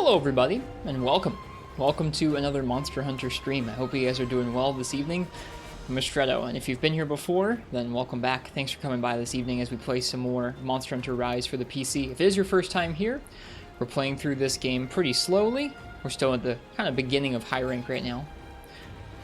Hello everybody, and welcome. Welcome to another Monster Hunter stream. I hope you guys are doing well this evening. I'm Ristretto, and if you've been here before, then welcome back. Thanks for coming by this evening as we play some more Monster Hunter Rise for the PC. If it is your first time here, we're playing through this game pretty slowly. We're still at the kind of beginning of high rank right now.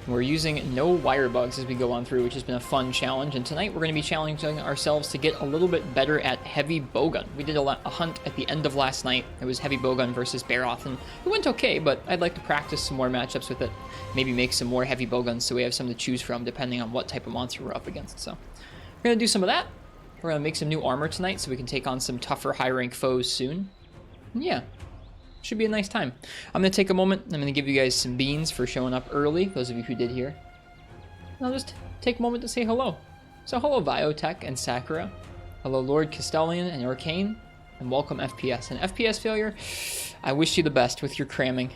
We're using no Wirebugs as we go on through, which has been a fun challenge, and tonight we're going to be challenging ourselves to get a little bit better at Heavy Bowgun. We did a hunt at the end of last night. It was Heavy Bowgun versus Baroth, and it went okay, but I'd like to practice some more matchups with it. Maybe make some more Heavy Bowguns so we have some to choose from depending on what type of monster we're up against. So we're going to do some of that. We're going to make some new armor tonight so we can take on some tougher high rank foes soon. And yeah. Should be a nice time. I'm going to take a moment. I'm going to give you guys some beans for showing up early, those of you who did here. And I'll just take a moment to say hello. So hello Biotech and Sakura. Hello Lord Castellian and Arcane. And welcome FPS. And FPS Failure, I wish you the best with your cramming.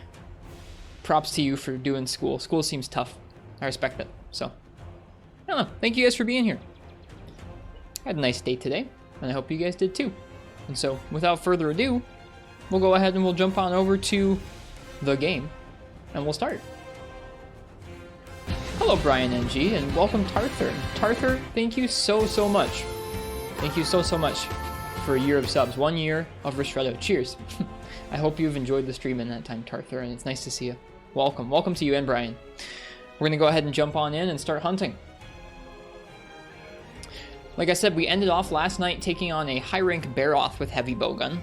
Props to you for doing school. School seems tough. I respect it. So, I don't know. Thank you guys for being here. I had a nice day today, and I hope you guys did too. And so, without further ado, we'll go ahead and we'll jump on over to the game, and we'll start. Hello, Brian NG, and welcome, Tarthur. Tarthur, thank you so much. Thank you so much for a year of subs. 1 year of Ristretto. Cheers. I hope you've enjoyed the stream in that time, Tarthur, and it's nice to see you. Welcome. Welcome to you and Brian. We're going to go ahead and jump on in and start hunting. Like I said, we ended off last night taking on a high-rank Baroth with Heavy Bowgun.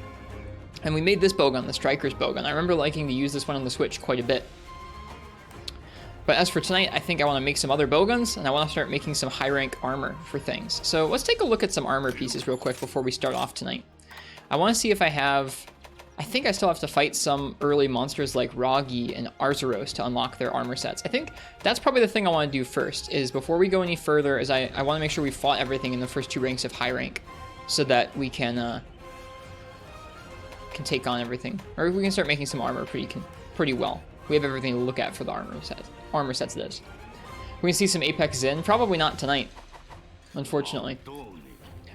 And we made this bowgun, the Striker's Bowgun. I remember liking to use this one on the Switch quite a bit. But as for tonight, I think I want to make some other bowguns, and I want to start making some high-rank armor for things. So let's take a look at some armor pieces real quick before we start off tonight. I want to see if I have... I think I still have to fight some early monsters like Wroggi and Arzuros to unlock their armor sets. I think that's probably the thing I want to do first, is before we go any further, is I want to make sure we fought everything in the first 2 ranks of high rank, so that we can take on everything, or we can start making some armor pretty well. We have everything to look at for the armor sets it is. We can see some Apex Zin, probably not tonight, unfortunately.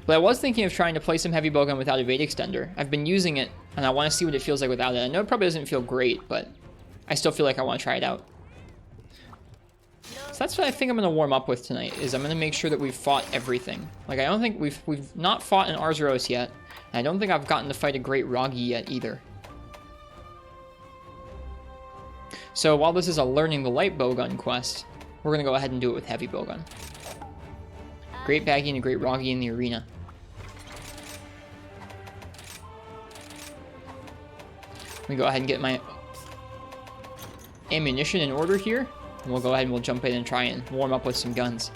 But I was thinking of trying to play some Heavy Bowgun without Evade Extender. I've been using it, and I want to see what it feels like without it. I know it probably doesn't feel great, but I still feel like I want to try it out. So that's what I think I'm going to warm up with tonight, is I'm going to make sure that we've fought everything. Like, I don't think we've not fought an Arzuros yet. I don't think I've gotten to fight a great Wroggi yet either. So while this is a learning the light bowgun quest, we're going to go ahead and do it with Heavy Bowgun. Great Baggi and a great Wroggi in the arena. Let me go ahead and get my ammunition in order here. And we'll go ahead and we'll jump in and try and warm up with some guns.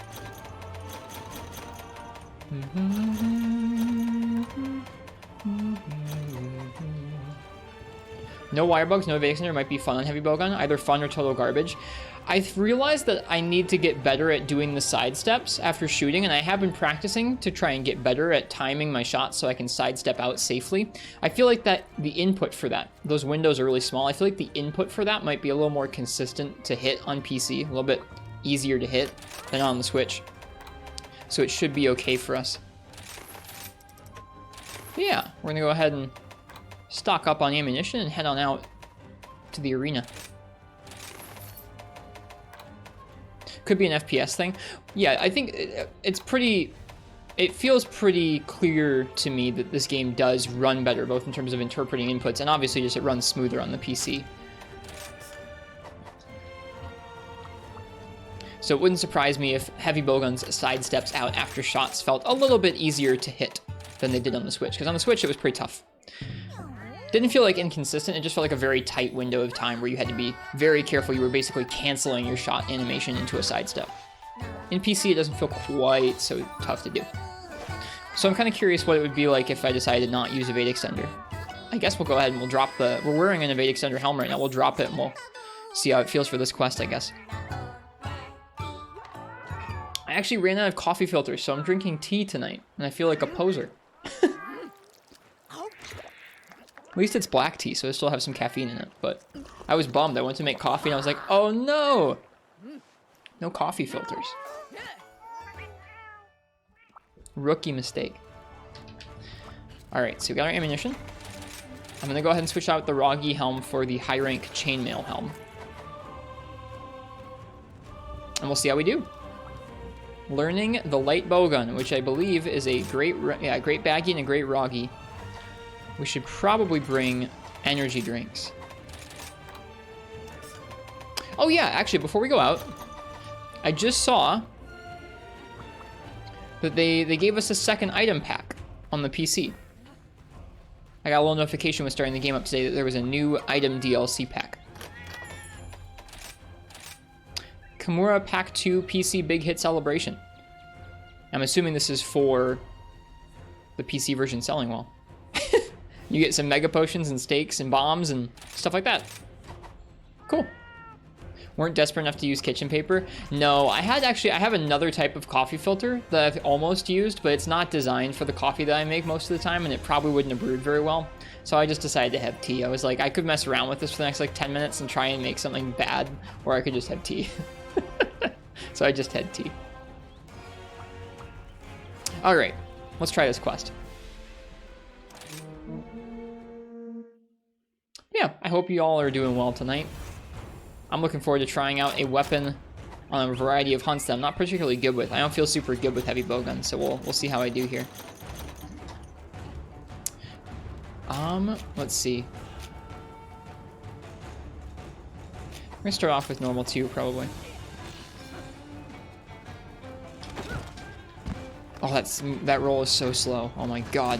No Wirebugs, no Evade Extender might be fun on Heavy Bowgun, either fun or total garbage. I've realized that I need to get better at doing the sidesteps after shooting, and I have been practicing to try and get better at timing my shots so I can sidestep out safely. I feel like that the input for that, those windows are really small. I feel like the input for that might be a little more consistent to hit on PC, a little bit easier to hit than on the Switch. So it should be okay for us. But yeah, we're gonna go ahead and stock up on ammunition and head on out to the arena. Could be an FPS thing. Yeah, I think it feels pretty clear to me that this game does run better, both in terms of interpreting inputs and obviously just it runs smoother on the PC. So it wouldn't surprise me if Heavy Bowgun's sidesteps out after shots felt a little bit easier to hit than they did on the Switch, because on the Switch it was pretty tough. Didn't feel like inconsistent, it just felt like a very tight window of time where you had to be very careful. You were basically canceling your shot animation into a sidestep. In PC, it doesn't feel quite so tough to do. So I'm kind of curious what it would be like if I decided to not use Evade Extender. I guess we'll go ahead and we'll drop the... We're wearing an Evade Extender helm right now. We'll drop it and we'll see how it feels for this quest, I guess. I actually ran out of coffee filters, so I'm drinking tea tonight, and I feel like a poser. At least it's black tea, so I still have some caffeine in it, but I was bummed. I went to make coffee and I was like, oh no! No coffee filters. Rookie mistake. Alright, so we got our ammunition. I'm gonna go ahead and switch out the Wroggi helm for the high rank chainmail helm. And we'll see how we do. Learning the light bowgun, which I believe is a great Baggi and a great Wroggi. We should probably bring energy drinks. Oh yeah, actually, before we go out, I just saw that they gave us a second item pack on the PC. I got a little notification when starting the game up today that there was a new item DLC pack. Kimura Pack 2 PC Big Hit Celebration. I'm assuming this is for the PC version selling well. You get some mega potions and stakes and bombs and stuff like that. Cool. Weren't desperate enough to use kitchen paper? No, I have another type of coffee filter that I've almost used, but it's not designed for the coffee that I make most of the time, and it probably wouldn't have brewed very well. So I just decided to have tea. I was like, I could mess around with this for the next like 10 minutes and try and make something bad, or I could just have tea. So I just had tea. All right, let's try this quest. Yeah, I hope you all are doing well tonight. I'm looking forward to trying out a weapon on a variety of hunts that I'm not particularly good with. I don't feel super good with heavy bowgun, so we'll see how I do here. Let's see. We're gonna start off with normal 2, probably. Oh, that roll is so slow. Oh my god.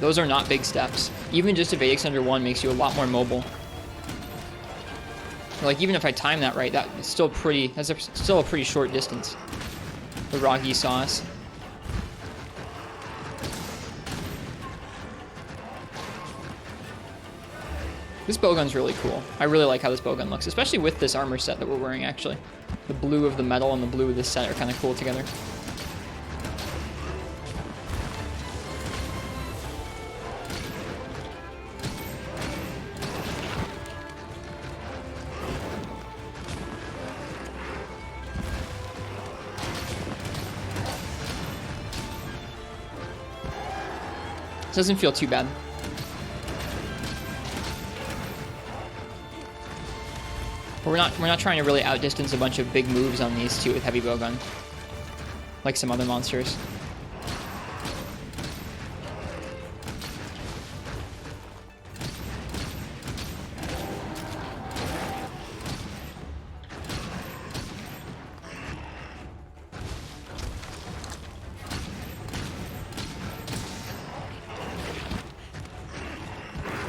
Those are not big steps. Even just evade extender 1 makes you a lot more mobile. Like, even if I time that right, that's still still a pretty short distance. The Wroggi sauce. This bowgun's really cool. I really like how this bowgun looks, especially with this armor set that we're wearing, actually. The blue of the metal and the blue of this set are kind of cool together. Doesn't feel too bad. We're not trying to really outdistance a bunch of big moves on these two with heavy bowgun, like some other monsters.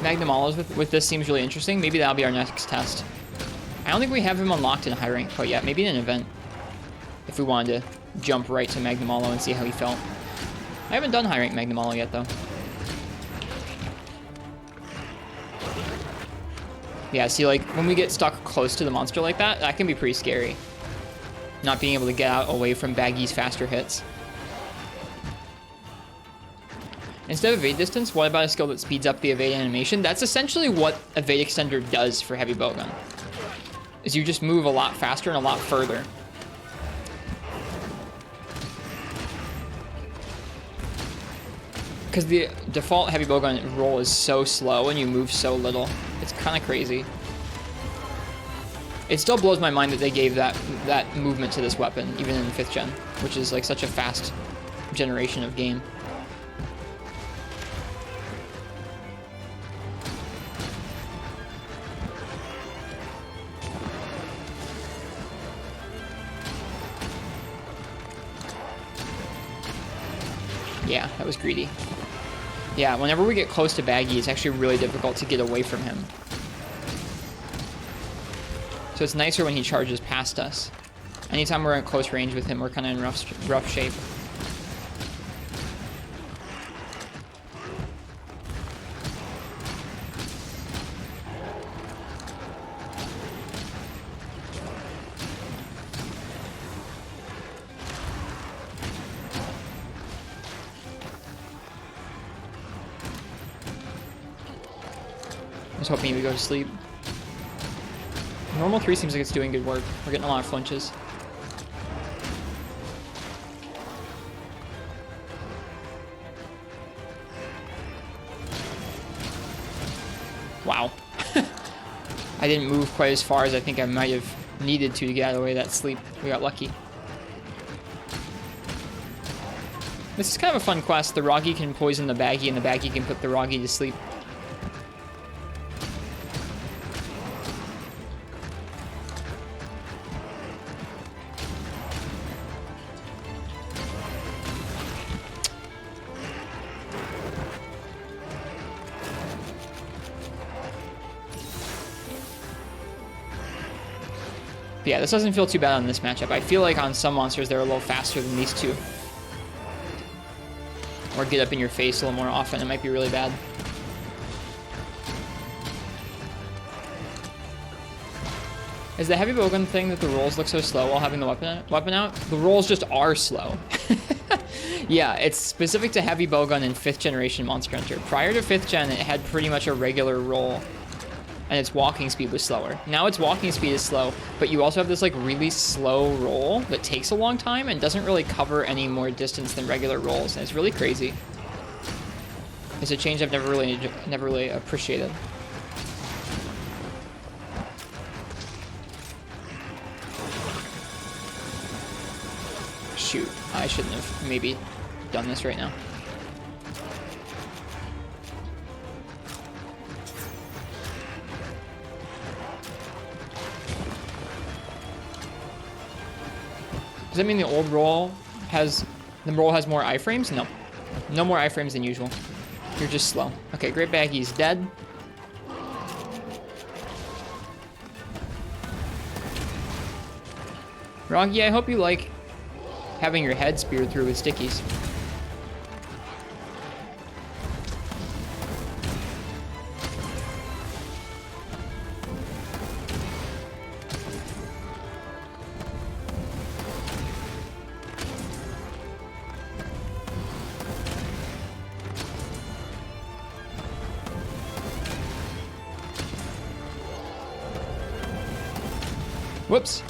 Magnamallows with this seems really interesting. Maybe that'll be our next test. I don't think we have him unlocked in a high rank quite yet. Maybe in an event. If we wanted to jump right to Magnamallow and see how he felt. I haven't done high rank Magnamallow yet though. Yeah, see, like when we get stuck close to the monster like that, that can be pretty scary. Not being able to get out away from Baggi's faster hits. Instead of evade distance, what about a skill that speeds up the evade animation? That's essentially what evade extender does for heavy bowgun. Is you just move a lot faster and a lot further. Because the default heavy bowgun roll is so slow and you move so little. It's kind of crazy. It still blows my mind that they gave that movement to this weapon, even in 5th gen, which is like such a fast generation of game. Yeah, that was greedy. Yeah, whenever we get close to Baggi, it's actually really difficult to get away from him. So it's nicer when he charges past us. Anytime we're in close range with him, we're kind of in rough shape. I was hoping he would go to sleep. Normal 3 seems like it's doing good work. We're getting a lot of flinches. Wow. I didn't move quite as far as I think I might have needed to get out of the way of that sleep. We got lucky. This is kind of a fun quest. The Wroggi can poison the Baggi, and the Baggi can put the Wroggi to sleep. But yeah, this doesn't feel too bad on this matchup. I feel like on some monsters they're a little faster than these two. Or get up in your face a little more often. It might be really bad. Is the Heavy Bowgun thing that the rolls look so slow while having the weapon out? The rolls just are slow. Yeah, it's specific to Heavy Bowgun in 5th generation Monster Hunter. Prior to 5th gen, it had pretty much a regular roll. And its walking speed was slower. Now its walking speed is slow, but you also have this like really slow roll that takes a long time and doesn't really cover any more distance than regular rolls, and it's really crazy. It's a change I've never really appreciated. Shoot, I shouldn't have maybe done this right now. Does that mean the old roll has more iframes? No. No more iframes than usual. You're just slow. Okay, Great Baggy's dead. Wroggi, I hope you like having your head speared through with stickies. Whoops.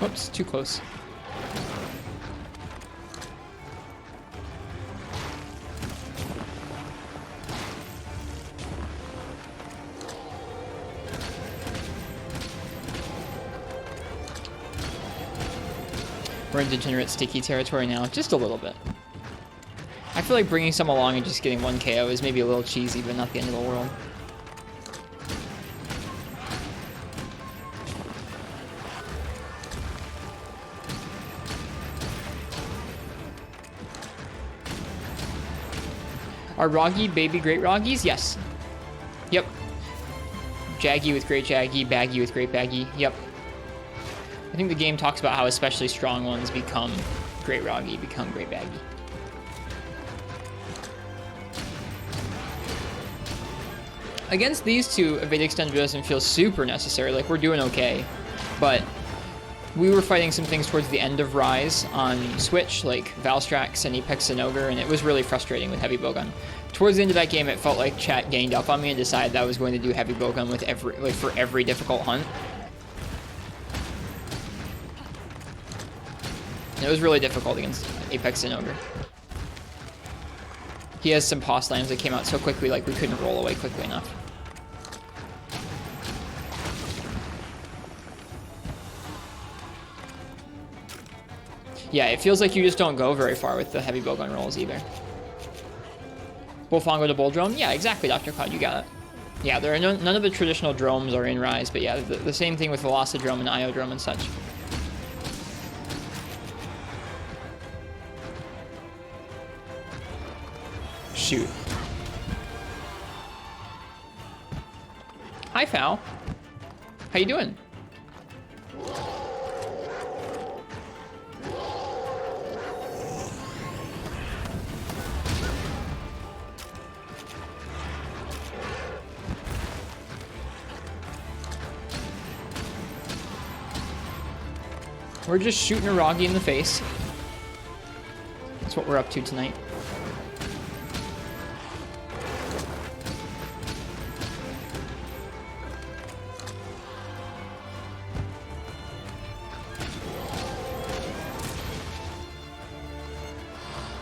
Whoops, too close. We're in degenerate sticky territory now, just a little bit. I feel like bringing some along and just getting 1 KO is maybe a little cheesy, but not the end of the world. Are Wroggi baby great Wroggis? Yes. Yep. Jaggy with great Jaggy, Baggy with great Baggy. Yep. I think the game talks about how especially strong ones become great Wroggi, become great Baggy. Against these two, Evade Extend doesn't feel super necessary. Like, we're doing okay. But we were fighting some things towards the end of Rise on Switch, like Valstrax and Apex Zinogre, and it was really frustrating with Heavy Bowgun. Towards the end of that game, it felt like chat ganged up on me and decided that I was going to do Heavy Bowgun with for every difficult hunt. And it was really difficult against Apex Zinogre. He has some paw slams that came out so quickly, like we couldn't roll away quickly enough. Yeah, it feels like you just don't go very far with the Heavy Bowgun rolls either. Bullfongo to Bull Drone? Yeah, exactly, Dr. Cloud, you got it. Yeah, there are none of the traditional dromes are in Rise, but yeah, the same thing with Velocidrome and Iodrome and such. Shoot. Hi, Fal. How you doing? We're just shooting a Wroggi in the face. That's what we're up to tonight.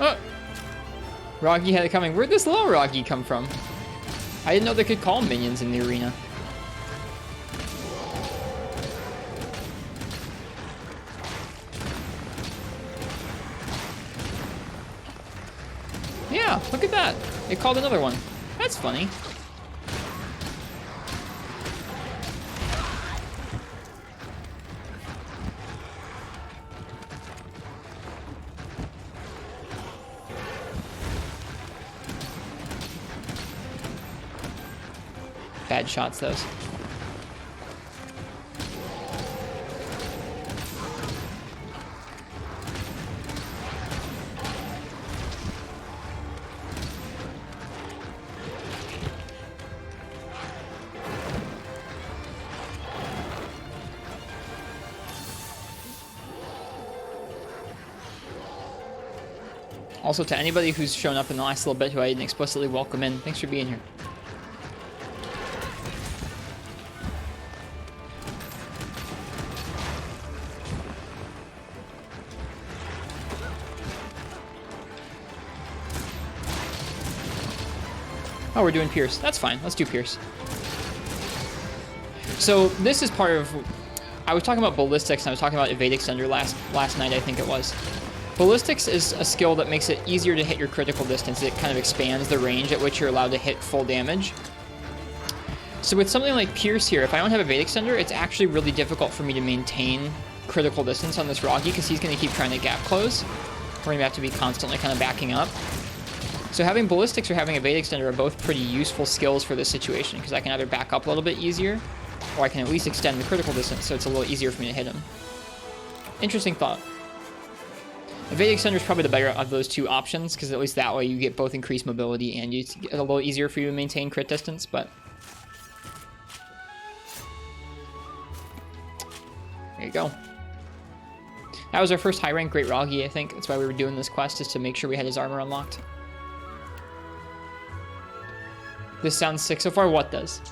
Oh! Wroggi had it coming. Where'd this little Wroggi come from? I didn't know they could call minions in the arena. Yeah, look at that. They called another one. That's funny. Bad shots, those. Also, to anybody who's shown up in the last little bit who I didn't explicitly welcome in, thanks for being here. Oh, we're doing Pierce. That's fine. Let's do Pierce. So this is part of... I was talking about Ballistics, and I was talking about Evade Extender last night, I think it was. Ballistics is a skill that makes it easier to hit your critical distance. It kind of expands the range at which you're allowed to hit full damage. So with something like Pierce here, if I don't have Evade Extender, it's actually really difficult for me to maintain critical distance on this Wroggi, because he's going to keep trying to gap close. We're going to have to be constantly kind of backing up. So having Ballistics or having Evade Extender are both pretty useful skills for this situation, because I can either back up a little bit easier, or I can at least extend the critical distance, so it's a little easier for me to hit him. Interesting thought. Evade Extender is probably the better of those two options, because at least that way you get both increased mobility and it's a little easier for you to maintain crit distance, but... there you go. That was our first high rank Great Wroggi, I think. That's why we were doing this quest, is to make sure we had his armor unlocked. This sounds sick so far. What does?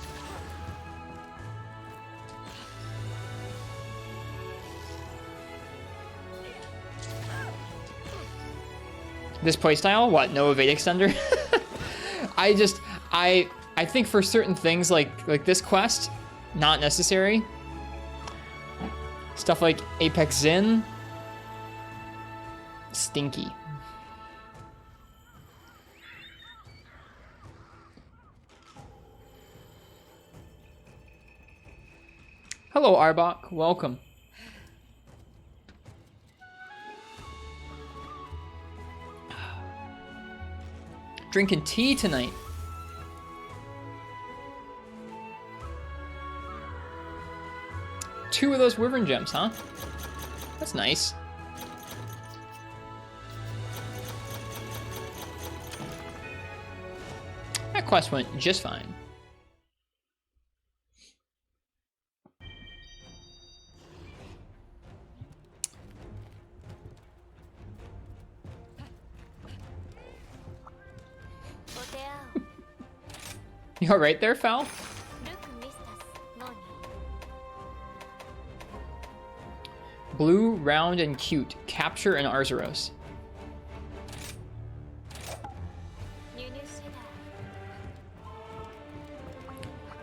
This playstyle? What? No Evade Extender? I think for certain things like this quest, not necessary. Stuff like Apex Zin, stinky. Hello, Arbok. Welcome. Drinking tea tonight. Two of those Wyvern gems, huh? That's nice. That quest went just fine. You all right there, Fal? Blue, round, and cute. Capture an Arzuros.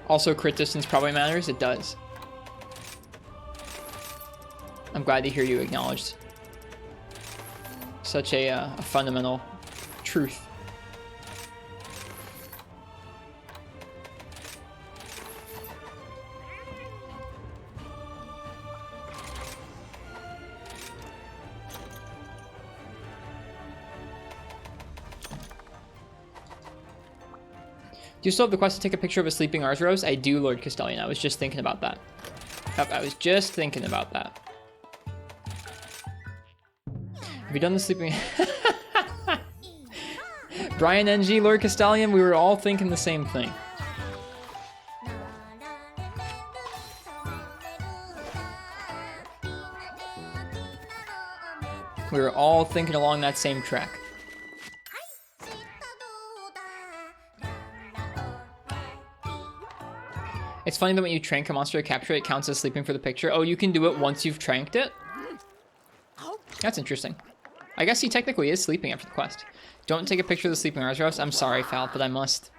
Also, crit distance probably matters. It does. I'm glad to hear you acknowledged such a fundamental truth. Do you still have the quest to take a picture of a sleeping Arzuros? I do, Lord Castellian. I was just thinking about that. Yep, I was just thinking about that. Have you done the sleeping... Brian NG, Lord Castellian, we were all thinking the same thing. We were all thinking along that same track. It's funny that when you trank a monster to capture it, it counts as sleeping for the picture. Oh, you can do it once you've tranked it? That's interesting. I guess he technically is sleeping after the quest. Don't take a picture of the sleeping Arzuros. I'm sorry, Fal, but I must.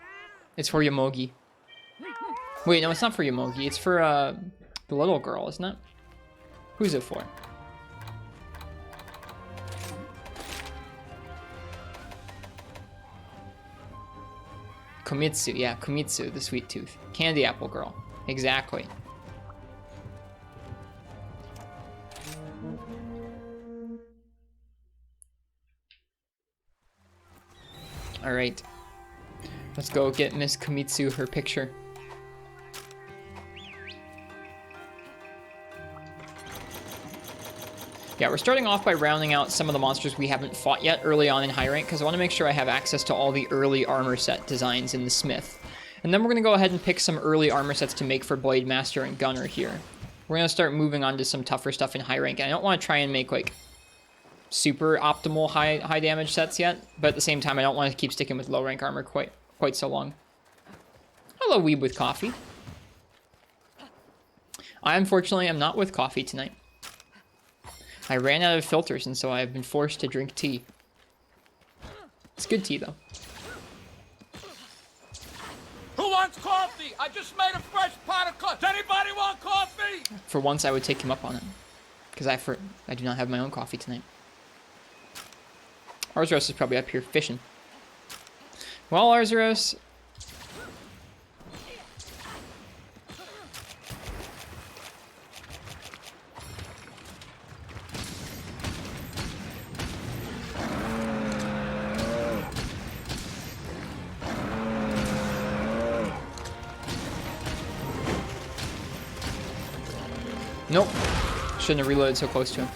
It's for Yomogi. Wait, no, it's not for Yomogi. It's for the little girl, isn't it? Who's it for? Komitsu, yeah, Komitsu, the sweet tooth. Candy apple girl. Exactly. Alright. Let's go get Miss Komitsu her picture. Yeah, we're starting off by rounding out some of the monsters we haven't fought yet early on in high rank, because I want to make sure I have access to all the early armor set designs in the Smith. And then we're going to go ahead and pick some early armor sets to make for Blade Master and Gunner here. We're going to start moving on to some tougher stuff in high rank, and I don't want to try and make, like, super optimal high damage sets yet, but at the same time, I don't want to keep sticking with low rank armor quite so long. Hello, Weeb with coffee. I, unfortunately, am not with coffee tonight. I ran out of filters, and so I have been forced to drink tea. It's good tea, though. Who wants coffee? I just made a fresh pot of coffee. Does anybody want coffee? For once, I would take him up on it. Because I do not have my own coffee tonight. Arzuros is probably up here fishing. Well, Arzuros... Nope. Shouldn't have reloaded so close to him.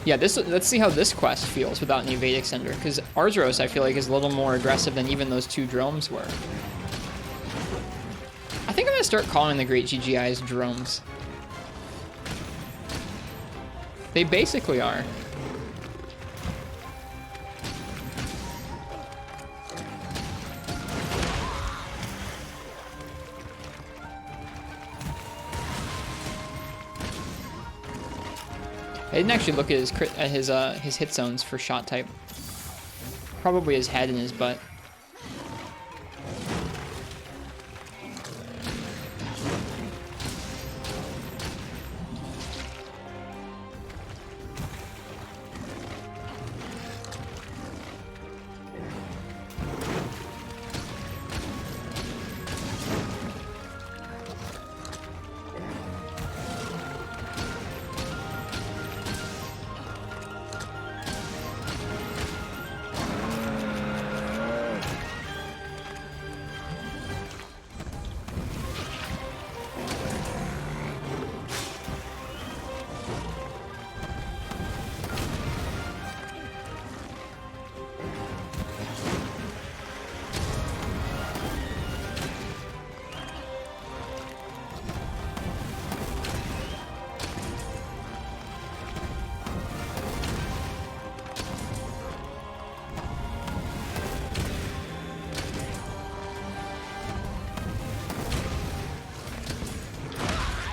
Yeah, let's see how this quest feels without an evade extender, because Arzuros, I feel like, is a little more aggressive than even those two drones were. I think I'm going to start calling the Great GGIs drones. They basically are. I didn't actually look at his hit zones for shot type. Probably his head and his butt.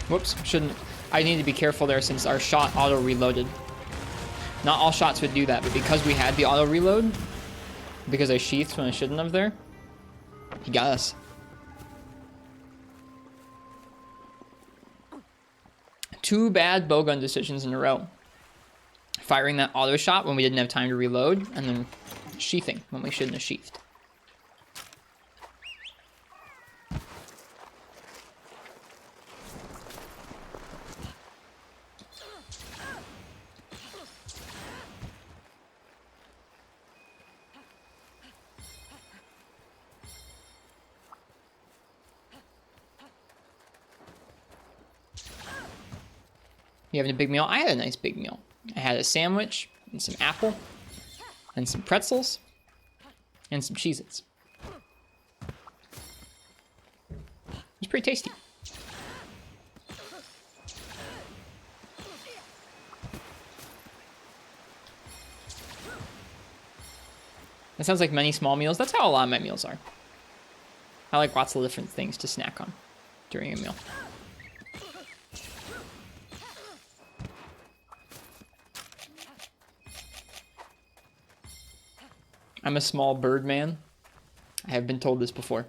Whoops, shouldn't... I need to be careful there since our shot auto-reloaded. Not all shots would do that, but because we had the auto-reload, because I sheathed when I shouldn't have there, he got us. Two bad bowgun decisions in a row. Firing that auto shot when we didn't have time to reload, and then sheathing when we shouldn't have sheathed. You having a big meal? I had a nice big meal. I had a sandwich and some apple and some pretzels and some Cheez-Its. It was pretty tasty. That sounds like many small meals. That's how a lot of my meals are. I like lots of different things to snack on during a meal. I'm a small bird man. I have been told this before.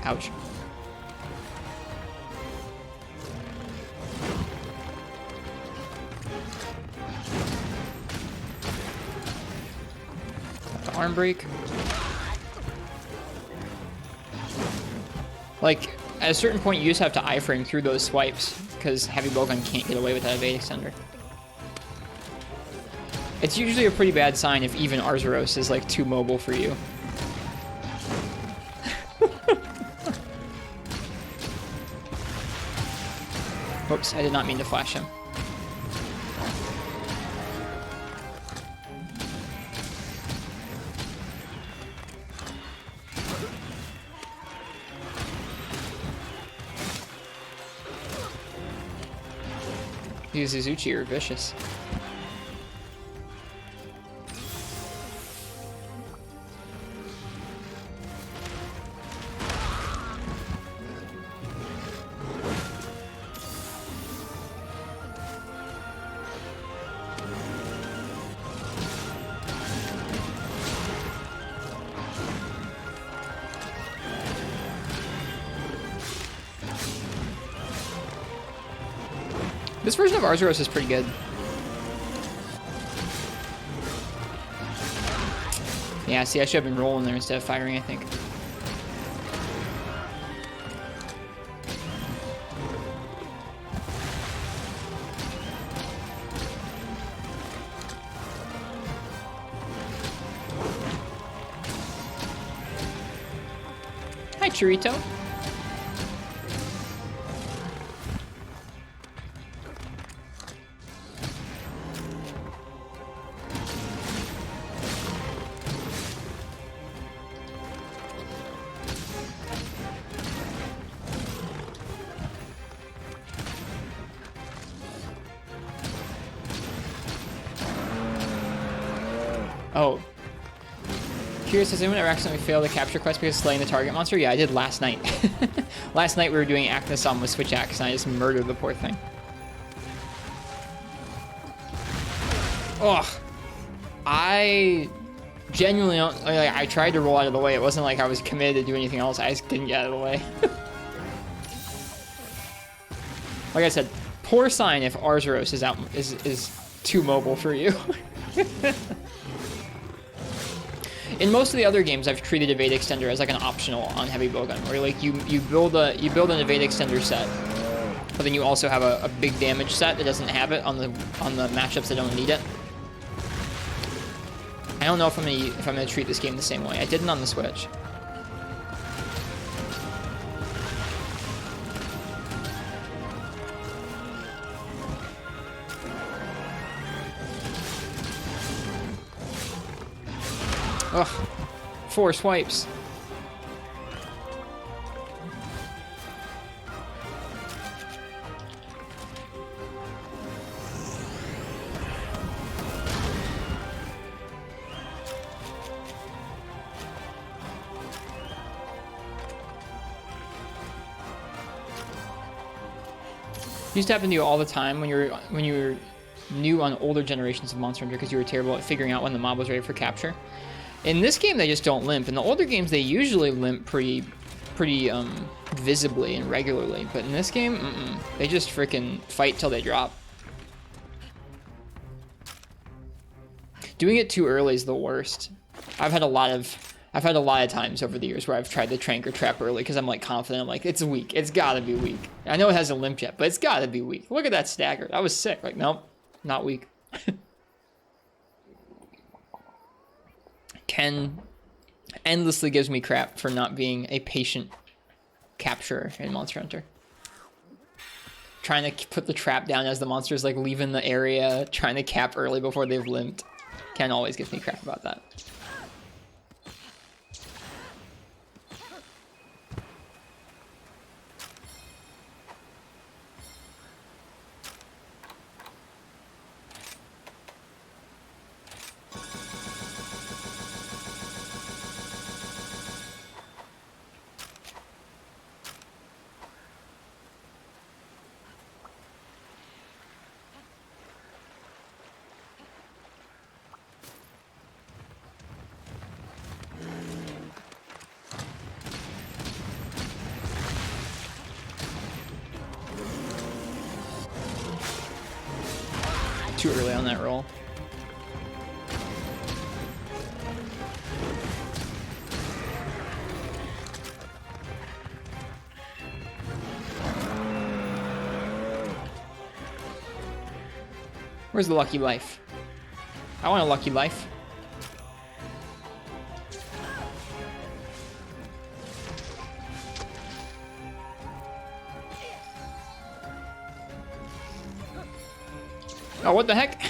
Ouch. Got the arm break. Like, at a certain point, you just have to iframe through those swipes, because Heavy Bowgun can't get away with that evade extender. It's usually a pretty bad sign if even Arzuros is, like, too mobile for you. Whoops, I did not mean to flash him. These Suzuki are vicious. This version of Arzuros is pretty good. Yeah, see, I should have been rolling there instead of firing, I think. Hi, Churrito. Oh. Curious, has anyone ever accidentally failed a capture quest because of slaying the target monster? Yeah, I did last night. Last night we were doing Acnosum with Switch Axe and I just murdered the poor thing. Ugh. I genuinely don't, like, I tried to roll out of the way. It wasn't like I was committed to do anything else. I just didn't get out of the way. Like I said, poor sign if Arzuros is too mobile for you. In most of the other games, I've treated evade extender as like an optional on Heavy Bowgun, where like you build an evade extender set, but then you also have a big damage set that doesn't have it on the matchups that don't need it. I don't know if I'm gonna treat this game the same way. I didn't on the Switch. Ugh, 4 swipes. Used to happen to you all the time when you were new on older generations of Monster Hunter because you were terrible at figuring out when the mob was ready for capture. In this game, they just don't limp. In the older games, they usually limp pretty visibly and regularly. But in this game, they just freaking fight till they drop. Doing it too early is the worst. I've had a lot of times over the years where I've tried the trank or trap early because I'm like confident. I'm like, it's weak. It's gotta be weak. I know it hasn't limped yet, but it's gotta be weak. Look at that stagger. That was sick. Like, nope, not weak. Ken endlessly gives me crap for not being a patient capturer in Monster Hunter. Trying to put the trap down as the monster's like leaving the area, trying to cap early before they've limped. Ken always gives me crap about that. Too early on that roll. Where's the lucky life? I want a lucky life. Oh, what the heck?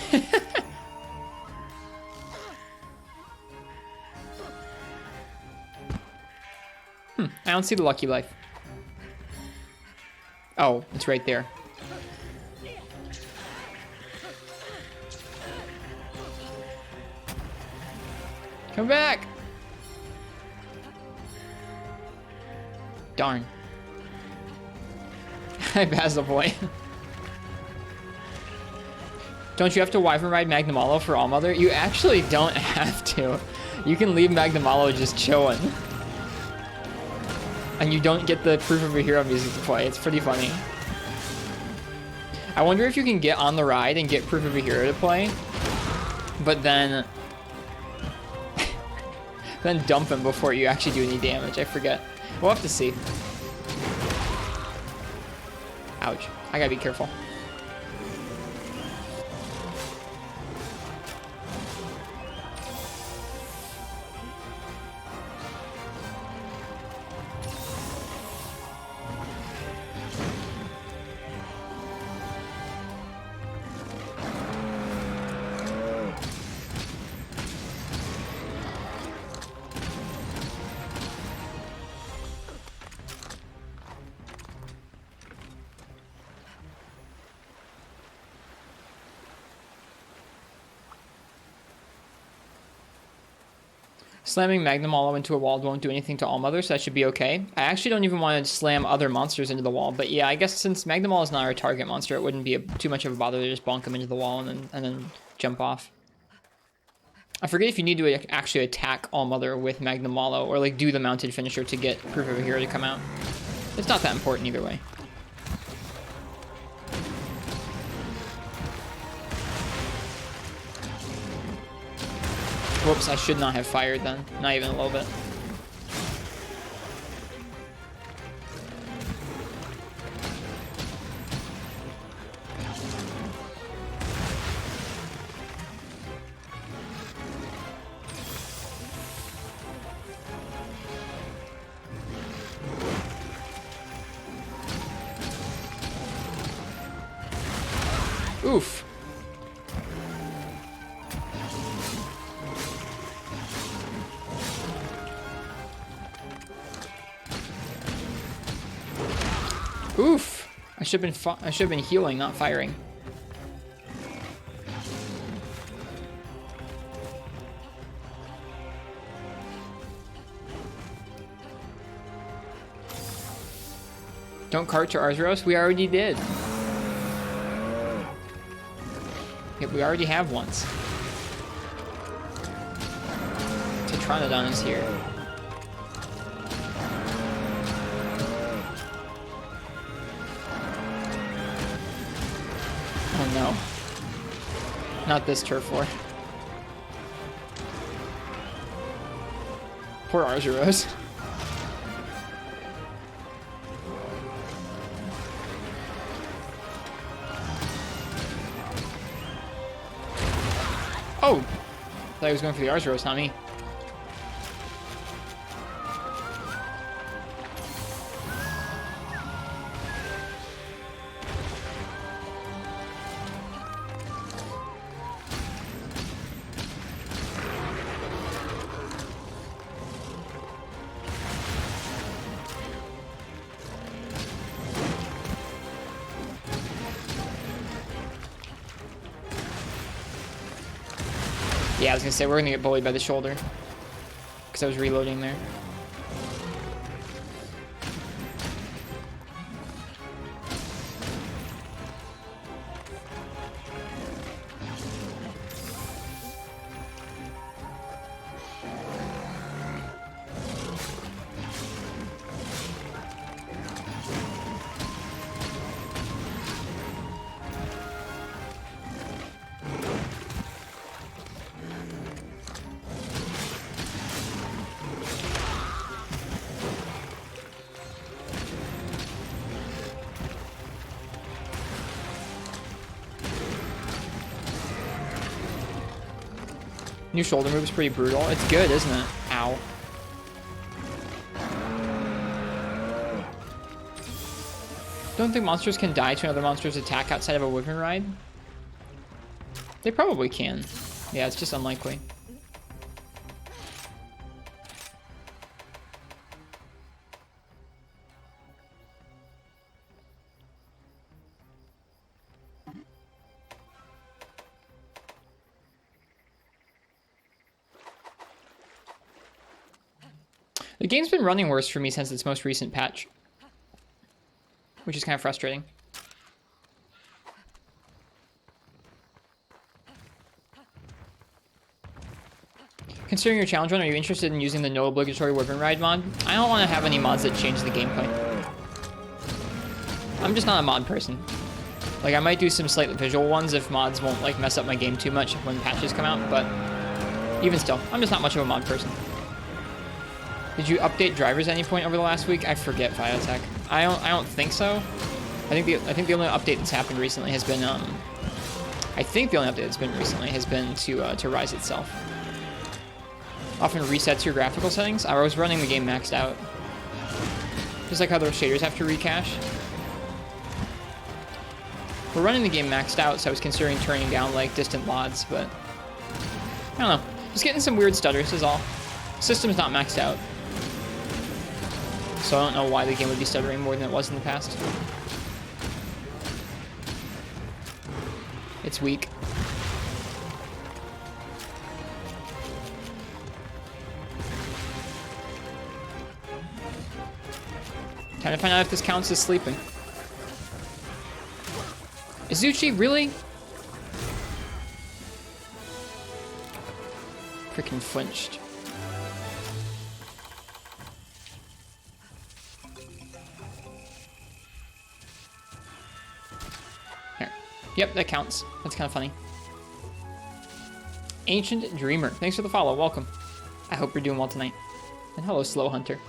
I don't see the lucky life. Oh, it's right there. Come back! Darn. I passed the boy. Don't you have to Wyvern Ride Magnamalo for Allmother? You actually don't have to. You can leave Magnamalo just chilling. And you don't get the Proof of a Hero music to play. It's pretty funny. I wonder if you can get on the ride and get Proof of a Hero to play, but then dump him before you actually do any damage. I forget. We'll have to see. Ouch. I gotta be careful. Slamming Magnamalo into a wall won't do anything to Allmother, so that should be okay. I actually don't even want to slam other monsters into the wall, but yeah, I guess since Magnamalo is not our target monster, it wouldn't be too much of a bother to just bonk him into the wall and then jump off. I forget if you need to actually attack Allmother with Magnamalo or like do the mounted finisher to get Proof of a Hero to come out. It's not that important either way. Whoops, I should not have fired then. Not even a little bit. Oof. Oof! I should have been healing, not firing. Don't cart to Arzuros? We already did. Yep, we already have once. Tetranodon is here. Oh no. Not this turf war. Poor Arzuros. Oh! I thought he was going for the Arzuros, not me. Yeah, I was gonna say, we're gonna get bullied by the shoulder. Because I was reloading there. New shoulder move is pretty brutal. It's good, isn't it? Ow. Don't think monsters can die to another monster's attack outside of a wyvern ride? They probably can. Yeah, it's just unlikely. The game's been running worse for me since its most recent patch, which is kind of frustrating. Considering your challenge run, are you interested in using the no obligatory wyvern ride mod? I don't want to have any mods that change the gameplay. I'm just not a mod person. Like, I might do some slightly visual ones if mods won't like mess up my game too much when patches come out, but even still, I'm just not much of a mod person. Did you update drivers at any point over the last week? I forget, Biotech. I don't think so. I think the only update that's happened recently has been to Rise itself. Often resets your graphical settings. I was running the game maxed out. Just like how those shaders have to recache. We're running the game maxed out, so I was considering turning down like distant LODs, but I don't know. Just getting some weird stutters is all. System's not maxed out. So I don't know why the game would be stuttering more than it was in the past. It's weak. Time to find out if this counts as sleeping. Izuchi, really? Freaking flinched. Here. Yep, that counts. That's kind of funny. Ancient Dreamer. Thanks for the follow. Welcome. I hope you're doing well tonight. And hello, Slow Hunter.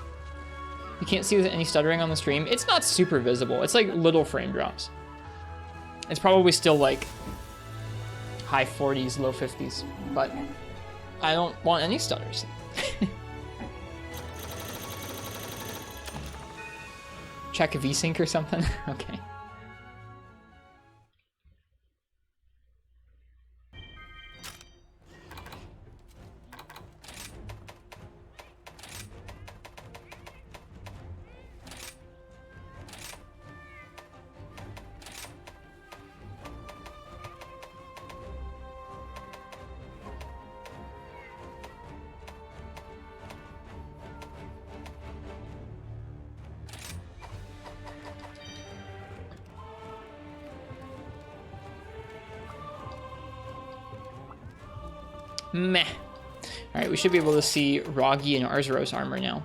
You can't see any stuttering on the stream. It's not super visible. It's like little frame drops. It's probably still like high 40s, low 50s, but I don't want any stutters. Check a VSync or something? Okay. Meh. Alright, we should be able to see Wroggi and Arzuros armor now.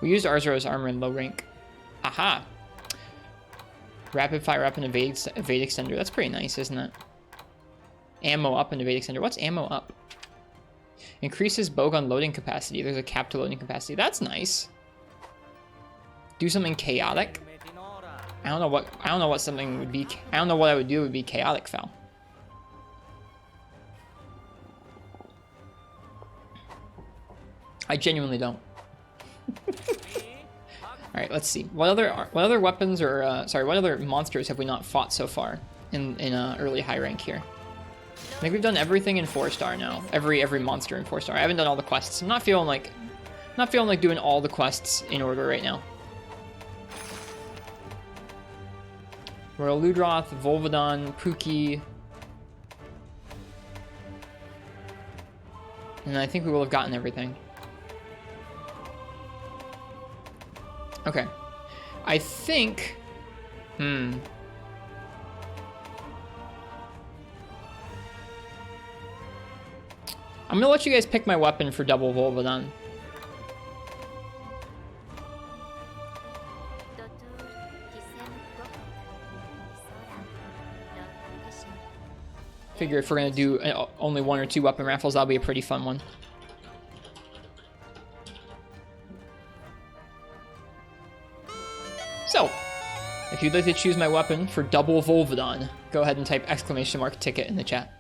We used Arzuros armor in low rank. Aha! Rapid fire up and evade extender. That's pretty nice, isn't it? Ammo up and evade extender. What's ammo up? Increases bowgun loading capacity. There's a cap to loading capacity. That's nice. Do something chaotic. I don't know what something would be. I don't know what I would do would be chaotic foul. I genuinely don't. All right, let's see. What other weapons or what other monsters have we not fought so far in early high rank here? I think we've done everything in 4-star now. Every monster in 4-star. I haven't done all the quests. I'm not feeling like Not feeling like doing all the quests in order right now. Royal Ludroth, Volvidon, Pukei. And I think we will have gotten everything. Okay. I think... I'm gonna let you guys pick my weapon for double Volvidon. Figure if we're gonna do only 1 or 2 weapon raffles, that'll be a pretty fun one. So, if you'd like to choose my weapon for double Volvidon, go ahead and type !ticket in the chat.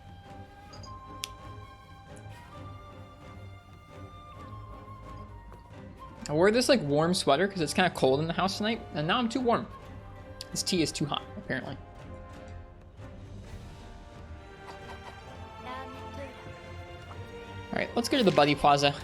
I wore this like warm sweater because it's kind of cold in the house tonight, and now I'm too warm. This tea is too hot, apparently. Alright, let's go to the Buddy Plaza.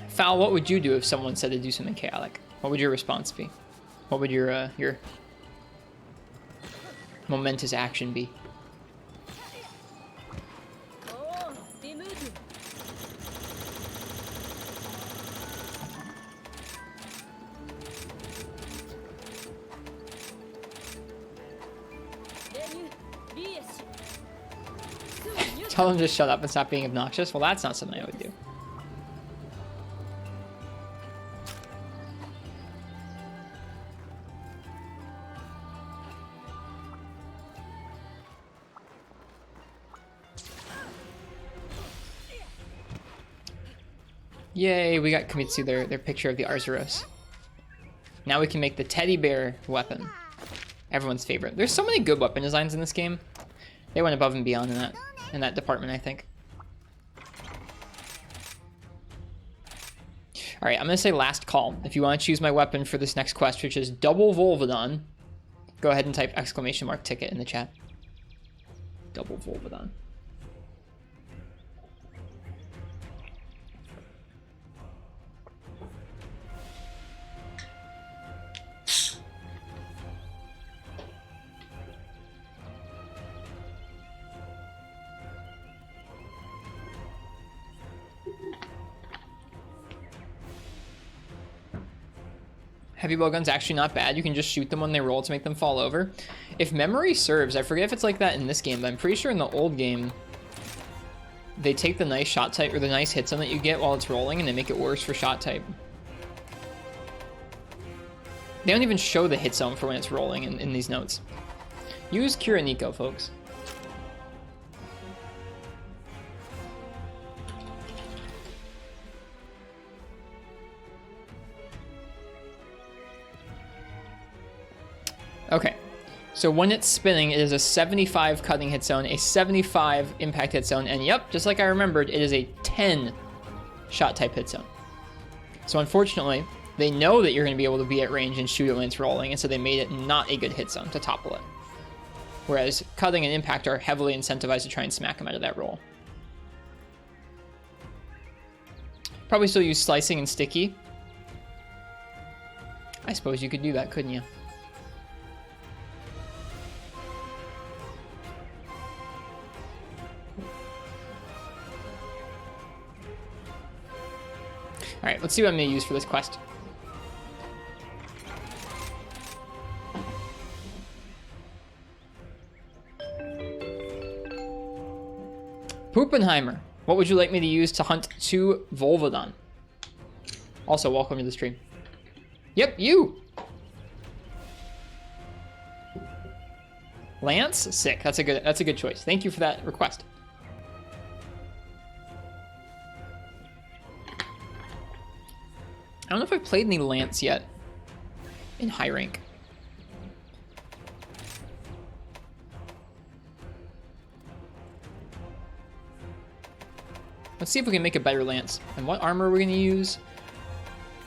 Fal, what would you do if someone said to do something chaotic? What would your response be? What would your momentous action be? Tell them to shut up and stop being obnoxious? Well, that's not something I would do. Yay, we got Kimitsu their picture of the Arzuros. Now we can make the teddy bear weapon. Everyone's favorite. There's so many good weapon designs in this game. They went above and beyond in that department, I think. Alright, I'm gonna say last call. If you want to choose my weapon for this next quest, which is double Volvidon, go ahead and type !ticket in the chat. Double Volvidon. Heavy Bowgun's actually not bad. You can just shoot them when they roll to make them fall over. If memory serves, I forget if it's like that in this game, but I'm pretty sure in the old game, they take the nice shot type, or the nice hit zone that you get while it's rolling, and they make it worse for shot type. They don't even show the hit zone for when it's rolling in these notes. Use Kiraniko, folks. Okay, so when it's spinning, it is a 75 cutting hit zone, a 75 impact hit zone, and yep, just like I remembered, it is a 10 shot type hit zone. So unfortunately, they know that you're going to be able to be at range and shoot it when it's rolling, and so they made it not a good hit zone to topple it. Whereas cutting and impact are heavily incentivized to try and smack them out of that roll. Probably still use slicing and sticky. I suppose you could do that, couldn't you? Alright, let's see what I'm going to use for this quest. Hoopenheimer, what would you like me to use to hunt 2 Volvidon? Also, welcome to the stream. Yep, you! Lance? Sick. That's a good choice. Thank you for that request. I don't know if I've played any Lance yet in high rank. Let's see if we can make a better Lance. And what armor are we going to use?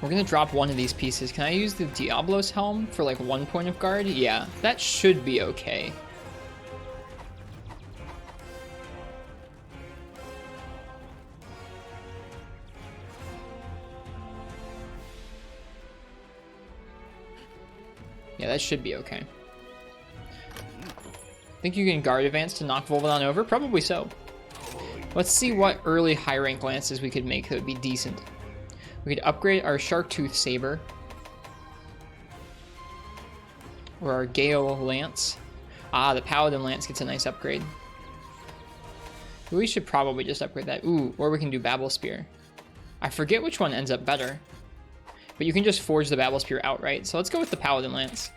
We're going to drop one of these pieces. Can I use the Diablos helm for like 1 point of guard? Yeah, that should be okay. Yeah, that should be okay. Think you can guard advance to knock Volvidon over? Probably so. Let's see what early high rank lances we could make that would be decent. We could upgrade our Sharktooth Saber. Or our Gale Lance. Ah, the Paladin Lance gets a nice upgrade. We should probably just upgrade that. Ooh, or we can do Babel Spear. I forget which one ends up better. But you can just forge the Babel Spear outright. So let's go with the Paladin Lance.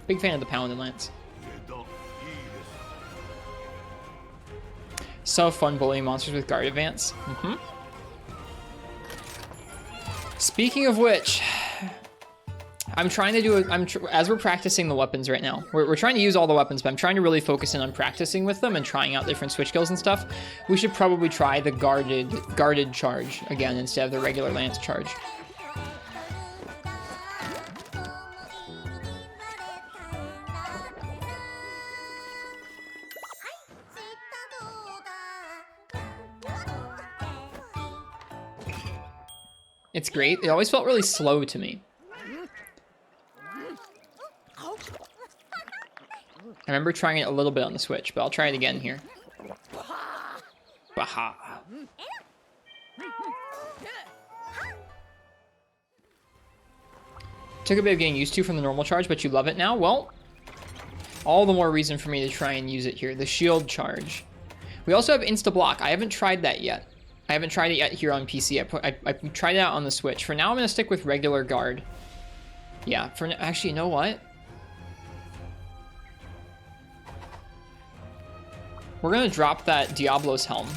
Big fan of the Paladin Lance. So fun bullying monsters with guard advance. Speaking of which, I'm trying to do as we're practicing the weapons right now. We're trying to use all the weapons, but I'm trying to really focus in on practicing with them and trying out different switch kills and stuff. We should probably try the guarded charge again instead of the regular lance charge. It's great. It always felt really slow to me. I remember trying it a little bit on the Switch, but I'll try it again here. Baha. Took a bit of getting used to from the normal charge, but you love it now? Well, all the more reason for me to try and use it here. The shield charge. We also have insta-block. I haven't tried that yet. I haven't tried it yet here on PC. I tried it out on the Switch. For now, I'm going to stick with regular guard. Yeah, actually, you know what? We're going to drop that Diablos helm.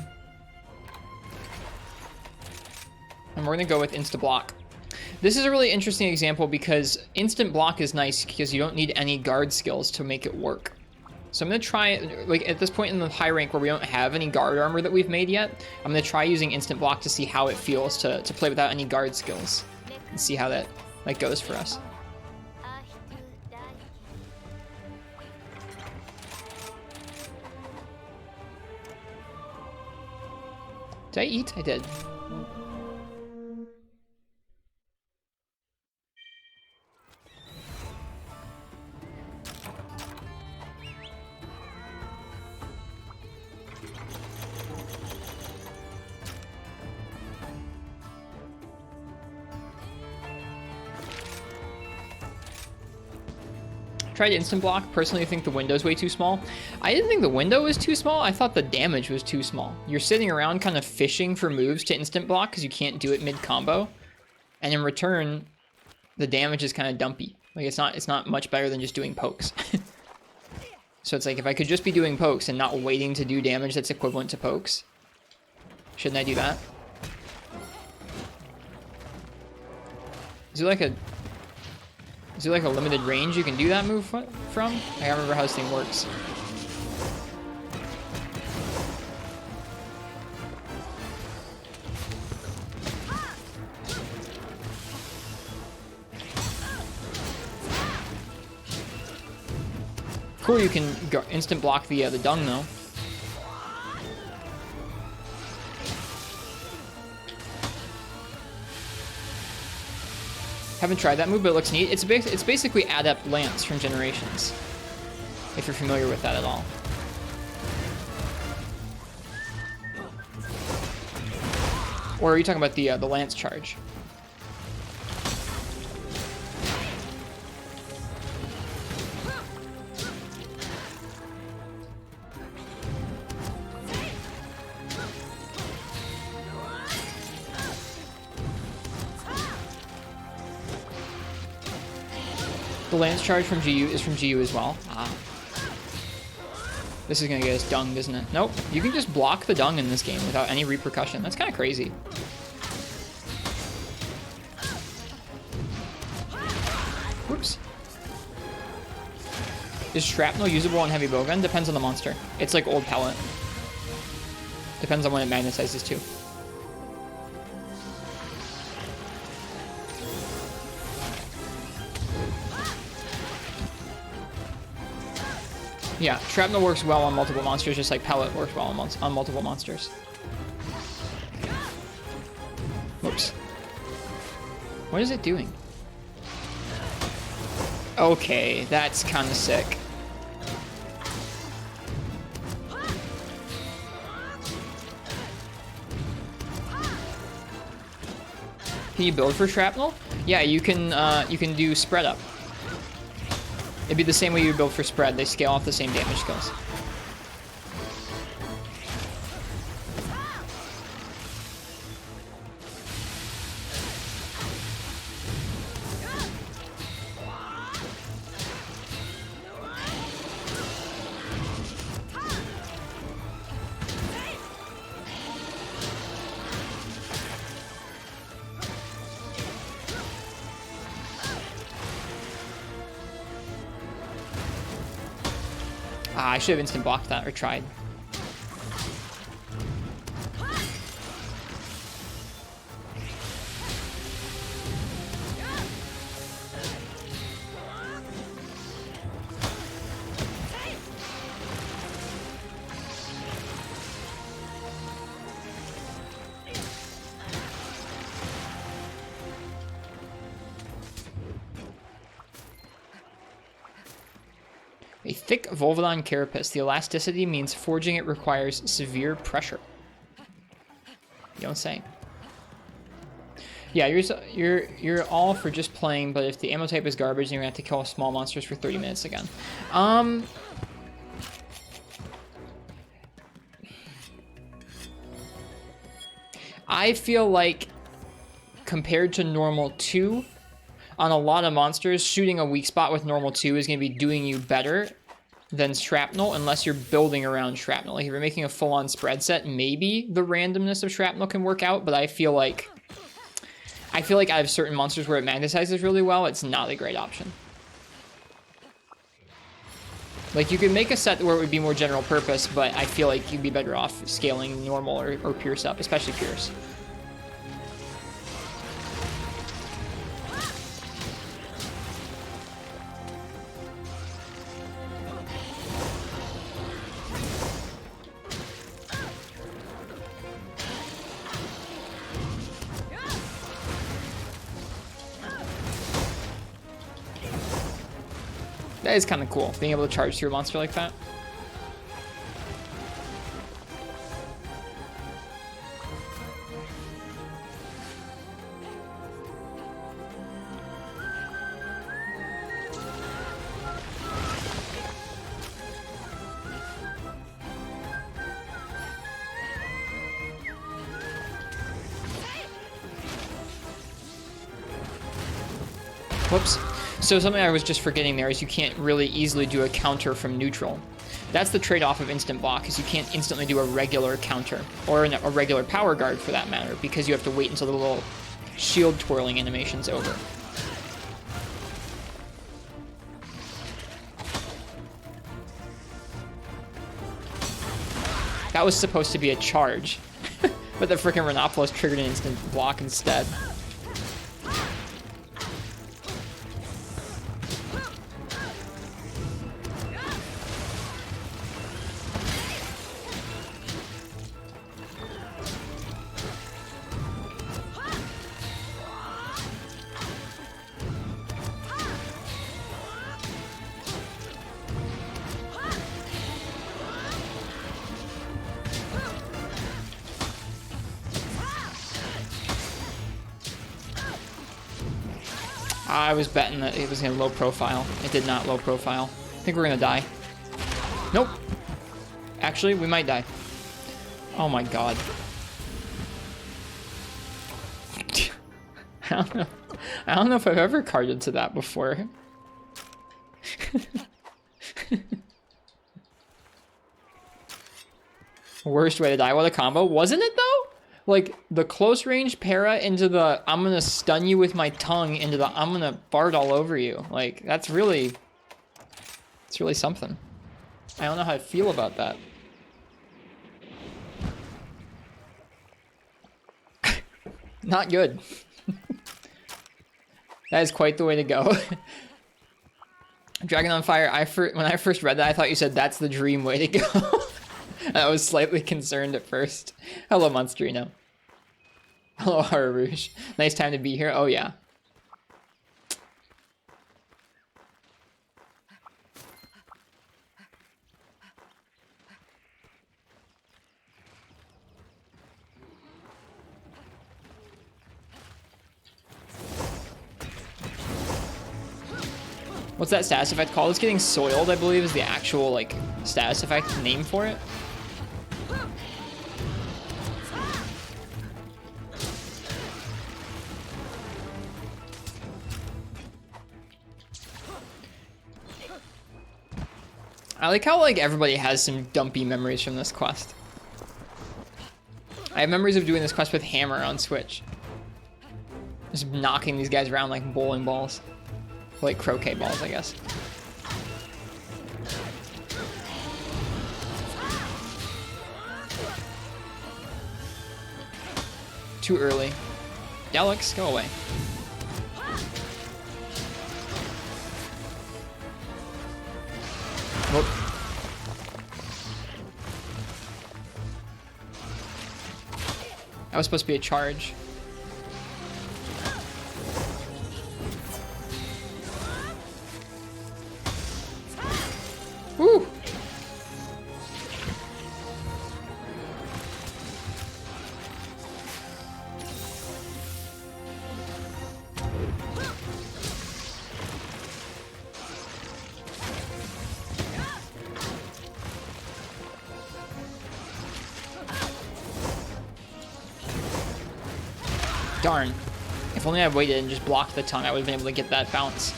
And we're going to go with insta-block. This is a really interesting example because instant block is nice because you don't need any guard skills to make it work. So I'm going to try, like at this point in the high rank where we don't have any guard armor that we've made yet, I'm going to try using instant block to see how it feels to play without any guard skills. And see how that goes for us. Did I eat? I did. Tried instant block. Personally, I think the window's way too small. I didn't think the window was too small. I thought the damage was too small. You're sitting around kind of fishing for moves to instant block because you can't do it mid-combo. And in return, the damage is kind of dumpy. Like it's not much better than just doing pokes. So it's like if I could just be doing pokes and not waiting to do damage that's equivalent to pokes. Shouldn't I do that? Is there like a limited range you can do that move from? I can't remember how this thing works. Cool, you can go instant block the dung though. Haven't tried that move, but it looks neat. It's basically Adept Lance from Generations, if you're familiar with that at all. Or are you talking about the Lance charge? The lance charge from GU is from GU as well. Ah. This is gonna get us dunged, isn't it? Nope. You can just block the dung in this game without any repercussion. That's kind of crazy. Whoops. Is shrapnel usable on Heavy Bowgun? Depends on the monster. It's like old pellet. Depends on when it magnetizes too. Yeah, shrapnel works well on multiple monsters, just like pellet works well on multiple monsters. Whoops. What is it doing? Okay, that's kind of sick. Can you build for shrapnel? Yeah, you can do spread up. It'd be the same way you build for spread. They scale off the same damage skills. I should have instant blocked that or tried. A thick Volvidon carapace. The elasticity means forging it requires severe pressure. You don't say. Yeah, you're all for just playing, but if the ammo type is garbage, then you're gonna have to kill small monsters for 30 minutes again. I feel like compared to normal 2, on a lot of monsters, shooting a weak spot with normal 2 is going to be doing you better than shrapnel, unless you're building around shrapnel. Like if you're making a full-on spread set, maybe the randomness of shrapnel can work out, but I feel like out of certain monsters where it magnetizes really well, it's not a great option. Like you could make a set where it would be more general purpose, but I feel like you'd be better off scaling normal or Pierce up, especially Pierce. That is kind of cool, being able to charge through a monster like that. Whoops. So something I was just forgetting there is you can't really easily do a counter from neutral. That's the trade-off of instant block, is you can't instantly do a regular counter, or a regular power guard for that matter, because you have to wait until the little shield twirling animation's over. That was supposed to be a charge, but the frickin' Rhinopolis triggered an instant block instead. I was betting that it was going to low profile. It did not low profile. I think we're going to die. Nope. Actually, we might die. Oh my god. I don't know if I've ever carded to that before. Worst way to die. What a combo. Wasn't it, though? Like, the close range para into the I'm gonna stun you with my tongue into the I'm gonna fart all over you. Like, that's really... It's really something. I don't know how I feel about that. Not good. That is quite the way to go. Dragon on Fire, when I first read that, I thought you said that's the dream way to go. I was slightly concerned at first. Hello, Monsterino. Hello, Harush. Nice time to be here. Oh, yeah. What's that status effect called? It's getting soiled, I believe, is the actual, like, status effect name for it. I like how, like, everybody has some dumpy memories from this quest. I have memories of doing this quest with Hammer on Switch. Just knocking these guys around like bowling balls. Like croquet balls, I guess. Too early. Alex, go away. Whoop. That was supposed to be a charge. Woo! Darn. If only I waited and just blocked the tongue, I would have been able to get that bounce.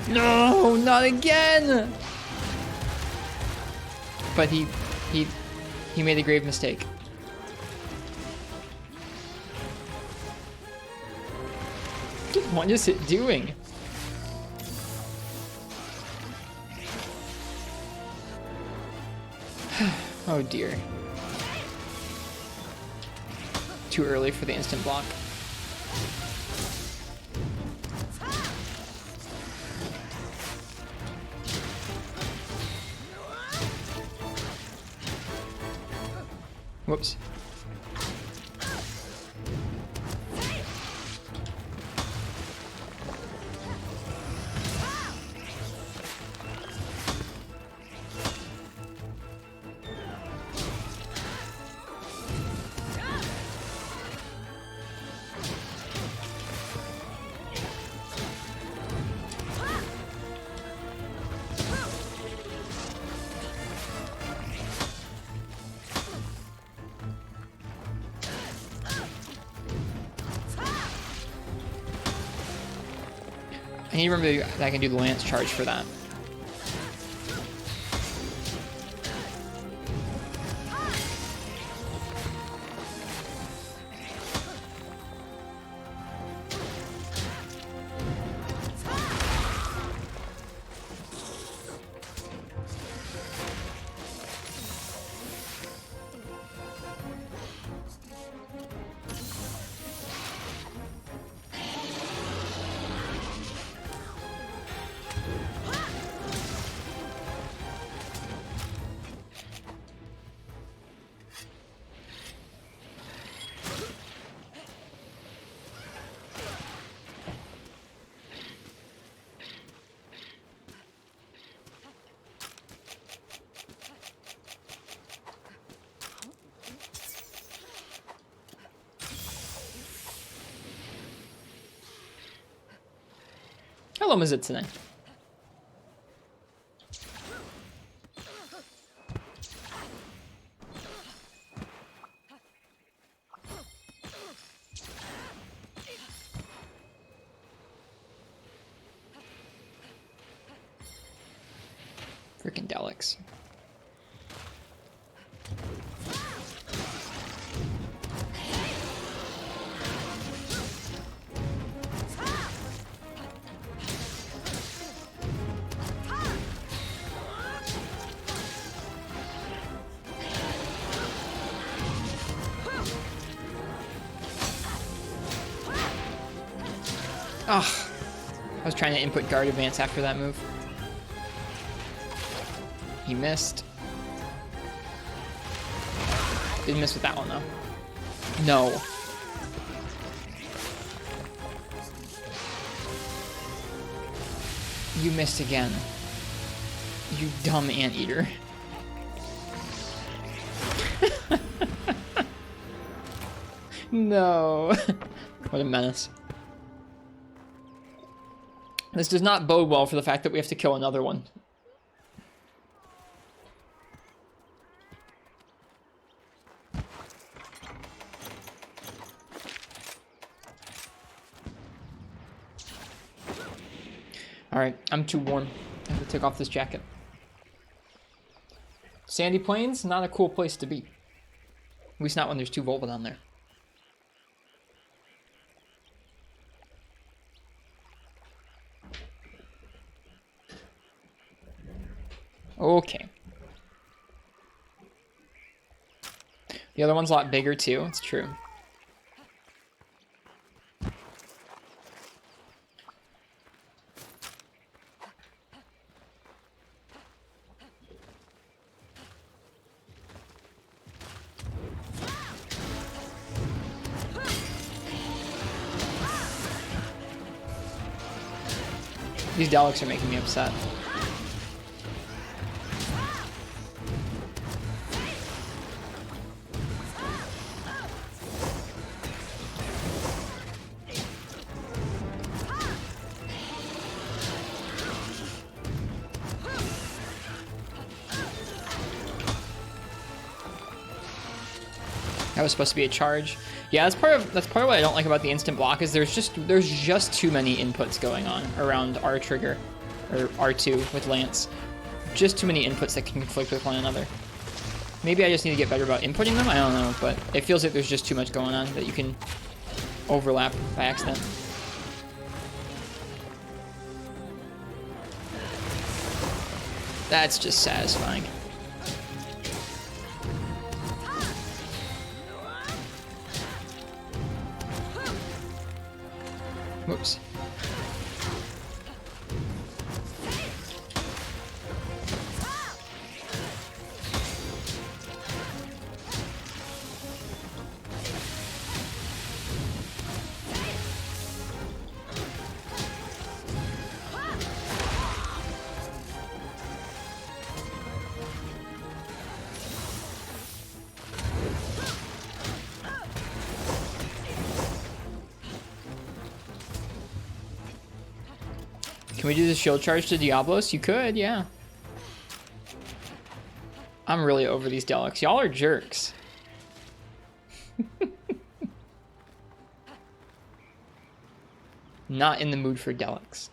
No, not again! But he made a grave mistake. What is it doing? Oh dear. Too early for the instant block. Whoops. I need to remember that I can do the lance charge for that. Hello, Mizutsune. Freaking Daleks. Ugh. I was trying to input guard advance after that move. He missed. Didn't miss with that one though. No. You missed again. You dumb anteater. No. What a menace. This does not bode well for the fact that we have to kill another one. Alright, I'm too warm. I have to take off this jacket. Sandy Plains, not a cool place to be. At least not when there's 2 Volvidon there. Okay. The other one's a lot bigger too, it's true. These Daleks are making me upset. That was supposed to be a charge. Yeah, that's part of what I don't like about the instant block is there's just too many inputs going on around R trigger or R2 with Lance. Just too many inputs that can conflict with one another. Maybe I just need to get better about inputting them, I don't know, but it feels like there's just too much going on that you can overlap by accident. That's just satisfying. Whoops. Can we do the shield charge to Diablos? You could, yeah. I'm really over these Daleks. Y'all are jerks. Not in the mood for Daleks.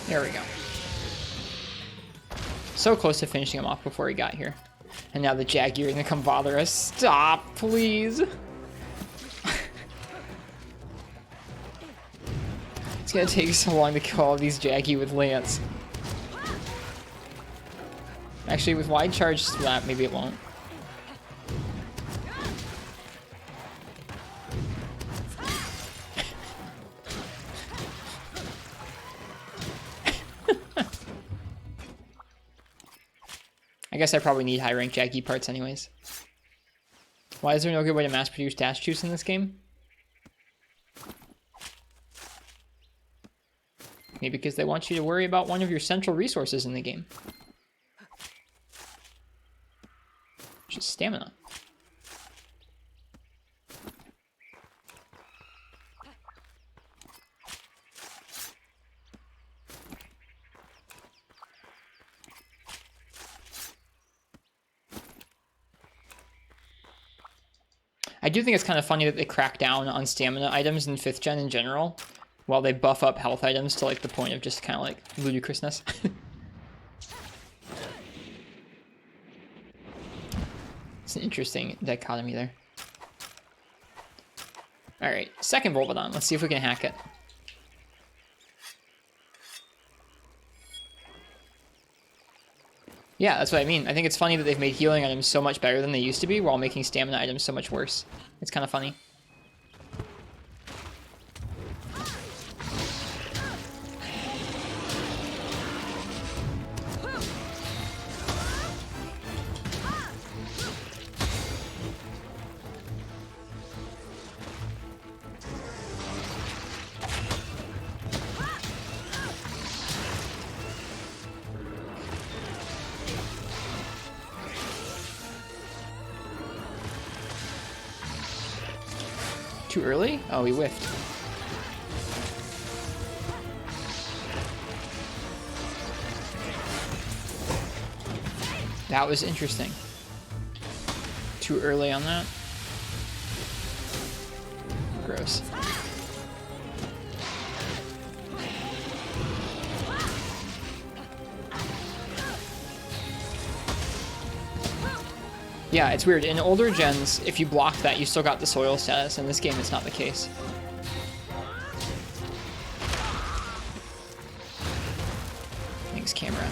There we go. So close to finishing him off before he got here. And now the Jaggy are gonna come bother us. Stop, please. It's gonna take so long to kill all these Jaggy with Lance. Actually, with wide charge slap, maybe it won't. I guess I probably need high rank Jaggy parts anyways. Why is there no good way to mass produce dash juice in this game? Maybe because they want you to worry about one of your central resources in the game. Which is stamina. I do think it's kind of funny that they crack down on stamina items in 5th gen in general, while they buff up health items to like the point of just kind of like ludicrousness. It's an interesting dichotomy there. Alright, second Volvidon. Let's see if we can hack it. Yeah, that's what I mean. I think it's funny that they've made healing items so much better than they used to be, while making stamina items so much worse. It's kind of funny. Too early? Oh, he whiffed. That was interesting. Too early on that. Gross. Yeah, it's weird. In older gens, if you blocked that, you still got the soil status. In this game, it's not the case. Thanks, camera.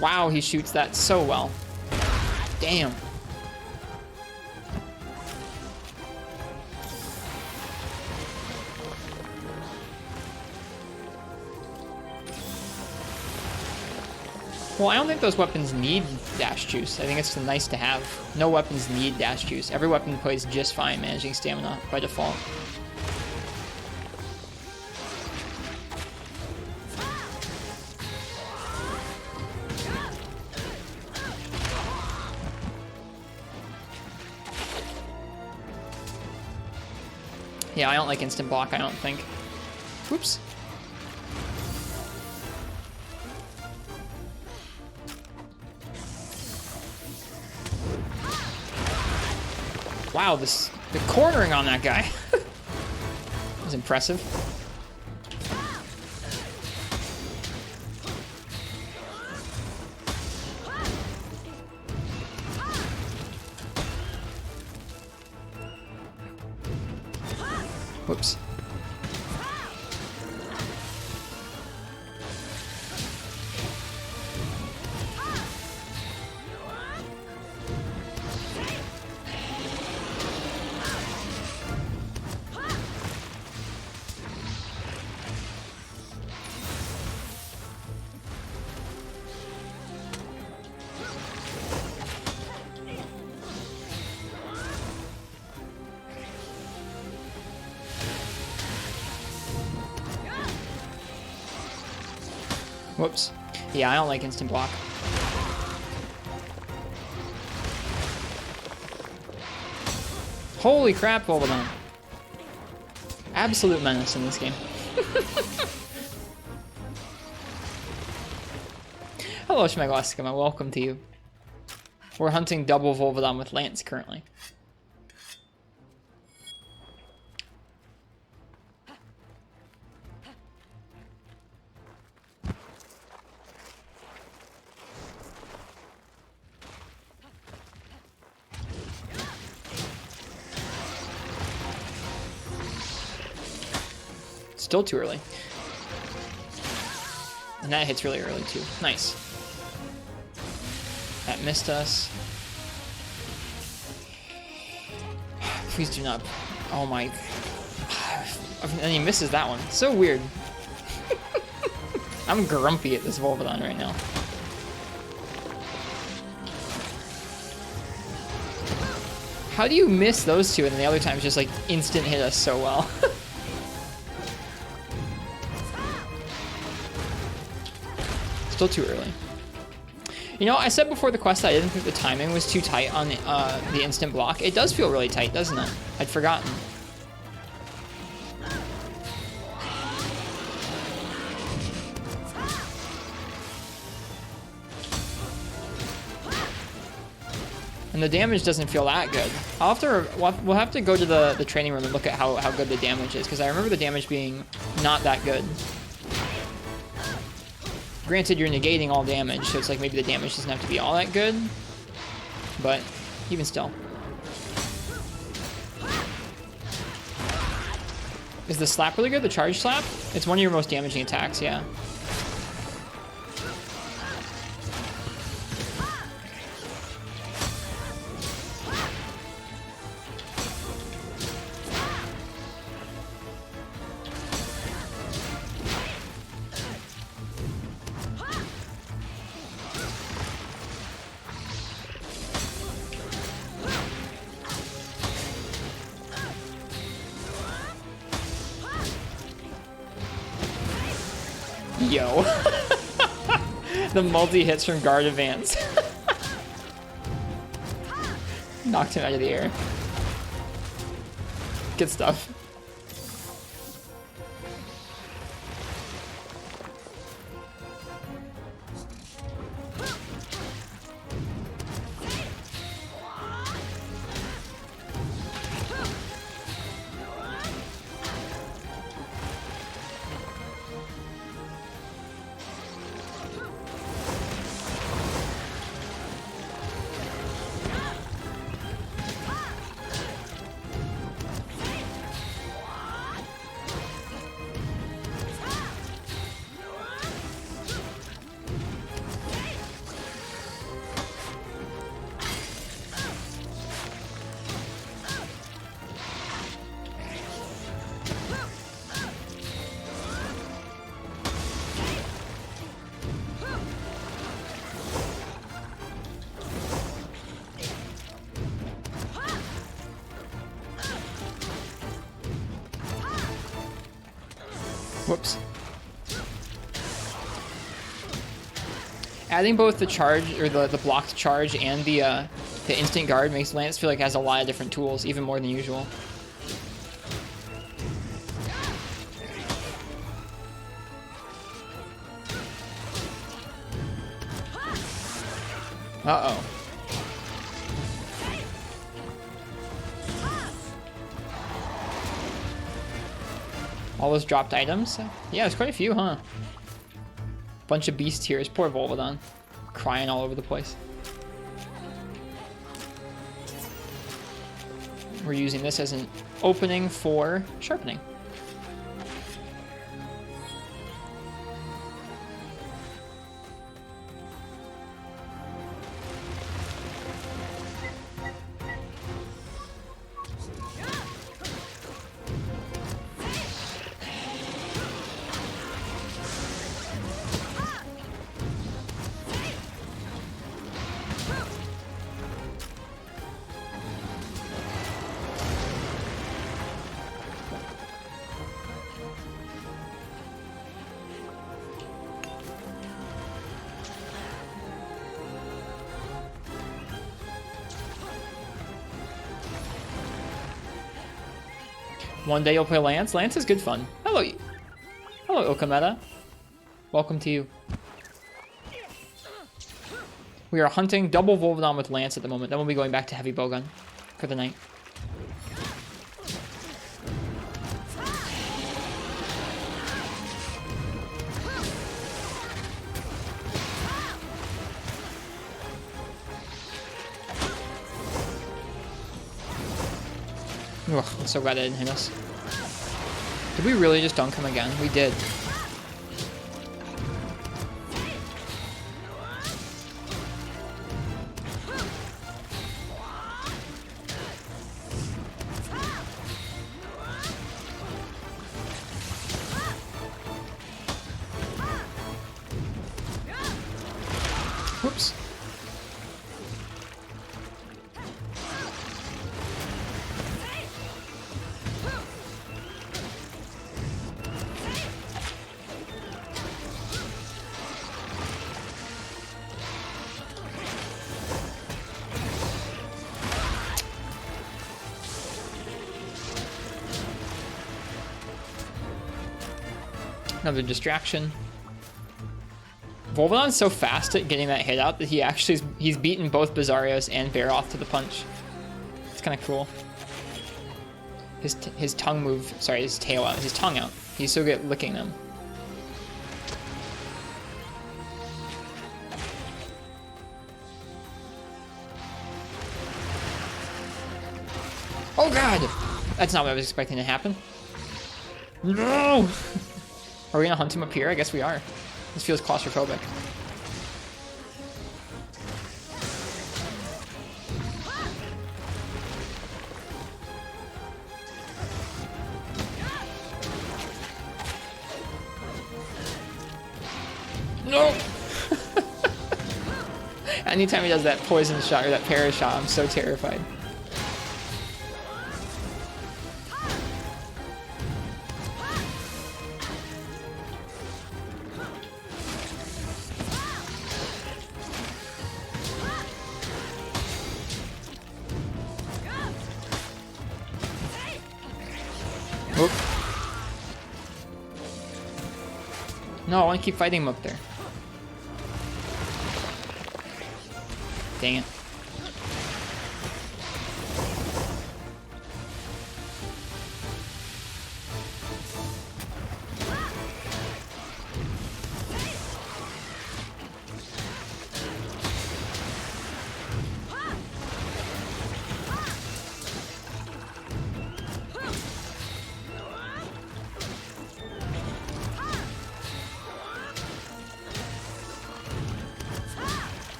Wow, he shoots that so well. Damn. Well, I don't think those weapons need dash juice. I think it's nice to have. No weapons need dash juice. Every weapon plays just fine managing stamina by default. Yeah, I don't like instant block, I don't think. Oops. Wow, the cornering on that guy was impressive. Whoops. Whoops. Yeah, I don't like instant block. Holy crap, Volvidon. Absolute menace in this game. Hello, Schmeglasticum, welcome to you. We're hunting double Volvidon with Lance currently. Still too early. And that hits really early too. Nice. That missed us. Please do not. Oh my. And he misses that one. So weird. I'm grumpy at this Volvidon right now. How do you miss those two and then the other times just like instant hit us so well? Still too early. You know, I said before the quest that I didn't think the timing was too tight on the instant block. It does feel really tight, doesn't it? I'd forgotten. And the damage doesn't feel that good. We'll have to go to the training room and look at how good the damage is, because I remember the damage being not that good. Granted, you're negating all damage, so it's like maybe the damage doesn't have to be all that good, but even still. Is the slap really good, the charge slap? It's one of your most damaging attacks, yeah. Yo. The multi-hits from guard advance. Knocked him out of the air. Good stuff. Whoops. Adding both the charge, or the blocked charge, and the instant guard makes Lance feel like it has a lot of different tools, even more than usual. Uh-oh. All those dropped items? Yeah, there's quite a few, huh? Bunch of beast tears. Poor Volvidon. Crying all over the place. We're using this as an opening for sharpening. One day you'll play Lance. Lance is good fun. Hello. Hello, Okameta. Welcome to you. We are hunting double Volvidon with Lance at the moment. Then we'll be going back to Heavy Bowgun for the night. Ugh, I'm so glad it didn't hit us. Did we really just dunk him again? We did. Whoops. Another distraction. Volvidon's so fast at getting that hit out that he's beaten both Basarios and Baroth to the punch. It's kind of cool. His tongue move, sorry, his tail out, his tongue out. He's so good at licking them. Oh god! That's not what I was expecting to happen. No! Are we gonna hunt him up here? I guess we are. This feels claustrophobic. No! Anytime he does that poison shot or that para shot, I'm so terrified. No, I want to keep fighting him up there. Dang it.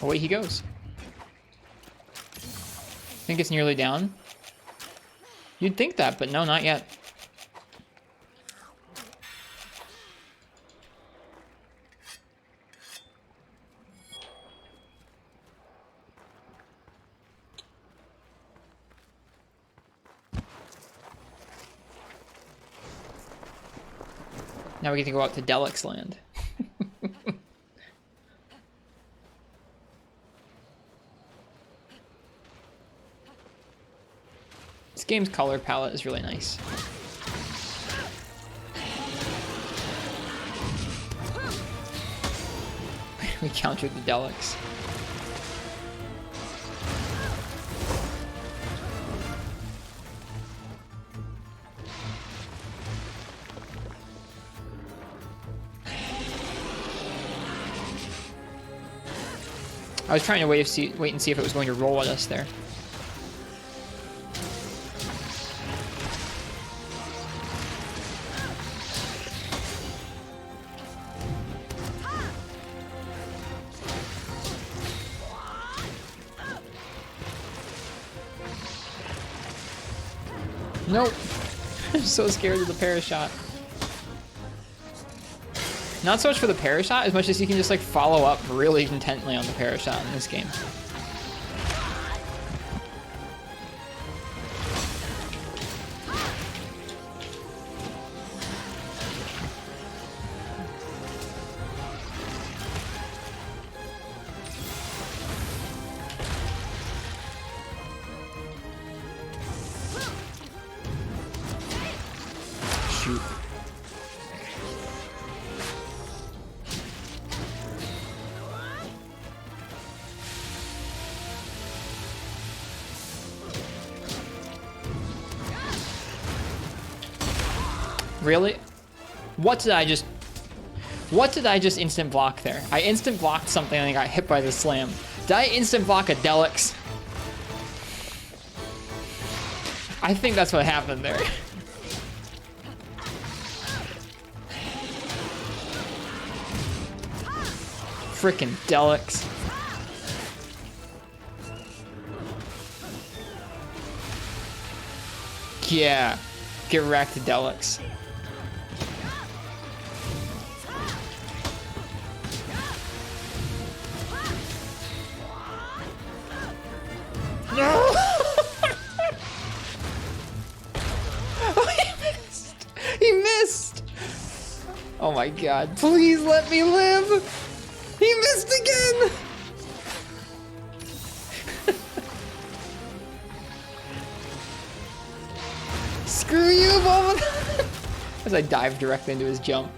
Away he goes. Think it's nearly down? You'd think that, but no, not yet. Now we get to go out to Deluxe Land. This game's color palette is really nice. We countered the Deluxe. I was trying to wait and see if it was going to roll at us there. Nope. I'm so scared of the parashot. Not so much for the parashot as much as you can just like follow up really intently on the parashot in this game. Shoot. Really? What did I just instant block there? I instant blocked something and I got hit by the slam. Did I instant block a Deluxe? I think that's what happened there. Frickin' Deluxe. Yeah. Get wrecked, Delix. No! Oh, he missed! He missed! Oh my god. Please let me live! He missed again! Screw you, Volvidon! As I dive directly into his jump.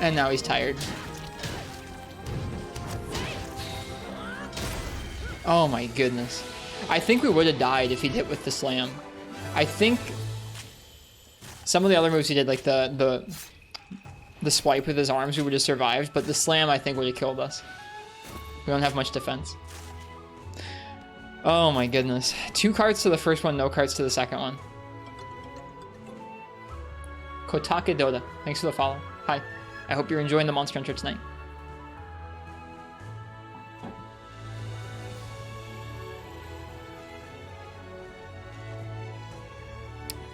And now he's tired. Oh my goodness. I think we would have died if he'd hit with the slam. I think some of the other moves he did, like the swipe with his arms, we would have survived, but the slam I think would have killed us. We don't have much defense. Oh my goodness. 2 cards to the first one, no cards to the second one. Kotake Doda, thanks for the follow. Hi. I hope you're enjoying the Monster Hunter tonight.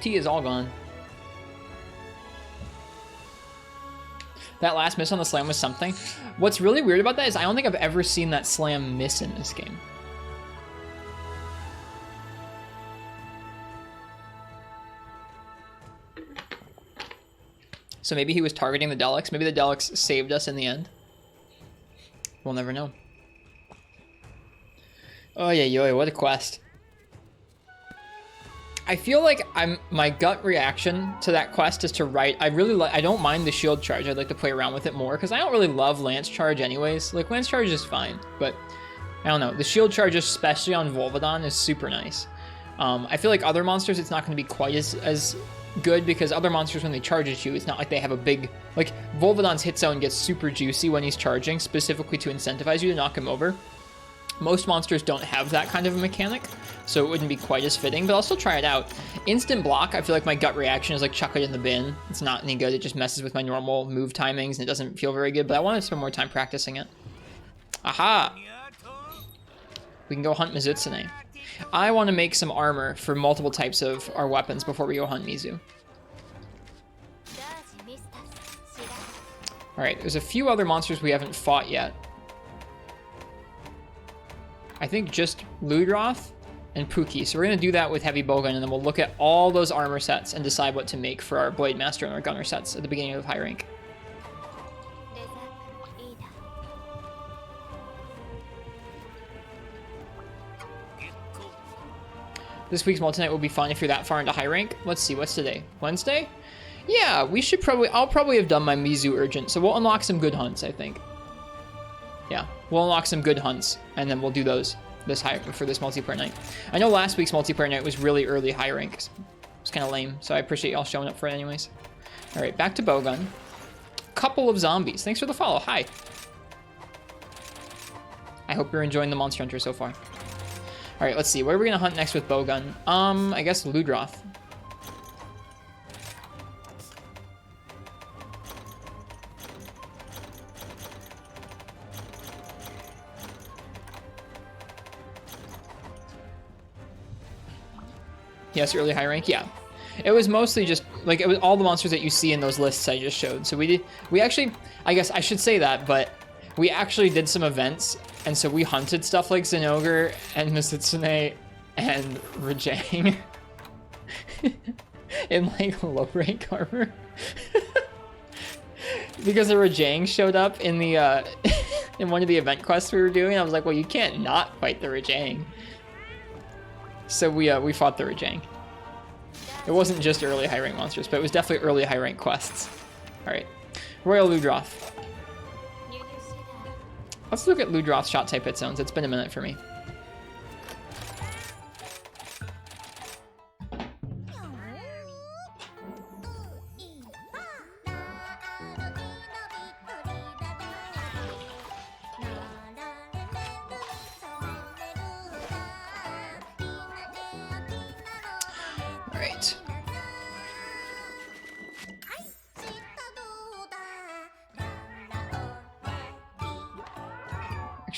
Tea is all gone. That last miss on the slam was something. What's really weird about that is I don't think I've ever seen that slam miss in this game. So maybe he was targeting the Delix. Maybe the Delix saved us in the end. We'll never know. Oh yeah, yo, what a quest. I feel like my gut reaction to that quest is to write. I don't mind the shield charge. I'd like to play around with it more because I don't really love lance charge anyways. Like lance charge is fine, but I don't know. The shield charge, especially on Volvidon, is super nice. I feel like other monsters, it's not going to be quite as good because other monsters, when they charge at you, it's not like they have a big, like Volvidon's hit zone gets super juicy when he's charging, specifically to incentivize you to knock him over. Most monsters don't have that kind of a mechanic, so it wouldn't be quite as fitting, but I'll still try it out. Instant block, I feel like my gut reaction is like chuck it in the bin. It's not any good. It just messes with my normal move timings and it doesn't feel very good, but I want to spend more time practicing it. Aha! We can go hunt Mizutsune. I want to make some armor for multiple types of our weapons before we go hunt Mizu. Alright, there's a few other monsters we haven't fought yet. I think just Ludroth and Pukei. So we're going to do that with Heavy Bowgun, and then we'll look at all those armor sets and decide what to make for our Blade Master and our Gunner sets at the beginning of high rank. This week's multi-night will be fun if you're that far into high rank. Let's see, what's today? Wednesday? Yeah, we should I'll probably have done my Mizu Urgent, so we'll unlock some good hunts, I think. Yeah, we'll unlock some good hunts, and then we'll do those for this multiplayer night. I know last week's multiplayer night was really early high rank. It was kind of lame, so I appreciate y'all showing up for it anyways. All right, back to Bowgun. Couple of zombies. Thanks for the follow. Hi. I hope you're enjoying the Monster Hunter so far. All right, let's see. What are we gonna hunt next with Bowgun? I guess Ludroth. Yes, early high rank, yeah. It was mostly just, like, it was all the monsters that you see in those lists I just showed. So we actually, I guess I should say that, but we actually did some events, and so we hunted stuff like Zinogre and Mizutsune and Rajang in, like, low rank armor. Because the Rajang showed up in the, in one of the event quests we were doing. I was like, well, you can't not fight the Rajang. So we fought the Rajang. It wasn't just early high rank monsters, but it was definitely early high rank quests. All right, Royal Ludroth. Let's look at Ludroth's shot type hit zones. It's been a minute for me.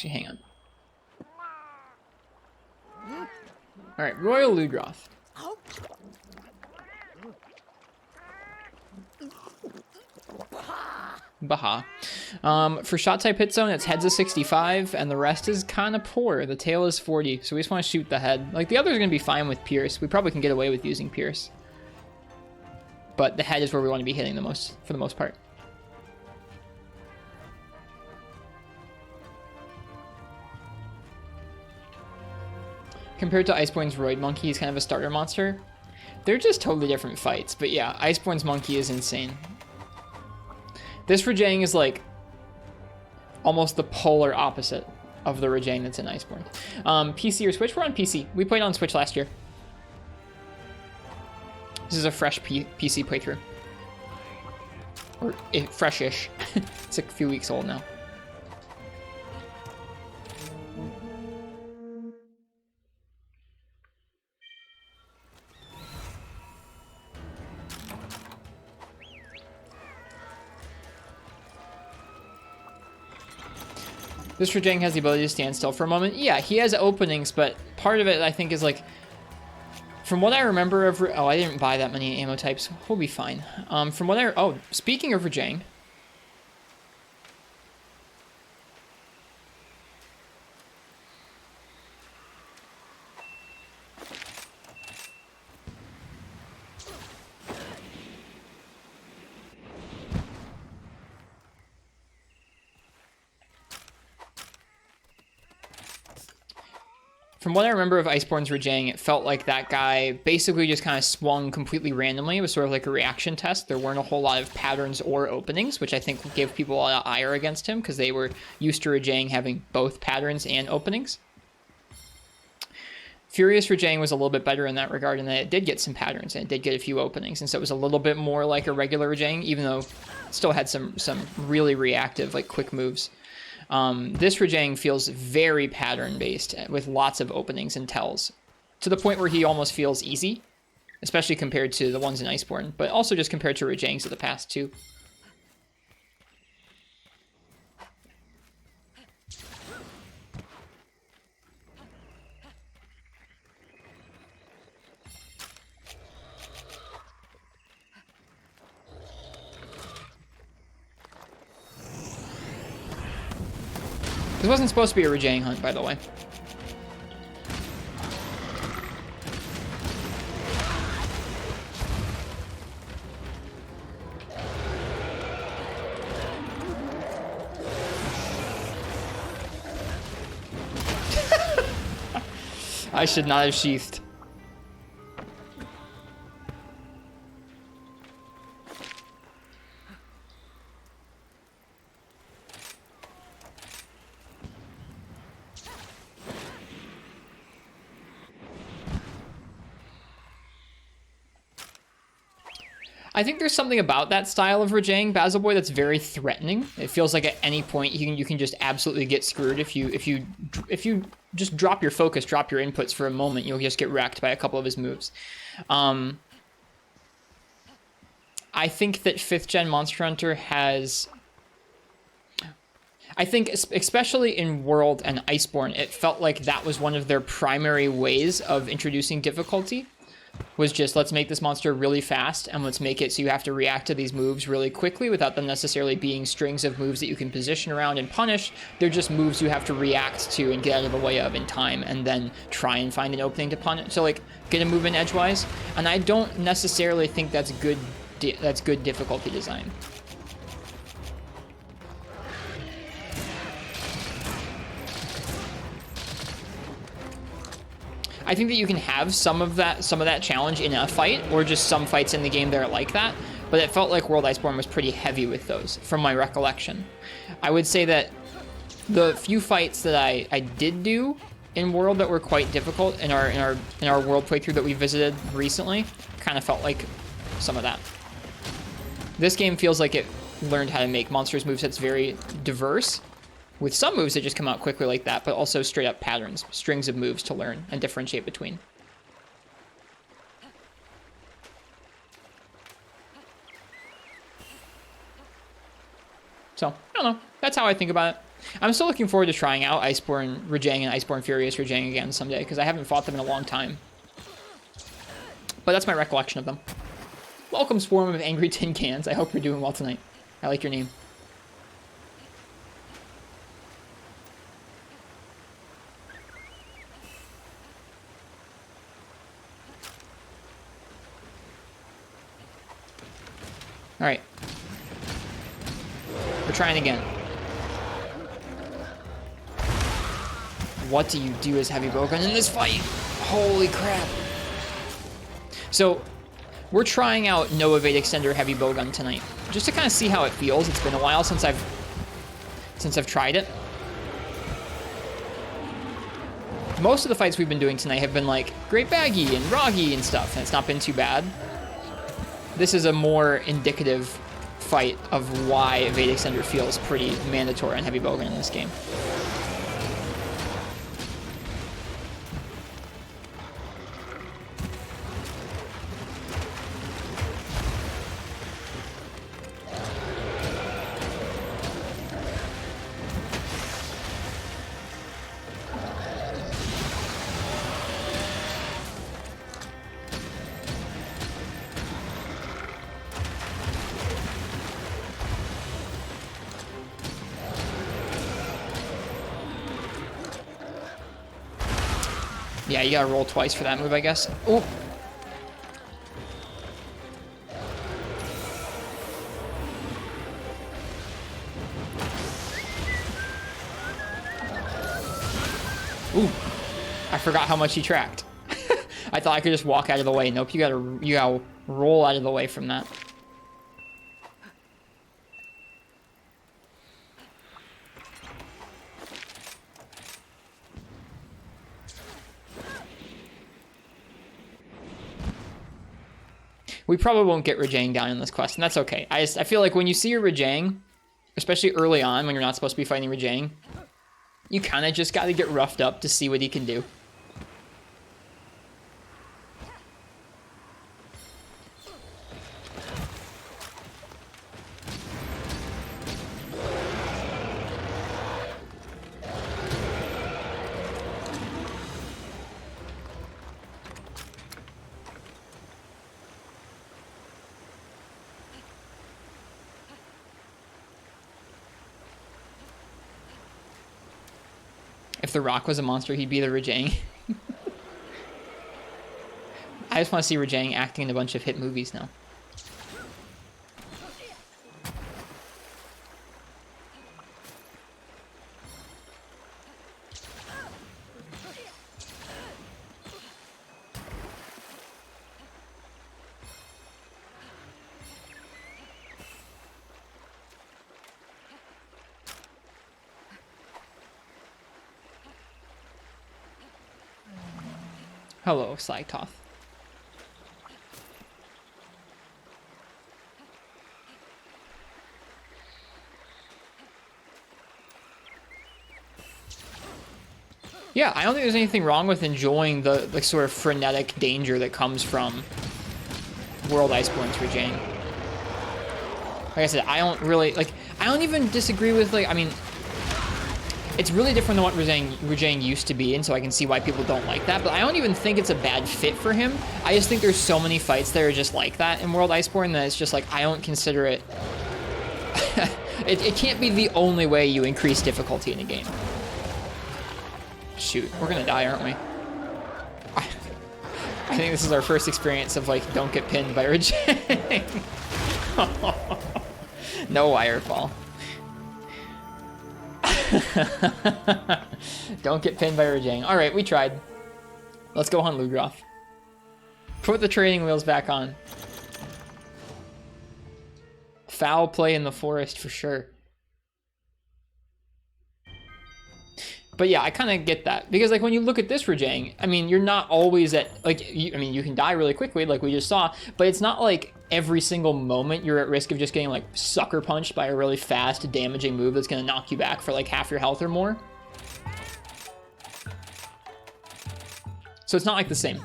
Actually, hang on. Alright, Royal Ludroth. Baha. For shot type hit zone, its head's a 65, and the rest is kind of poor. The tail is 40, so we just want to shoot the head. Like, the others are going to be fine with Pierce. We probably can get away with using Pierce. But the head is where we want to be hitting the most, for the most part. Compared to Iceborne's Roid Monkey, he's kind of a starter monster. They're just totally different fights, but yeah, Iceborne's Monkey is insane. This Rajang is like almost the polar opposite of the Rajang that's in Iceborne. PC or Switch? We're on PC. We played on Switch last year. This is a fresh PC playthrough. Or fresh-ish. It's a few weeks old now. This Rajang has the ability to stand still for a moment. Yeah, he has openings, but part of it, I think, is like... From what I remember of... Oh, I didn't buy that many ammo types. We'll be fine. From what I... Oh, speaking of Rajang... From what I remember of Iceborne's Rajang, it felt like that guy basically just kind of swung completely randomly. It was sort of like a reaction test. There weren't a whole lot of patterns or openings, which I think gave people a lot of ire against him because they were used to Rajang having both patterns and openings. Furious Rajang was a little bit better in that regard, in that it did get some patterns and it did get a few openings, and so it was a little bit more like a regular Rajang, even though it still had some really reactive, like quick moves. This Rajang feels very pattern-based, with lots of openings and tells, to the point where he almost feels easy, especially compared to the ones in Iceborne, but also just compared to Rajangs of the past, too. This wasn't supposed to be a Rajang hunt, by the way. I should not have sheathed. I think there's something about that style of Rajang Basil Boy that's very threatening. It feels like at any point you can just absolutely get screwed if you just drop your focus, drop your inputs for a moment, you'll just get wrecked by a couple of his moves. I think that 5th gen Monster Hunter has... I think especially in World and Iceborne, it felt like that was one of their primary ways of introducing difficulty. Was just, let's make this monster really fast, and let's make it so you have to react to these moves really quickly without them necessarily being strings of moves that you can position around and punish. They're just moves you have to react to and get out of the way of in time, and then try and find an opening to punish. So, like, get a move in edgewise. And I don't necessarily think that's good difficulty design. I think that you can have some of that challenge in a fight, or just some fights in the game that are like that, but it felt like World Iceborne was pretty heavy with those, from my recollection. I would say that the few fights that I did do in World that were quite difficult in our World playthrough that we visited recently, kind of felt like some of that. This game feels like it learned how to make monsters movesets very diverse, with some moves that just come out quickly like that, but also straight up patterns, strings of moves to learn and differentiate between. So, I don't know. That's how I think about it. I'm still looking forward to trying out Iceborne Rajang and Iceborne Furious Rajang again someday, because I haven't fought them in a long time. But that's my recollection of them. Welcome, Swarm of Angry Tin Cans. I hope you're doing well tonight. I like your name. Alright. We're trying again. What do you do as Heavy Bowgun in this fight? Holy crap. So, we're trying out no evade extender Heavy Bowgun tonight, just to kind of see how it feels. It's been a while since I've tried it. Most of the fights we've been doing tonight have been like Great Baggi and Wroggi and stuff, and it's not been too bad. This is a more indicative fight of why evade extender feels pretty mandatory on Heavy Bowgun in this game. Yeah, you gotta roll twice for that move, I guess. Oh. Ooh. I forgot how much he tracked. I thought I could just walk out of the way. Nope, you gotta roll out of the way from that. We probably won't get Rajang down in this quest, and that's okay. I feel like when you see your Rajang, especially early on when you're not supposed to be fighting Rajang, you kind of just got to get roughed up to see what he can do. If the Rock was a monster, he'd be the Rajang. I just want to see Rajang acting in a bunch of hit movies now. Hello, Slytoth. Yeah, I don't think there's anything wrong with enjoying the sort of frenetic danger that comes from World Iceborne's Rajang. Like I said, I don't even disagree with, like, I mean, it's really different than what Rajang used to be, and so I can see why people don't like that, but I don't even think it's a bad fit for him. I just think there's so many fights that are just like that in World Iceborne that it's just like, I don't consider it... it can't be the only way you increase difficulty in a game. Shoot, we're gonna die, aren't we? I think this is our first experience of, like, don't get pinned by Rajang. No wirefall. Don't get pinned by Rajang. Alright, we tried. Let's go hunt Ludroth. Put the training wheels back on. Foul play in the forest for sure. But yeah, I kind of get that. Because, like, when you look at this Rajang, I mean, you're not always at, like, I mean, you can die really quickly, like we just saw, but it's not like every single moment you're at risk of just getting, like, sucker punched by a really fast, damaging move that's going to knock you back for, like, half your health or more. So it's not, like, the same.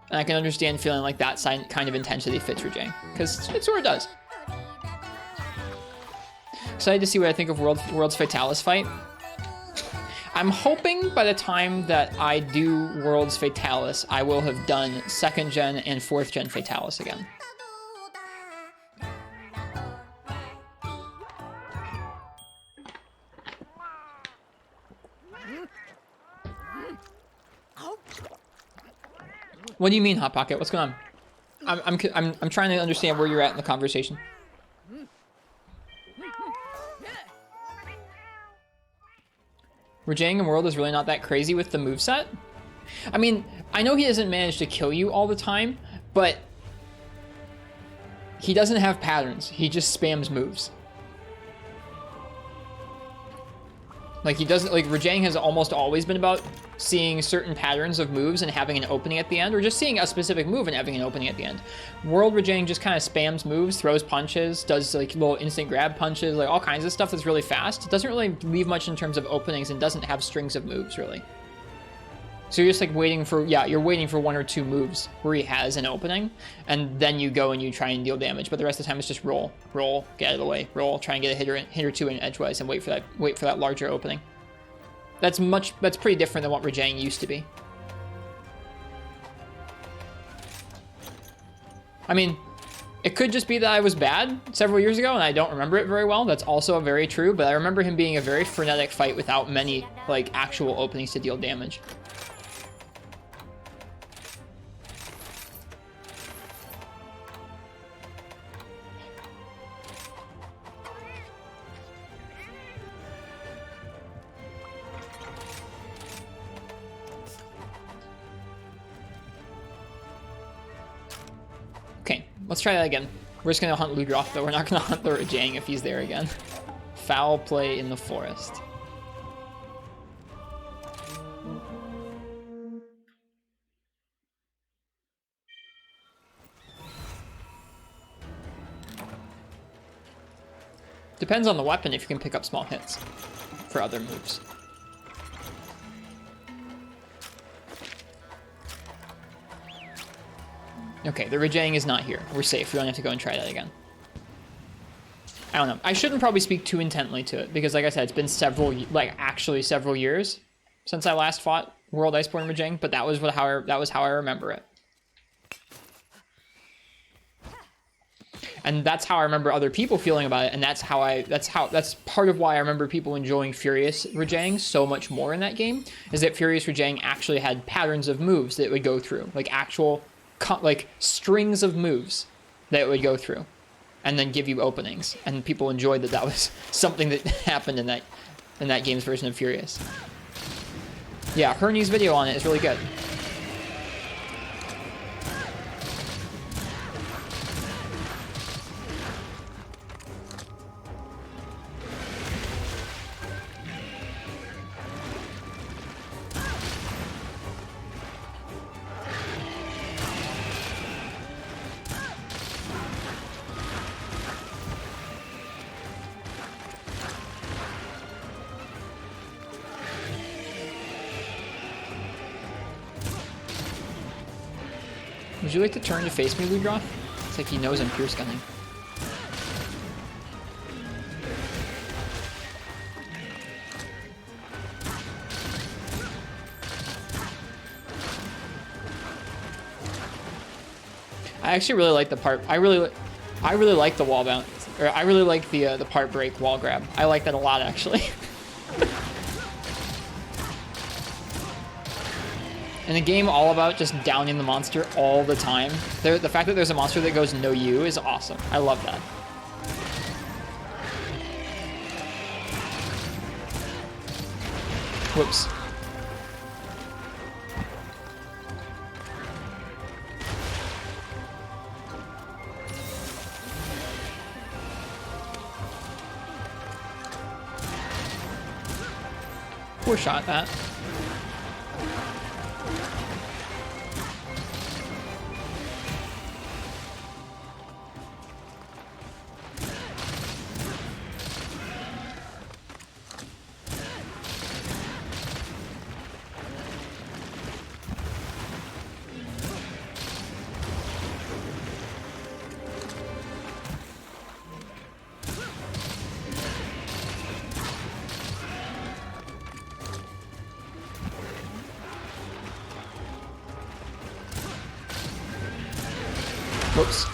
And I can understand feeling like that kind of intensity fits Rajang, because it sort of does. Excited to see what I think of World's Fatalis fight. I'm hoping by the time that I do World's Fatalis, I will have done 2nd gen and 4th gen Fatalis again. What do you mean, Hot Pocket? What's going on? I'm trying to understand where you're at in the conversation. Rajang and World is really not that crazy with the moveset. I mean, I know he doesn't manage to kill you all the time, but he doesn't have patterns. He just spams moves. Like, he doesn't, like, Rajang has almost always been about seeing certain patterns of moves and having an opening at the end, or just seeing a specific move and having an opening at the end. World Rajang just kind of spams moves, throws punches, does, like, little instant grab punches, like, all kinds of stuff that's really fast. It doesn't really leave much in terms of openings and doesn't have strings of moves, really. So you're just, like, waiting for, yeah, you're waiting for 1 or 2 moves where he has an opening, and then you go and you try and deal damage, but the rest of the time it's just roll, get out of the way, roll, try and get a hit or two in edgewise, and wait for that larger opening. That's pretty different than what Rajang used to be. I mean, it could just be that I was bad several years ago and I don't remember it very well. That's also very true, but I remember him being a very frenetic fight without many, like, actual openings to deal damage. Okay, let's try that again. We're just gonna hunt Ludroth, though. We're not gonna hunt the Rajang if he's there again. Foul play in the forest. Depends on the weapon if you can pick up small hits for other moves. Okay, the Rajang is not here. We're safe. We don't have to go and try that again. I don't know. I shouldn't probably speak too intently to it because, like I said, it's been actually several years since I last fought World Iceborne Rajang, but that was how I remember it. And that's how I remember other people feeling about it, and that's part of why I remember people enjoying Furious Rajang so much more in that game, is that Furious Rajang actually had patterns of moves that it would go through, like actual strings of moves that it would go through and then give you openings, and people enjoyed that was something that happened in that game's version of Furious. Yeah, Hernie's video on it is really good. Would you like to turn to face me, Ludroth? It's like he knows I'm pierce gunning. I actually really like the part. I really like the wall bounce, or I really like the part break wall grab. I like that a lot, actually. In a game all about just downing the monster all the time, the fact that there's a monster that goes no you is awesome. I love that. Whoops. Poor shot, that. Whoops.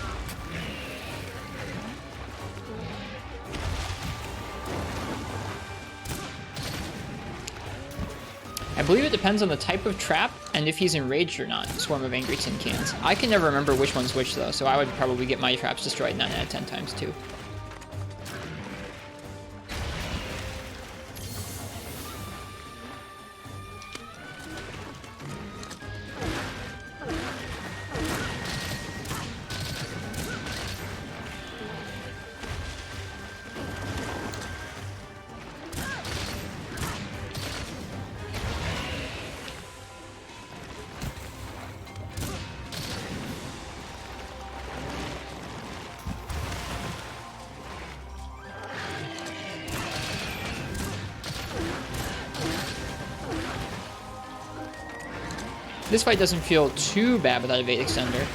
I believe it depends on the type of trap and if he's enraged or not. Swarm of Angry Tin Cans. I can never remember which one's which though, so I would probably get my traps destroyed 9 out of 10 times too. This fight doesn't feel too bad without a Evade Extender.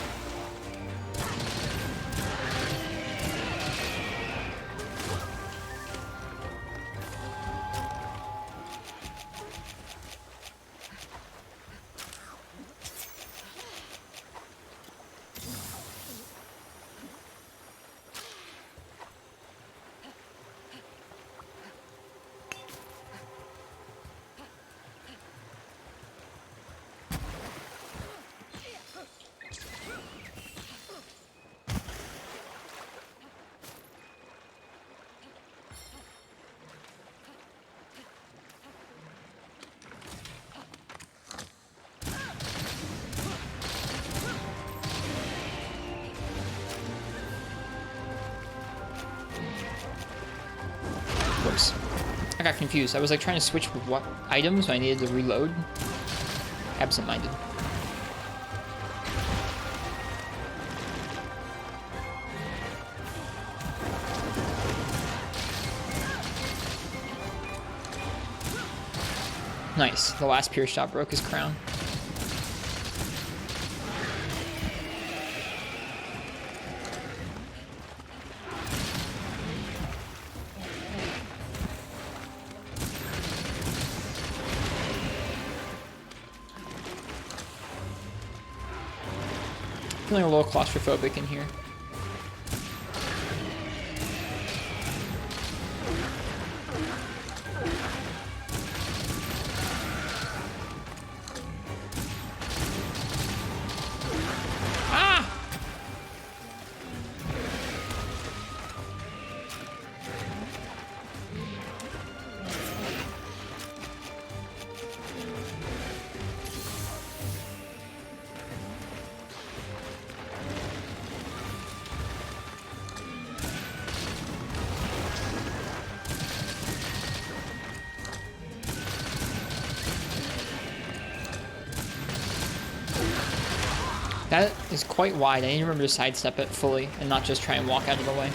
Whoops. I got confused. I was like trying to switch what items, so I needed to reload. Absent-minded. Nice. The last Pierce Shot broke his crown. Feeling a little claustrophobic in here. That is quite wide. I need to remember to sidestep it fully and not just try and walk out of the way.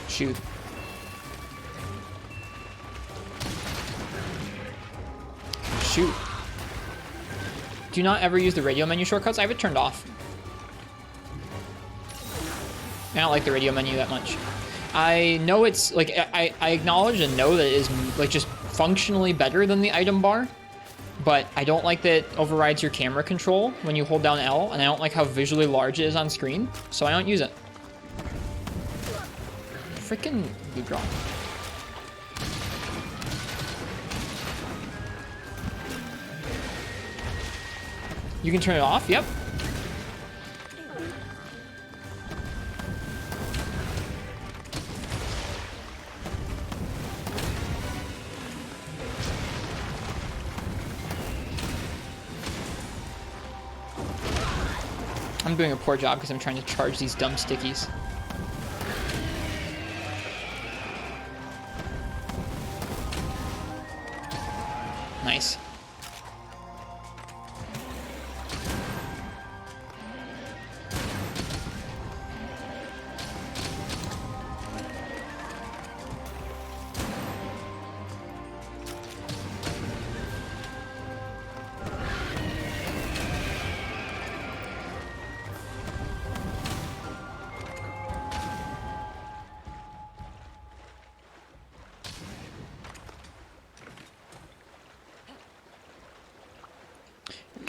Shoot. Shoot. Do not ever use the radio menu shortcuts. I have it turned off. I don't like the radio menu that much. I know it's like I acknowledge and know that it is like just functionally better than the item bar, but I don't like that it overrides your camera control when you hold down L, and I don't like how visually large it is on screen, so I don't use it. Freaking Ludroth. You can turn it off, yep. I'm doing a poor job because I'm trying to charge these dumb stickies. Nice.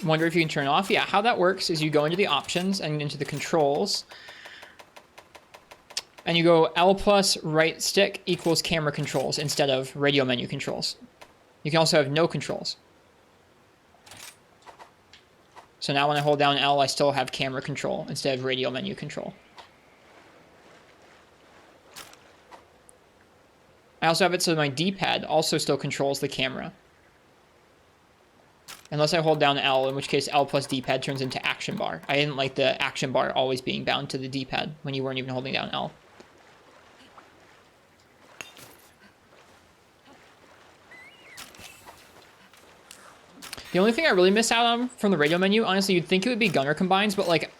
Wonder if you can turn off. Yeah, how that works is you go into the options and into the controls, and you go L plus right stick equals camera controls instead of radio menu controls. You can also have no controls. So now when I hold down L, I still have camera control instead of radio menu control. I also have it so my D-pad also still controls the camera. Unless I hold down L, in which case L plus D-pad turns into action bar. I didn't like the action bar always being bound to the D-pad when you weren't even holding down L. The only thing I really miss out on from the radio menu, honestly, you'd think it would be gunner combines, but like,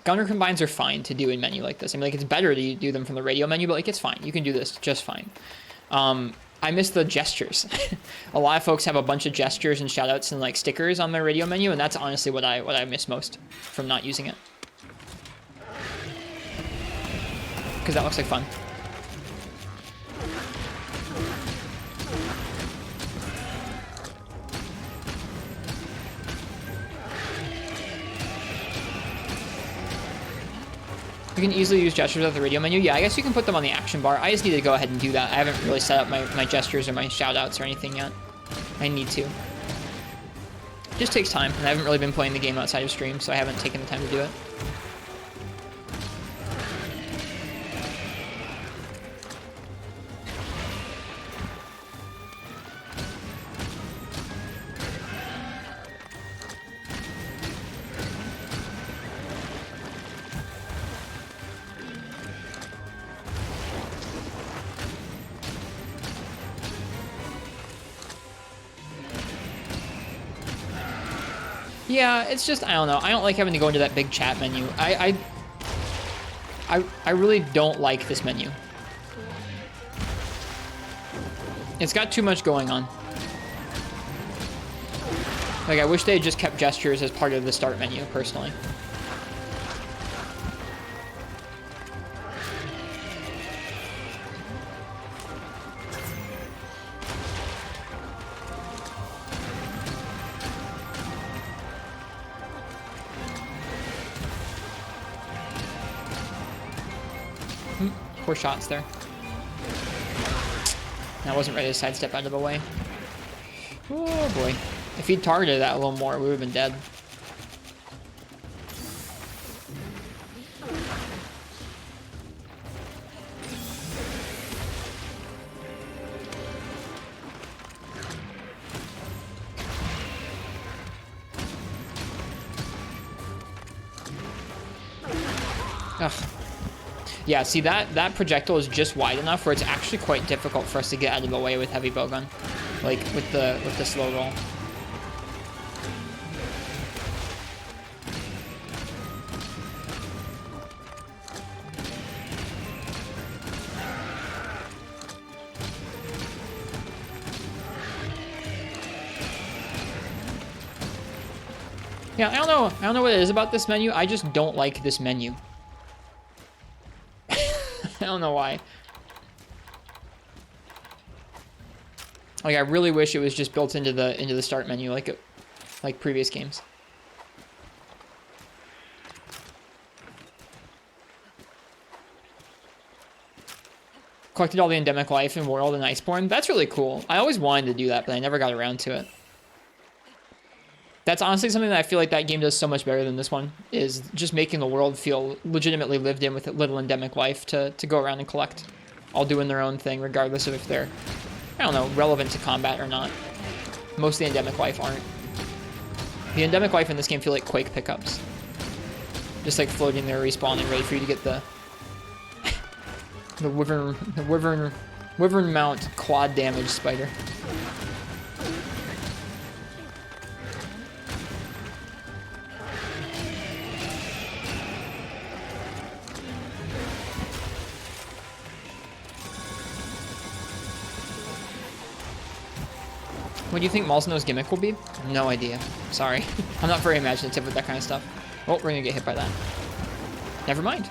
gunner combines are fine to do in menu like this. I mean, like, it's better to do them from the radio menu, but like, it's fine. You can do this just fine. I miss the gestures. A lot of folks have a bunch of gestures and shoutouts and like stickers on their radio menu, and that's honestly what I miss most from not using it. Because that looks like fun. You can easily use gestures at the radio menu. Yeah, I guess you can put them on the action bar. I just need to go ahead and do that. I haven't really set up my gestures or my shoutouts or anything yet. I need to. It just takes time, and I haven't really been playing the game outside of stream, so I haven't taken the time to do it. Yeah, it's just, I don't know. I don't like having to go into that big chat menu. I really don't like this menu. It's got too much going on. Like, I wish they had just kept gestures as part of the start menu, personally. Poor shots there. I wasn't ready to sidestep out of the way. Oh boy. If he'd targeted that a little more, we would have been dead. Ugh. Yeah, see, that projectile is just wide enough where it's actually quite difficult for us to get out of the way with Heavy Bowgun. Like, with the slow roll. Yeah, I don't know what it is about this menu. I just don't like this menu. I don't know why. Like, I really wish it was just built into the start menu like previous games. Collected all the endemic life in World and Iceborne. That's really cool. I always wanted to do that, but I never got around to it. That's honestly something that I feel like that game does so much better than this one, is just making the world feel legitimately lived in with a little endemic life to go around and collect. All doing their own thing, regardless of if they're, I don't know, relevant to combat or not. Most of the endemic life aren't. The endemic life in this game feel like Quake pickups. Just like floating there, respawning, ready for you to get the the wyvern mount quad damage spider. What do you think Malzno's gimmick will be? No idea. Sorry. I'm not very imaginative with that kind of stuff. Oh, we're gonna get hit by that. Never mind.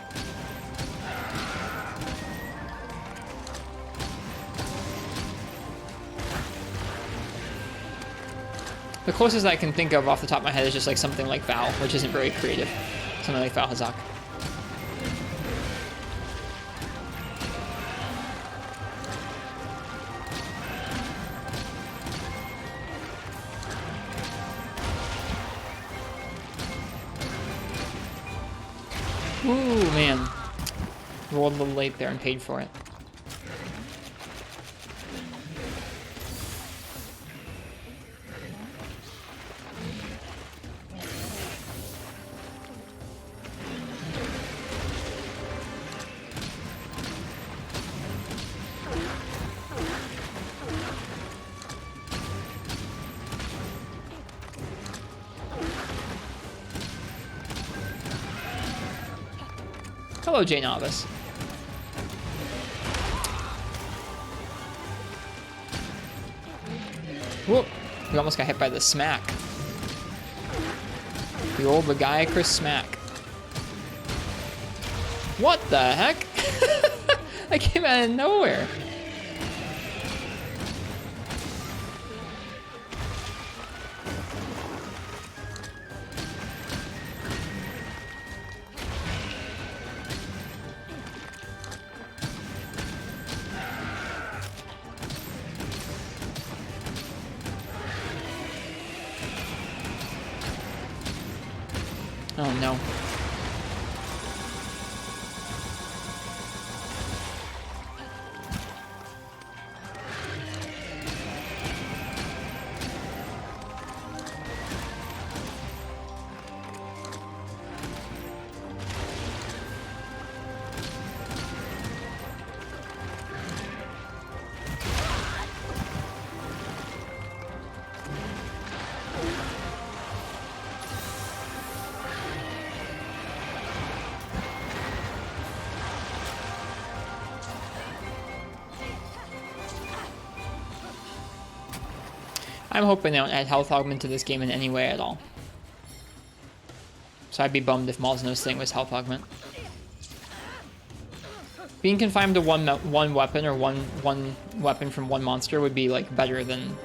The closest I can think of off the top of my head is just like something like Val, which isn't very creative. Something like Val Hazak. Ooh, man. Rolled a little late there and paid for it. Hello, J Novice. Whoop! We almost got hit by the smack. The old Baggi smack. What the heck? I came out of nowhere. Oh no. I'm hoping they don't add health augment to this game in any way at all. So I'd be bummed if Malzno's thing was health augment. Being confined to one weapon or one weapon from one monster would be like better than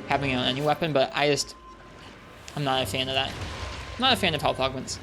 having it on any weapon, but I'm not a fan of that. I'm not a fan of health augments.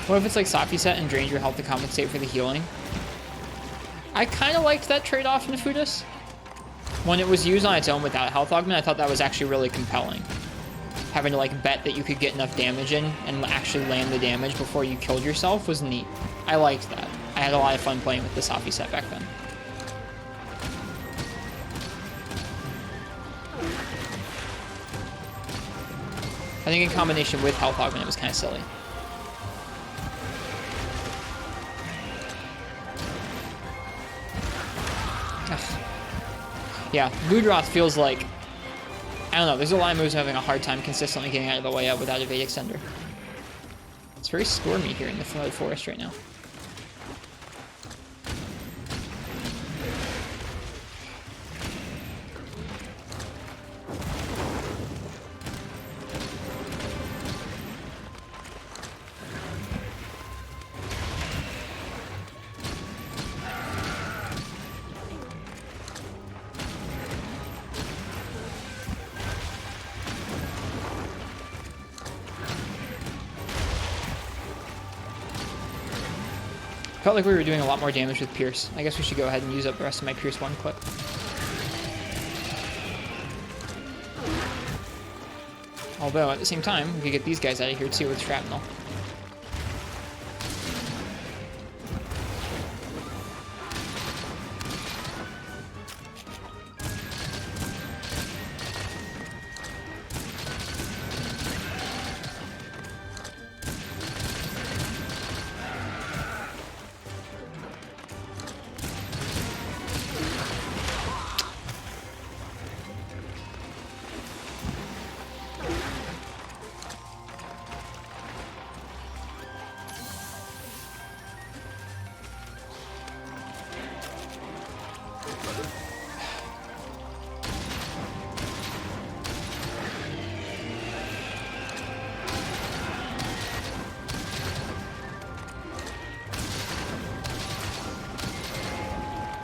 What if it's like Safi set and drained your health to compensate for the healing? I kind of liked that trade-off in Nefudis. When it was used on its own without health augment, I thought that was actually really compelling. Having to like bet that you could get enough damage in and actually land the damage before you killed yourself was neat. I liked that. I had a lot of fun playing with the Safi set back then. I think in combination with health augment, it was kind of silly. Yeah, Ludroth feels like, I don't know, there's a lot of moves I'm having a hard time consistently getting out of the way of without Evade Extender. It's very stormy here in the Flooded Forest right now. Felt like we were doing a lot more damage with Pierce. I guess we should go ahead and use up the rest of my Pierce 1 clip. Although, at the same time, we could get these guys out of here too with Shrapnel.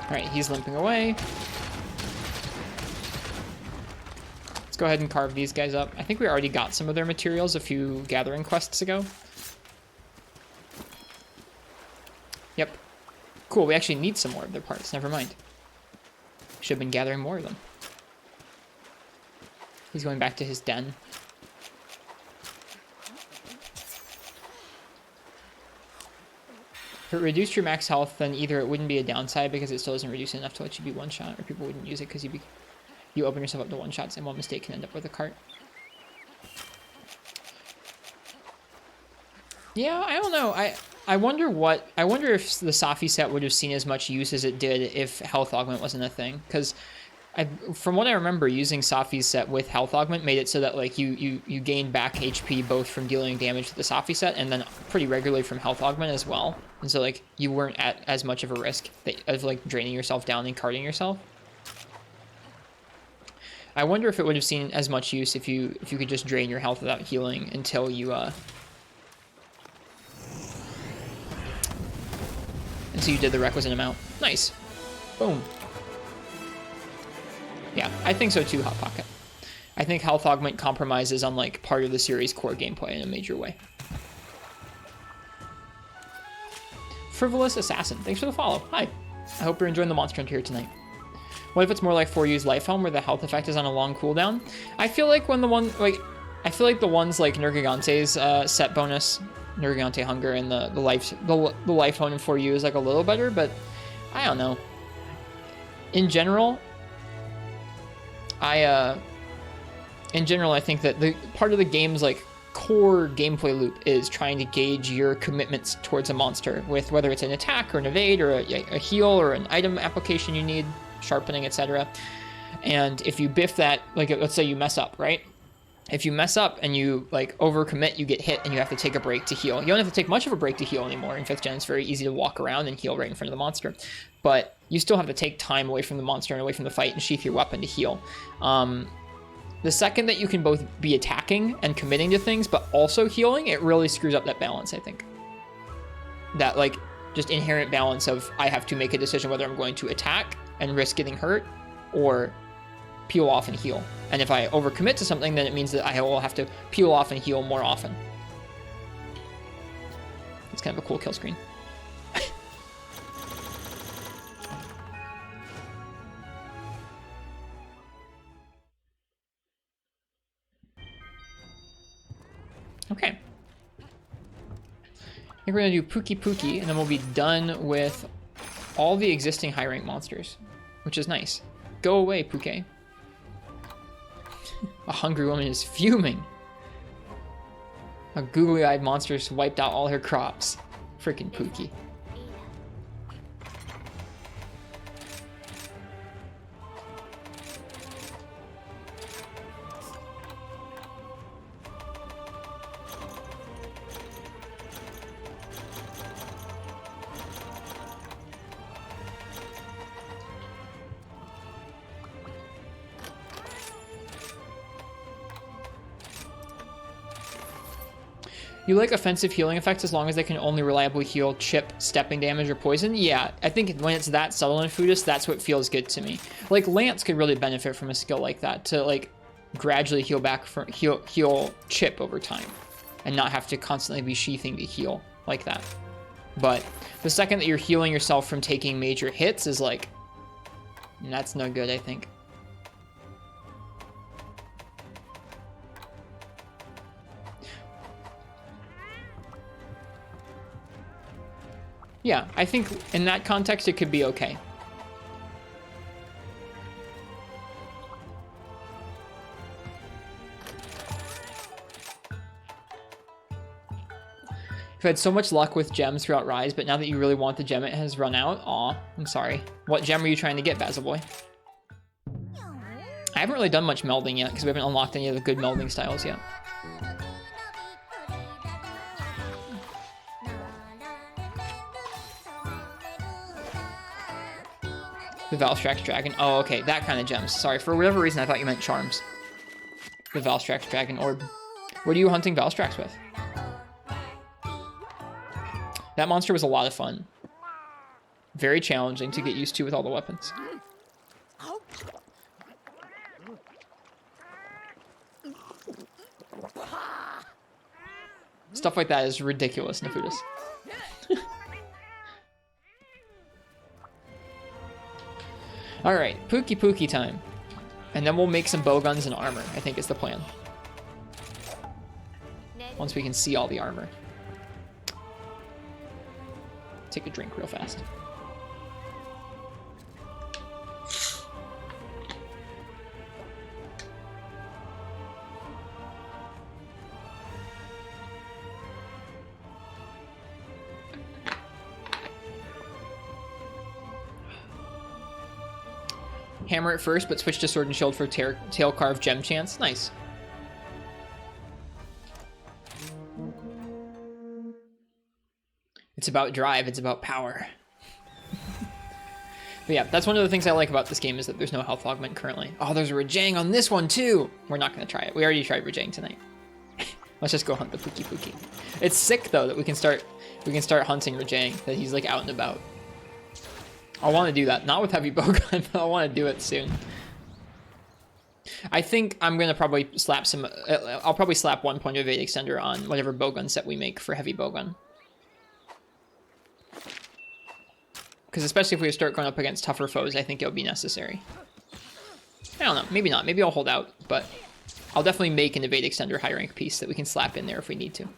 Alright, he's limping away. Let's go ahead and carve these guys up. I think we already got some of their materials a few gathering quests ago. Yep. Cool, we actually need some more of their parts. Never mind. Should have been gathering more of them. He's going back to his den. If it reduced your max health, then either it wouldn't be a downside because it still doesn't reduce enough to let you be one-shot, or people wouldn't use it because you open yourself up to one-shots, and one mistake can end up with a cart. Yeah, I don't know. I wonder if the Safi set would have seen as much use as it did if health augment wasn't a thing, because from what I remember, using Safi's set with health augment made it so that like you gained back HP both from dealing damage with the Safi set and then pretty regularly from health augment as well. And so like you weren't at as much of a risk of like draining yourself down and carting yourself. I wonder if it would have seen as much use if you could just drain your health without healing until you you did the requisite amount. Nice. Boom. Yeah, I think so too, Hot Pocket. I think health augment compromises on like part of the series' core gameplay in a major way. Frivolous Assassin, thanks for the follow. Hi. I hope you're enjoying the Monster Hunter here tonight. What if it's more like 4U's Life Helm where the health effect is on a long cooldown? I feel like when the ones like Nergigante's set bonus, Nergigante Hunger, and the life Helm in 4U is like a little better, but I don't know. In general, I think that the part of the game's like core gameplay loop is trying to gauge your commitments towards a monster with whether it's an attack or an evade or a heal or an item application you need, sharpening, etc. And if you biff that, like let's say you mess up, right? If you mess up and you like overcommit, you get hit and you have to take a break to heal. You don't have to take much of a break to heal anymore. In 5th gen, it's very easy to walk around and heal right in front of the monster. But you still have to take time away from the monster and away from the fight and sheath your weapon to heal. The second that you can both be attacking and committing to things, but also healing, it really screws up that balance, I think. That like just inherent balance of I have to make a decision whether I'm going to attack and risk getting hurt or peel off and heal. And if I overcommit to something, then it means that I will have to peel off and heal more often. It's kind of a cool kill screen. Okay. I think we're going to do Pukei-Pukei, and then we'll be done with all the existing high rank monsters, which is nice. Go away, Pukei. A hungry woman is fuming. A googly-eyed monster wiped out all her crops. Freaking Pukei. You like offensive healing effects as long as they can only reliably heal chip, stepping damage, or poison? Yeah, I think when it's that subtle in Foodist, that's what feels good to me. Like, Lance could really benefit from a skill like that to, like, gradually heal back from heal chip over time and not have to constantly be sheathing to heal like that. But the second that you're healing yourself from taking major hits is like, that's no good, I think. Yeah, I think in that context, it could be okay. You've had so much luck with gems throughout Rise, but now that you really want the gem, it has run out. Aw, I'm sorry. What gem are you trying to get, Basil Boy? I haven't really done much melding yet, because we haven't unlocked any of the good melding styles yet. The Valstrax Dragon. Oh, okay, that kind of gems. Sorry, for whatever reason, I thought you meant charms. The Valstrax Dragon Orb. What are you hunting Valstrax with? That monster was a lot of fun. Very challenging to get used to with all the weapons. Stuff like that is ridiculous, Nefudis. Alright, Pukei-Pukei time. And then we'll make some bowguns and armor, I think is the plan. Once we can see all the armor. Take a drink real fast. Hammer it first, but switch to Sword and Shield for tail carved gem chance. Nice. It's about drive, it's about power. But yeah, that's one of the things I like about this game is that there's no health augment currently. Oh, there's a Rajang on this one too! We're not going to try it. We already tried Rajang tonight. Let's just go hunt the Pukei-Pukei. It's sick though that we can start hunting Rajang, that he's like out and about. I want to do that. Not with Heavy Bowgun, but I want to do it soon. I think I'm going to probably slap some... I'll probably slap 1 point of evade extender on whatever bowgun set we make for Heavy Bowgun. Because especially if we start going up against tougher foes, I think it would be necessary. I don't know. Maybe not. Maybe I'll hold out. But I'll definitely make an evade extender high rank piece that we can slap in there if we need to.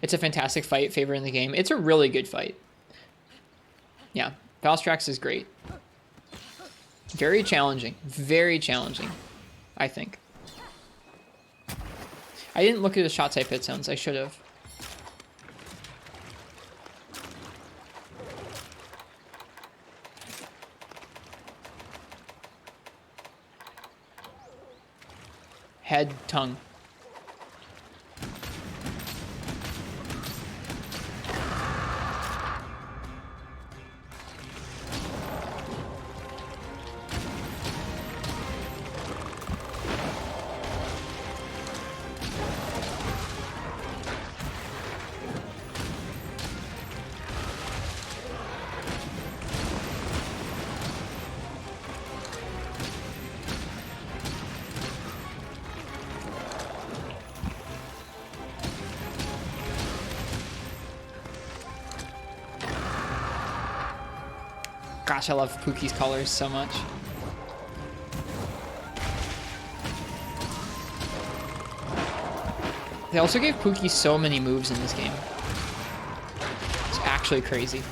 It's a fantastic fight, favor in the game. It's a really good fight. Yeah, Valstrax is great. Very challenging, I think. I didn't look at the shot type hit zones, I should have. Head, tongue. Gosh, I love Pukei's colors so much. They also gave Pukei so many moves in this game. It's actually crazy.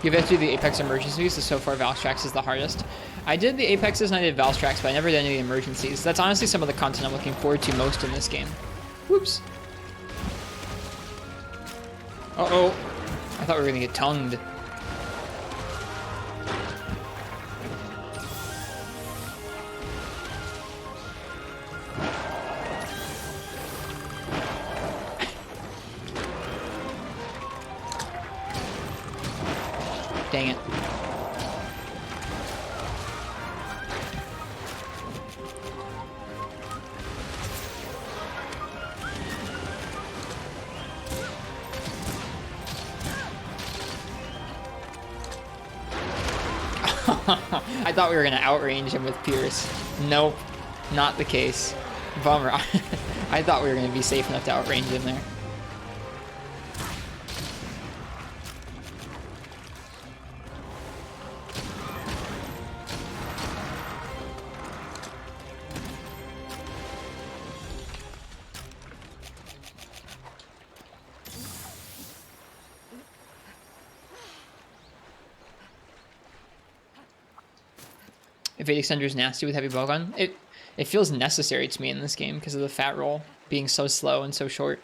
You have to do the Apex emergencies, so far Valstrax is the hardest. I did the Apexes and I did Valstrax, but I never did any of the emergencies. That's honestly some of the content I'm looking forward to most in this game. Whoops. Uh-oh. I thought we were gonna get tongued. Dang it. I thought we were going to outrange him with Pierce. Nope, not the case. Bummer. I thought we were going to be safe enough to outrange him there. Evade Extender is nasty with Heavy Bowgun. It feels necessary to me in this game because of the fat roll being so slow and so short.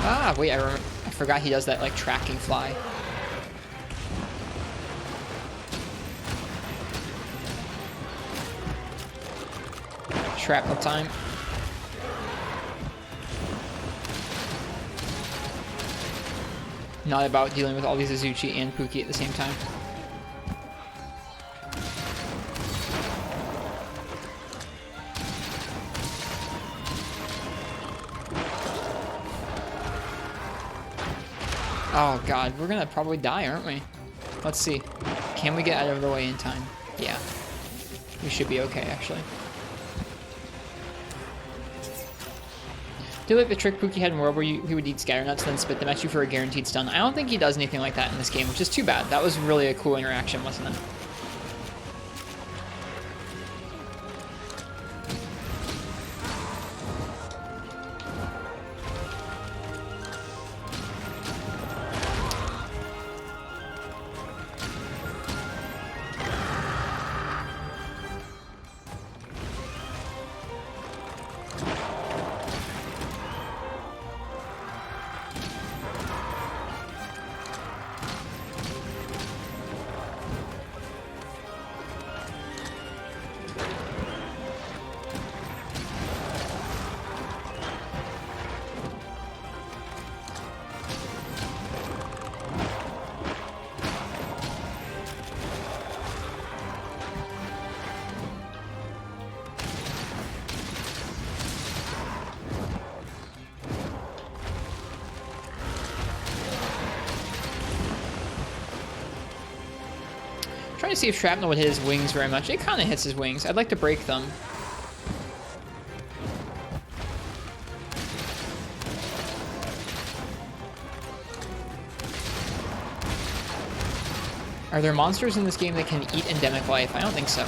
Ah, wait, I forgot he does that, like, tracking fly. Shrapnel time. Not about dealing with all these Azuchi and Pukei at the same time. Oh god, we're gonna probably die, aren't we? Let's see. Can we get out of the way in time? Yeah. We should be okay, actually. Do you like the trick Pukei had in World where he would eat scatter nuts, then spit them at you for a guaranteed stun? I don't think he does anything like that in this game, which is too bad. That was really a cool interaction, wasn't it? Trying to see if shrapnel would hit his wings very much. It kind of hits his wings. I'd like to break them. Are there monsters in this game that can eat endemic life? I don't think so.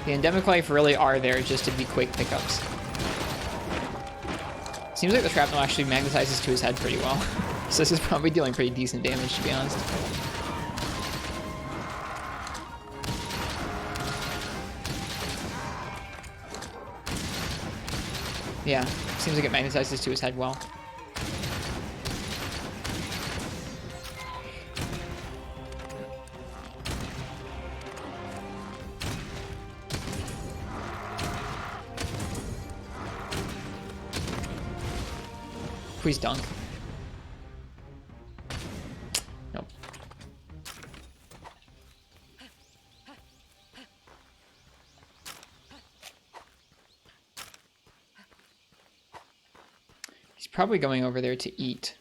The endemic life really are there just to be quick pickups. Seems like the shrapnel actually magnetizes to his head pretty well. So this is probably dealing pretty decent damage, to be honest. Yeah, seems like it magnetizes to his head well. Please dunk. Nope. He's probably going over there to eat.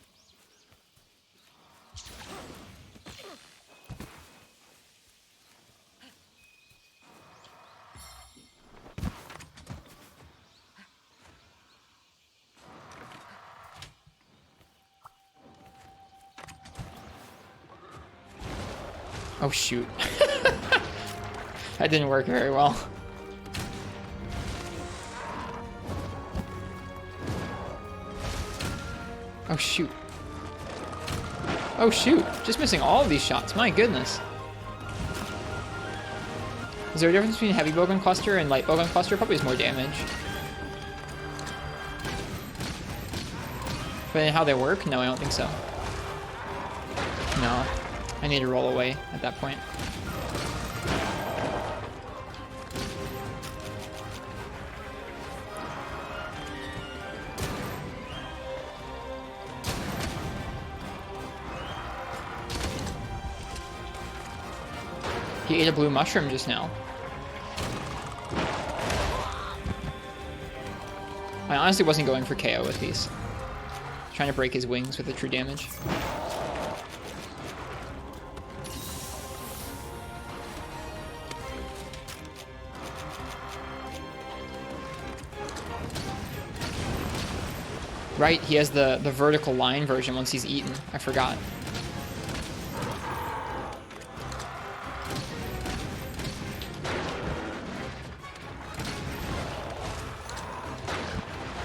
Oh shoot. That didn't work very well. Oh shoot. Oh shoot. Just missing all of these shots. My goodness. Is there a difference between Heavy Bowgun cluster and Light Bowgun cluster? Probably is more damage. But in how they work? No, I don't think so. No. I need to roll away at that point. He ate a blue mushroom just now. I honestly wasn't going for KO with these. Trying to break his wings with the true damage. Right, he has the vertical line version once he's eaten. I forgot.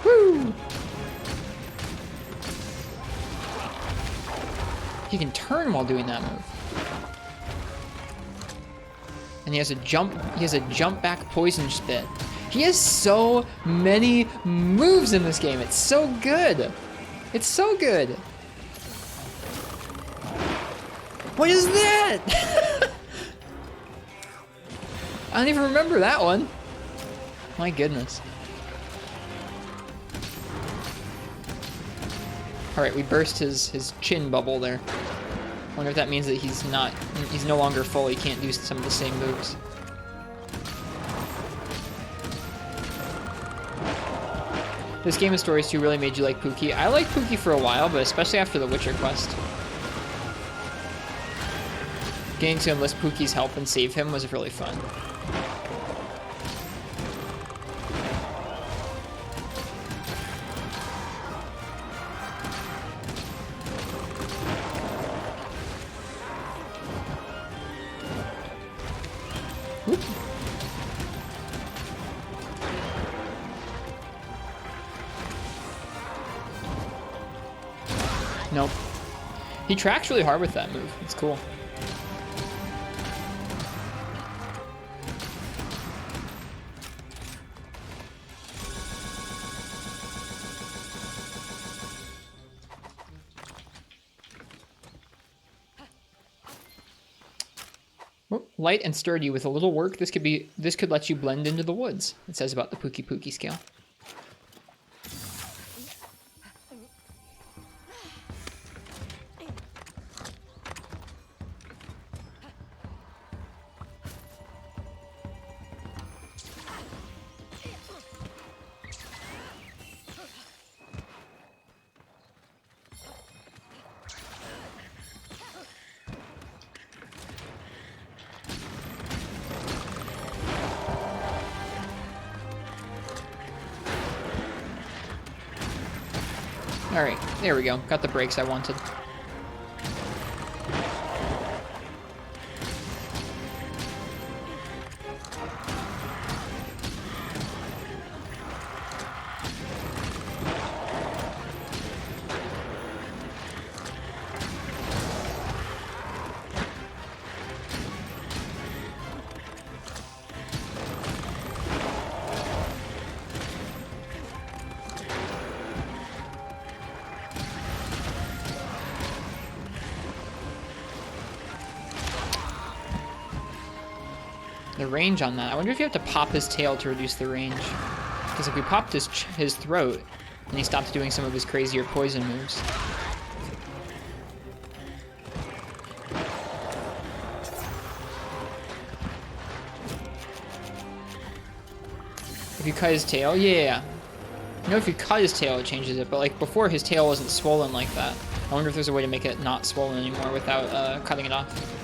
Woo! He can turn while doing that move. And he has a jump back poison spit. He has so many moves in this game. It's so good. It's so good. What is that? I don't even remember that one. My goodness. All right, we burst his chin bubble there. Wonder if that means that he's no longer full. He can't do some of the same moves. This game of stories 2 really made you like Pukei. I liked Pukei for a while, but especially after the Witcher quest. Getting to enlist Pukei's help and save him was really fun. Whoop. Nope. He tracks really hard with that move. It's cool. Oh, light and sturdy with a little work. This could let you blend into the woods. It says about the Pukei-Pukei scale. Alright, there we go. Got the breaks I wanted. The range on that. I wonder if you have to pop his tail to reduce the range. Because if we popped his throat, then he stopped doing some of his crazier poison moves. If you cut his tail, yeah. You know, if you cut his tail, it changes it. But like before, his tail wasn't swollen like that. I wonder if there's a way to make it not swollen anymore without cutting it off.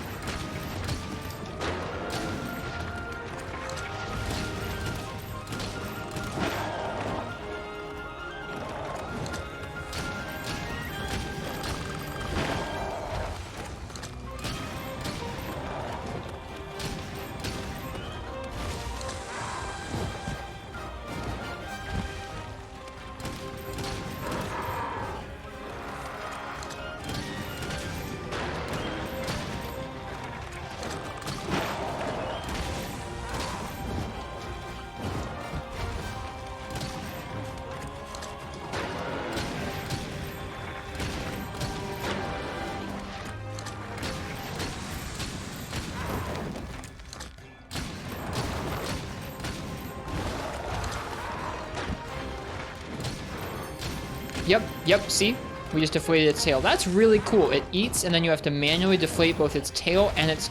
Yep, see? We just deflated its tail. That's really cool. It eats, and then you have to manually deflate both its tail and its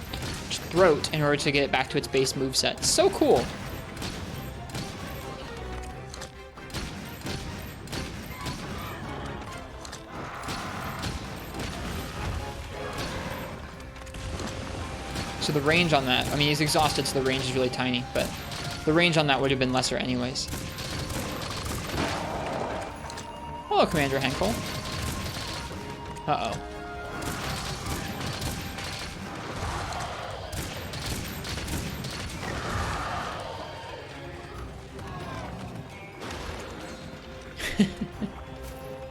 throat in order to get it back to its base moveset. So cool. So the range on that, I mean, he's exhausted, so the range is really tiny, but the range on that would have been lesser anyways. Hello, Commander Henkel. Uh-oh.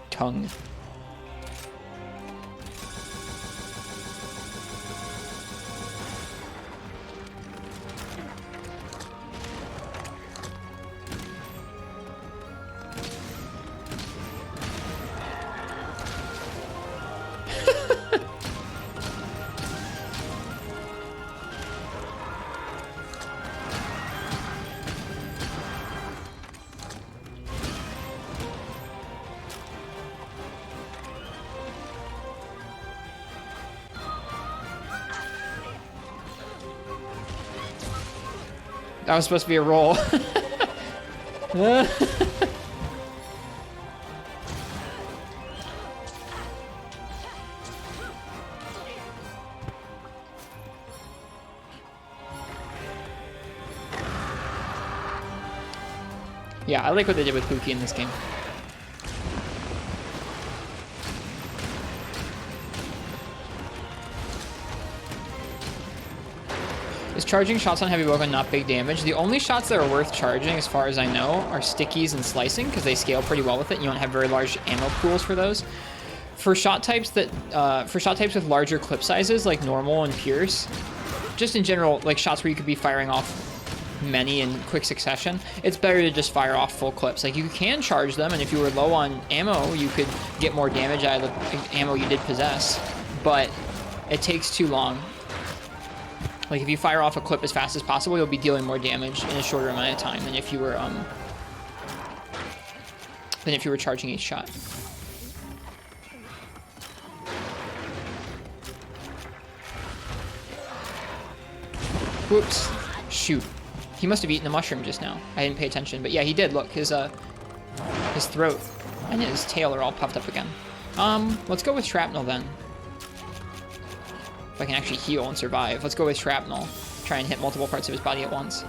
Tongue. That was supposed to be a roll. Yeah, I like what they did with Pukei in this game. Is charging shots on Heavy Bowgun not big damage? The only shots that are worth charging, as far as I know, are stickies and slicing, because they scale pretty well with it. You don't have very large ammo pools for those. For shot types that, with larger clip sizes, like normal and pierce, just in general, like shots where you could be firing off many in quick succession, it's better to just fire off full clips. Like, you can charge them, and if you were low on ammo, you could get more damage out of the ammo you did possess, but it takes too long. Like, if you fire off a clip as fast as possible, you'll be dealing more damage in a shorter amount of time than if you were charging each shot. Whoops. Shoot. He must have eaten a mushroom just now. I didn't pay attention, but yeah, he did. Look, his throat and his tail are all puffed up again. Let's go with shrapnel then. If I can actually heal and survive. Let's go with shrapnel. Try and hit multiple parts of his body at once.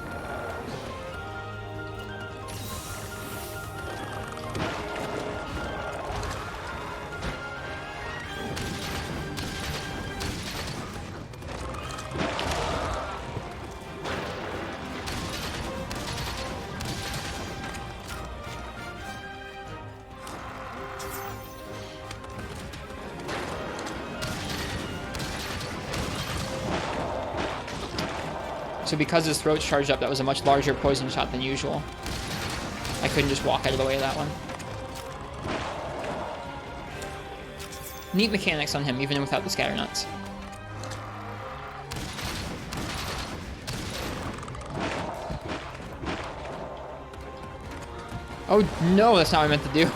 So because his throat's charged up, that was a much larger poison shot than usual. I couldn't just walk out of the way of that one. Neat mechanics on him, even without the scatter nuts. Oh no, that's not what I meant to do.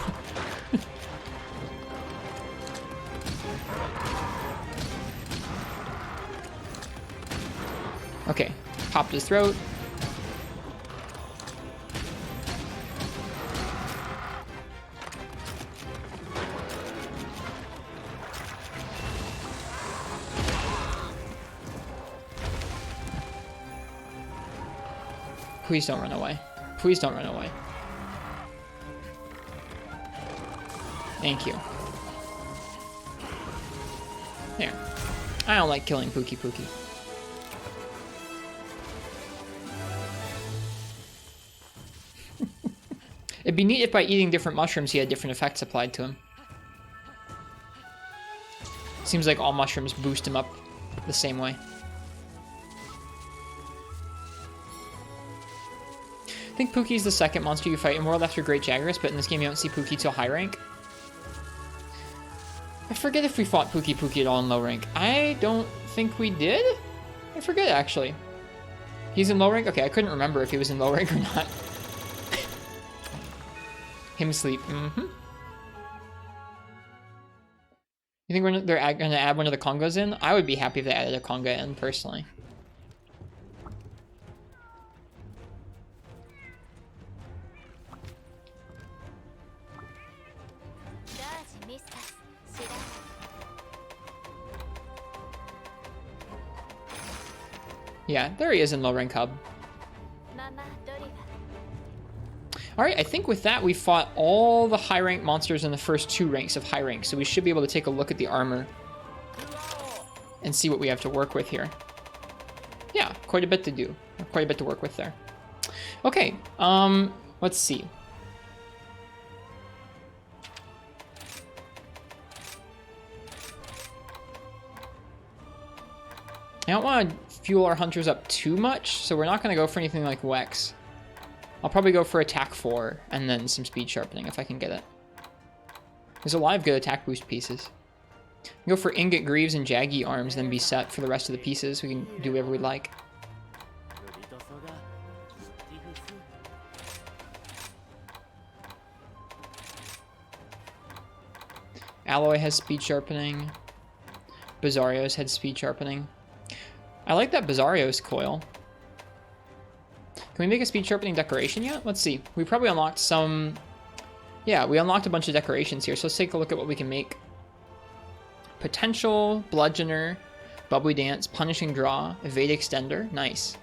Okay. Popped his throat. Please don't run away. Please don't run away. Thank you. There. I don't like killing Pukei-Pukei. It'd be neat if by eating different mushrooms he had different effects applied to him. Seems like all mushrooms boost him up the same way. I think Pukei's the second monster you fight in World after Great Jagras, but in this game you don't see Pukei till high rank. I forget if we fought Pukei-Pukei at all in low rank. I don't think we did? I forget, actually. He's in low rank? Okay, I couldn't remember if he was in low rank or not. Him sleep. Mm-hmm. You think they're going to add one of the Kongos in? I would be happy if they added a Konga in, personally. Yeah, there he is in low rank hub. Alright, I think with that we fought all the high rank monsters in the first 2 ranks of high rank, so we should be able to take a look at the armor and see what we have to work with here. Yeah, quite a bit to do. Quite a bit to work with there. Okay, let's see. I don't want to fuel our hunters up too much, so we're not going to go for anything like Wex. I'll probably go for attack 4 and then some speed sharpening if I can get it. There's a lot of good attack boost pieces. Go for ingot greaves and jaggy arms, then be set for the rest of the pieces. We can do whatever we like. Alloy has speed sharpening. Basarios had speed sharpening. I like that Basarios coil. Can we make a speed sharpening decoration yet? Let's see. We probably unlocked some... Yeah, we unlocked a bunch of decorations here, so let's take a look at what we can make. Potential, Bludgeoner, Bubbly Dance, Punishing Draw, Evade Extender, nice.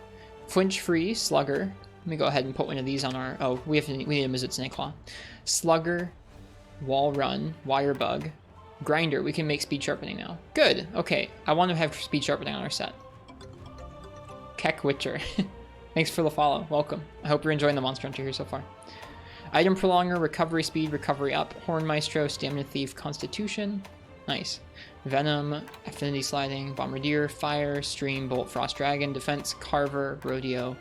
Flinch Free, Slugger. Let me go ahead and put one of these on our... Oh, we need a Mizzet Snakeclaw. Slugger, Wall Run, Wirebug, Grinder. We can make speed sharpening now. Good, okay. I want to have speed sharpening on our set. Keck Witcher. Thanks for the follow. Welcome. I hope you're enjoying the Monster Hunter here so far. Item Prolonger, Recovery Speed, Recovery Up, Horn Maestro, Stamina Thief, Constitution. Nice. Venom, Affinity Sliding, Bombardier, Fire, Stream, Bolt, Frost Dragon, Defense, Carver, Rodeo,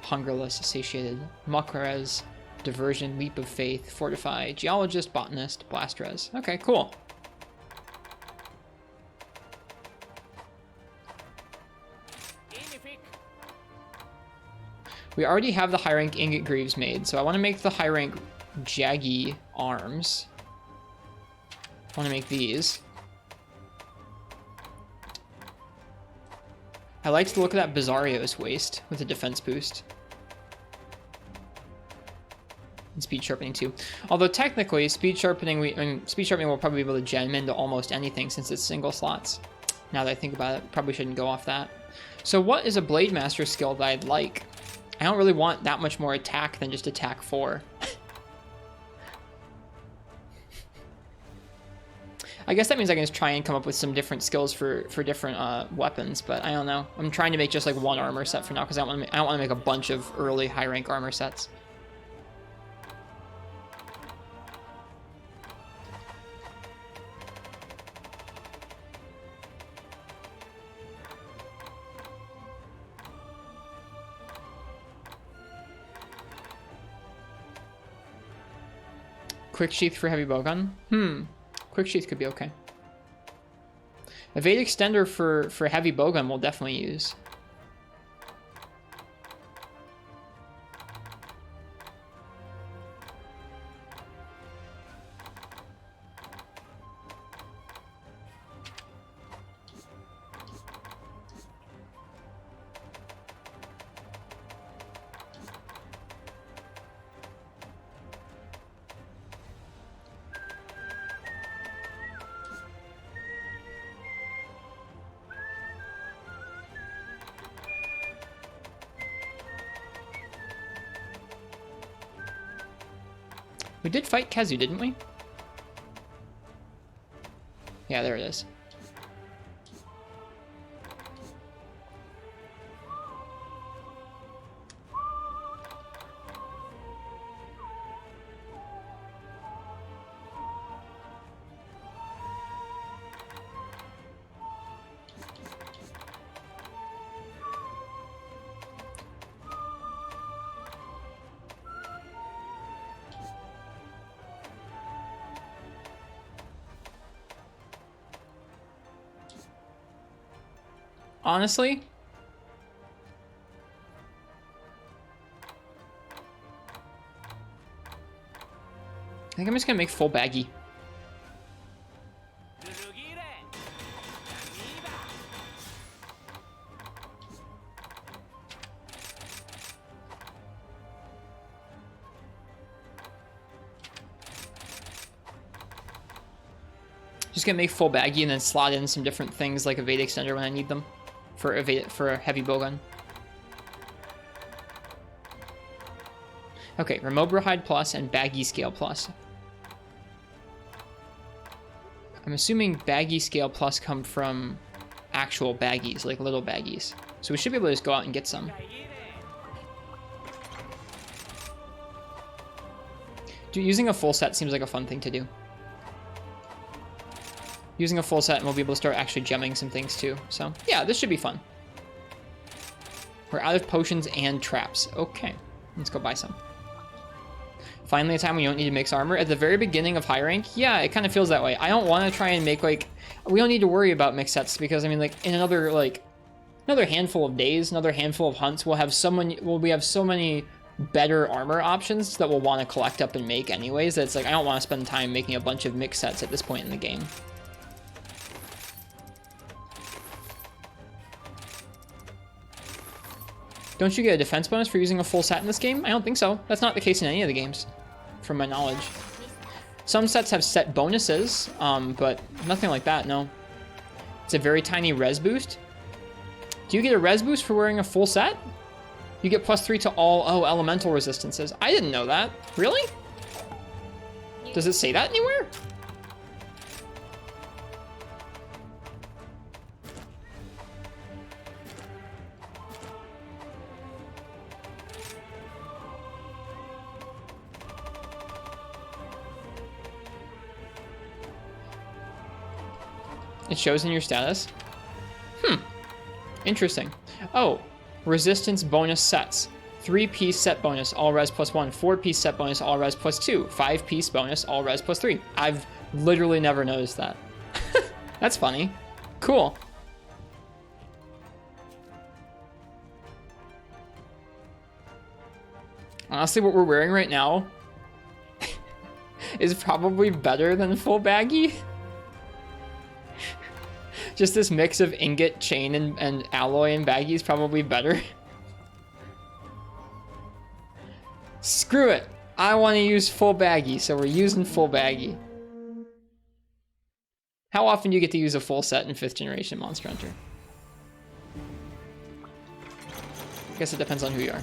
Hungerless, Satiated, Muckrez, Diversion, Leap of Faith, Fortify, Geologist, Botanist, Blastrez. Okay, cool. We already have the high rank ingot greaves made, so I want to make the high rank jaggy arms. I want to make these. I like the look of that Basarios waist with the defense boost. And speed sharpening too. Although technically, speed sharpening, speed sharpening will probably be able to gem into almost anything since it's single slots. Now that I think about it, probably shouldn't go off that. So what is a Blade Master skill that I'd like? I don't really want that much more attack than just attack 4. I guess that means I can just try and come up with some different skills for different weapons, but I don't know. I'm trying to make just like one armor set for now because I don't want to make a bunch of early high rank armor sets. Quick Sheath for Heavy Bowgun? Quick Sheath could be okay. Evade Extender for Heavy Bowgun we'll definitely use. We did fight Kezu, didn't we? Yeah, there it is. Honestly, I think I'm just gonna make full Baggi. Just gonna make full baggy and then slot in some different things like evade extender when I need them for a heavy bowgun. Okay, Remobra Hide Plus and Baggy Scale Plus. I'm assuming Baggy Scale Plus come from actual baggies, like little baggies. So we should be able to just go out and get some. Dude, using a full set seems like a fun thing to do. Using a full set and we'll be able to start actually gemming some things too. So yeah, this should be fun. We're out of potions and traps. Okay, let's go buy some. Finally a time when you don't need to mix armor. At the very beginning of high rank, yeah, it kind of feels that way. I don't want to try and make like, we don't need to worry about mix sets because I mean like in another handful of days, another handful of hunts, we have so many better armor options that we'll want to collect up and make anyways. That's like, I don't want to spend time making a bunch of mix sets at this point in the game. Don't you get a defense bonus for using a full set in this game? I don't think so. That's not the case in any of the games, from my knowledge. Some sets have set bonuses, but nothing like that, no. It's a very tiny res boost. Do you get a res boost for wearing a full set? You get +3 to all, elemental resistances. I didn't know that. Really? Does it say that anywhere? It shows in your status. Interesting. Oh, resistance bonus sets. 3-piece set bonus, all res +1. 4-piece set bonus, all res +2. 5-piece bonus, all res +3. I've literally never noticed that. That's funny. Cool. Honestly, what we're wearing right now is probably better than full baggy. Just this mix of ingot, chain, and alloy and baggy is probably better. Screw it. I want to use full baggy, so we're using full baggy. How often do you get to use a full set in 5th generation Monster Hunter? I guess it depends on who you are.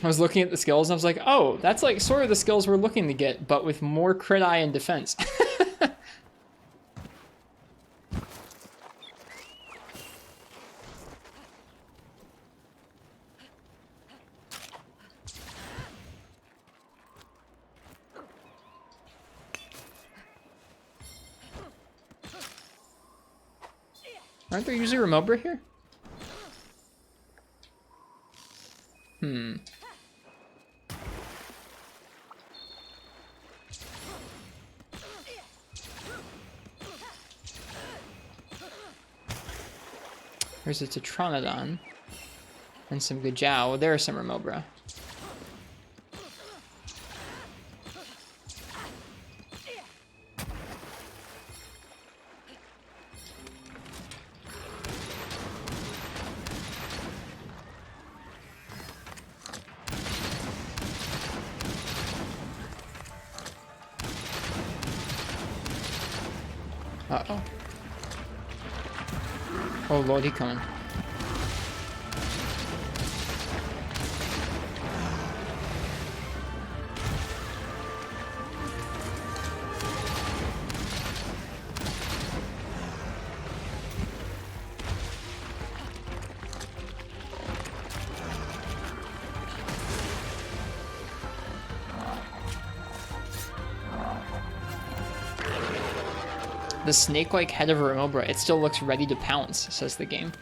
I was looking at the skills and I was like, oh, that's like sort of the skills we're looking to get, but with more crit eye and defense. Aren't there usually Remobra here? There's a Tetranodon and some Gajau. There are some Remobra. Uh-oh. Oh lord, he coming. The snake-like head of a Remobra, it still looks ready to pounce, says the game.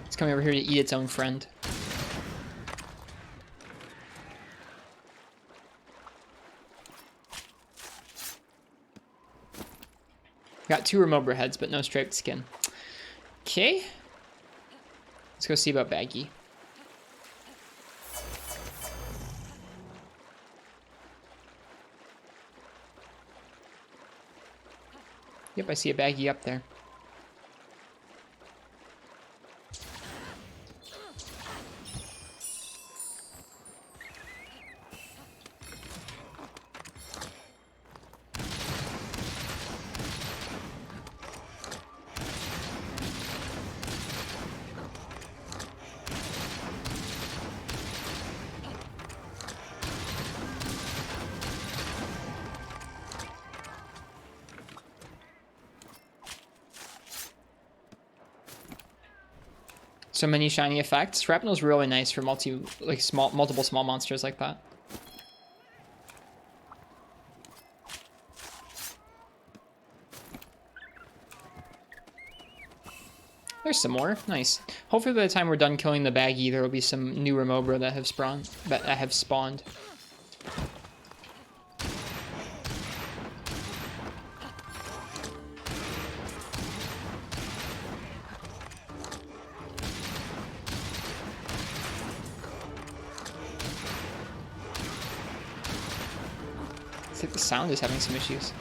It's coming over here to eat its own friend. Got 2 Remobra heads, but no striped skin. Okay. Let's go see about Baggi. Yep, I see a Baggi up there. So many shiny effects. Shrapnel's really nice for multiple small monsters like that. There's some more. Nice. Hopefully by the time we're done killing the Baggi, there will be some new Remobra that have spawned. I think the sound is having some issues.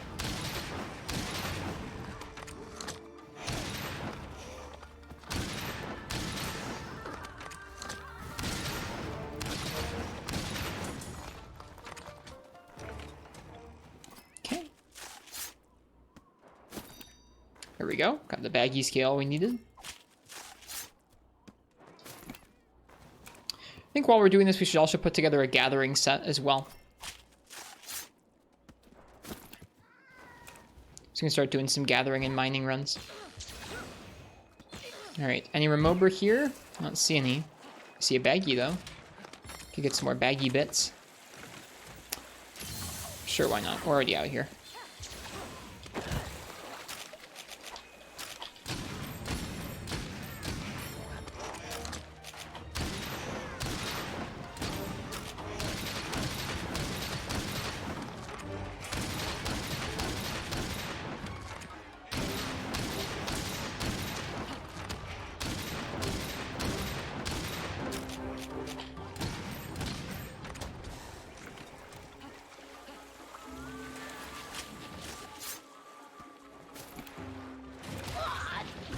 Okay. There we go. Got the Baggi scale we needed. I think while we're doing this, we should also put together a gathering set as well. So we can start doing some gathering and mining runs. Alright, any Remobra here? I don't see any. I see a Baggi though. Could get some more Baggi bits. Sure, why not? We're already out here.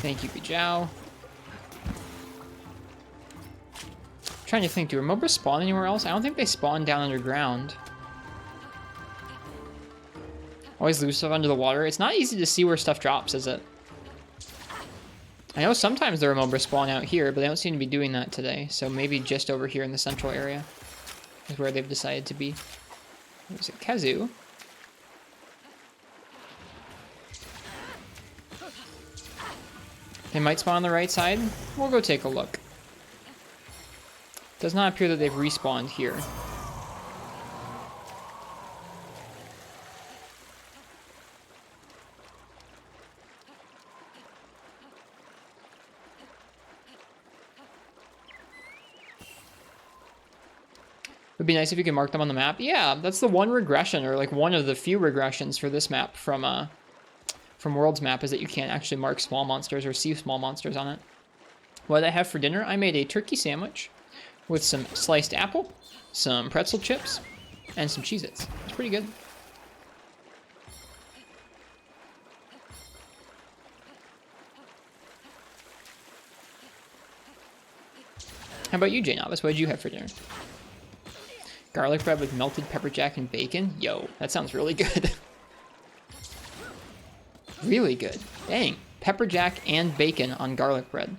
Thank you, Bijou. Trying to think, do Remobra spawn anywhere else? I don't think they spawn down underground. Always lose stuff under the water. It's not easy to see where stuff drops, is it? I know sometimes the Remobra spawn out here, but they don't seem to be doing that today. So maybe just over here in the central area is where they've decided to be. There's a Kazoo. They might spawn on the right side. We'll go take a look. Does not appear that they've respawned here. Would be nice if you could mark them on the map. Yeah, that's the one regression, or like one of the few regressions for this map from World's map, is that you can't actually mark small monsters or see small monsters on it. What did I have for dinner? I made a turkey sandwich with some sliced apple, some pretzel chips, and some Cheez-Its. It's pretty good. How about you, Jay Novice? What did you have for dinner? Garlic bread with melted pepper jack and bacon? Yo, that sounds really good. Really good. Dang. Pepper jack and bacon on garlic bread.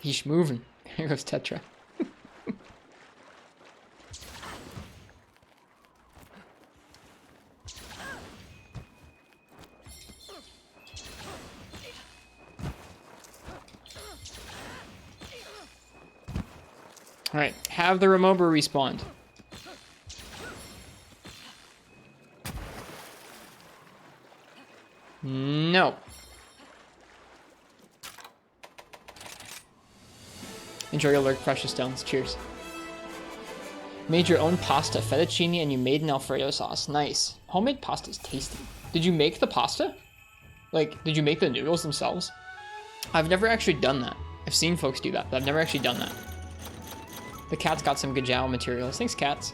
He's moving. Here goes Tetra. Alright, have the Remobra respawned. No. Enjoy your lurk, precious stones. Cheers. Made your own pasta, fettuccine, and you made an Alfredo sauce. Nice. Homemade pasta is tasty. Did you make the pasta? Like, did you make the noodles themselves? I've never actually done that. I've seen folks do that, but I've never actually done that. The cat's got some good jowl materials. Thanks, cats.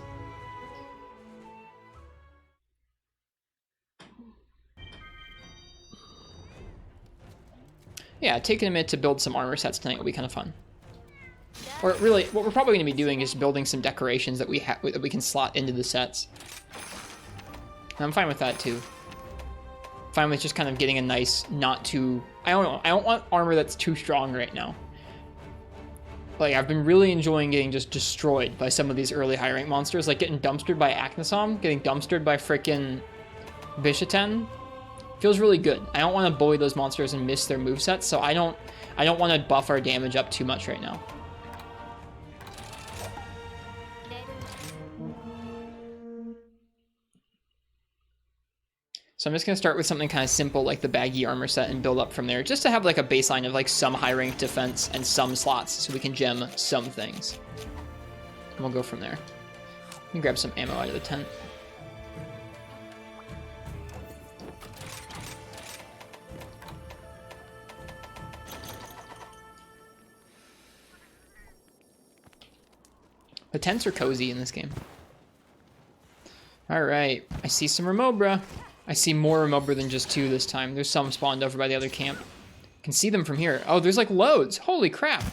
Yeah, taking a minute to build some armor sets tonight will be kind of fun. Or really, what we're probably going to be doing is building some decorations that we can slot into the sets. And I'm fine with that too. Fine with just kind of getting a nice, not too... I don't know. I don't want armor that's too strong right now. Like, I've been really enjoying getting just destroyed by some of these early high rank monsters. Like getting dumpstered by Aknasom, getting dumpstered by frickin' Bishaten. Feels really good. I don't want to bully those monsters and miss their movesets, so I don't want to buff our damage up too much right now. So I'm just going to start with something kind of simple like the Baggi armor set and build up from there, just to have like a baseline of like some high rank defense and some slots so we can gem some things. And we'll go from there. Let me grab some ammo out of the tent. The tents are cozy in this game. Alright, I see some Remobra. I see more Remobra than just 2 this time. There's some spawned over by the other camp. Can see them from here. Oh, there's like loads. Holy crap.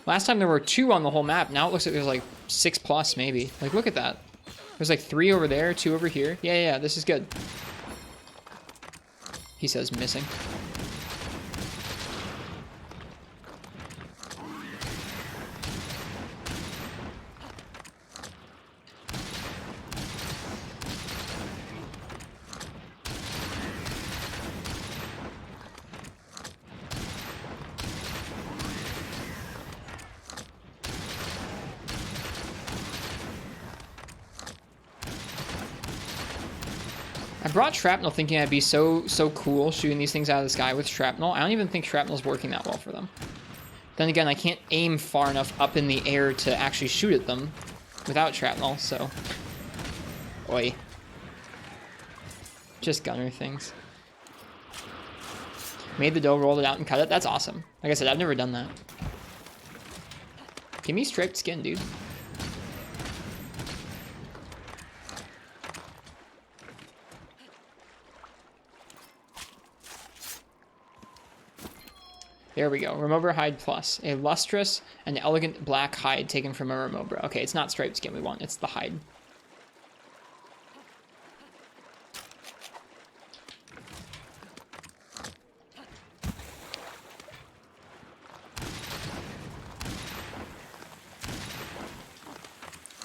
Last time there were 2 on the whole map. Now it looks like there's like 6+ maybe. Like, look at that. There's like 3 over there, 2 over here. Yeah, this is good. He says missing. I brought shrapnel thinking I'd be so cool shooting these things out of the sky with shrapnel. I don't even think shrapnel's working that well for them. Then again, I can't aim far enough up in the air to actually shoot at them without shrapnel, so... Oi. Just gunner things. Made the dough, rolled it out, and cut it. That's awesome. Like I said, I've never done that. Give me striped skin, dude. There we go. Remobra hide plus. A lustrous and elegant black hide taken from a Remobra. Okay, it's not striped skin we want. It's the hide.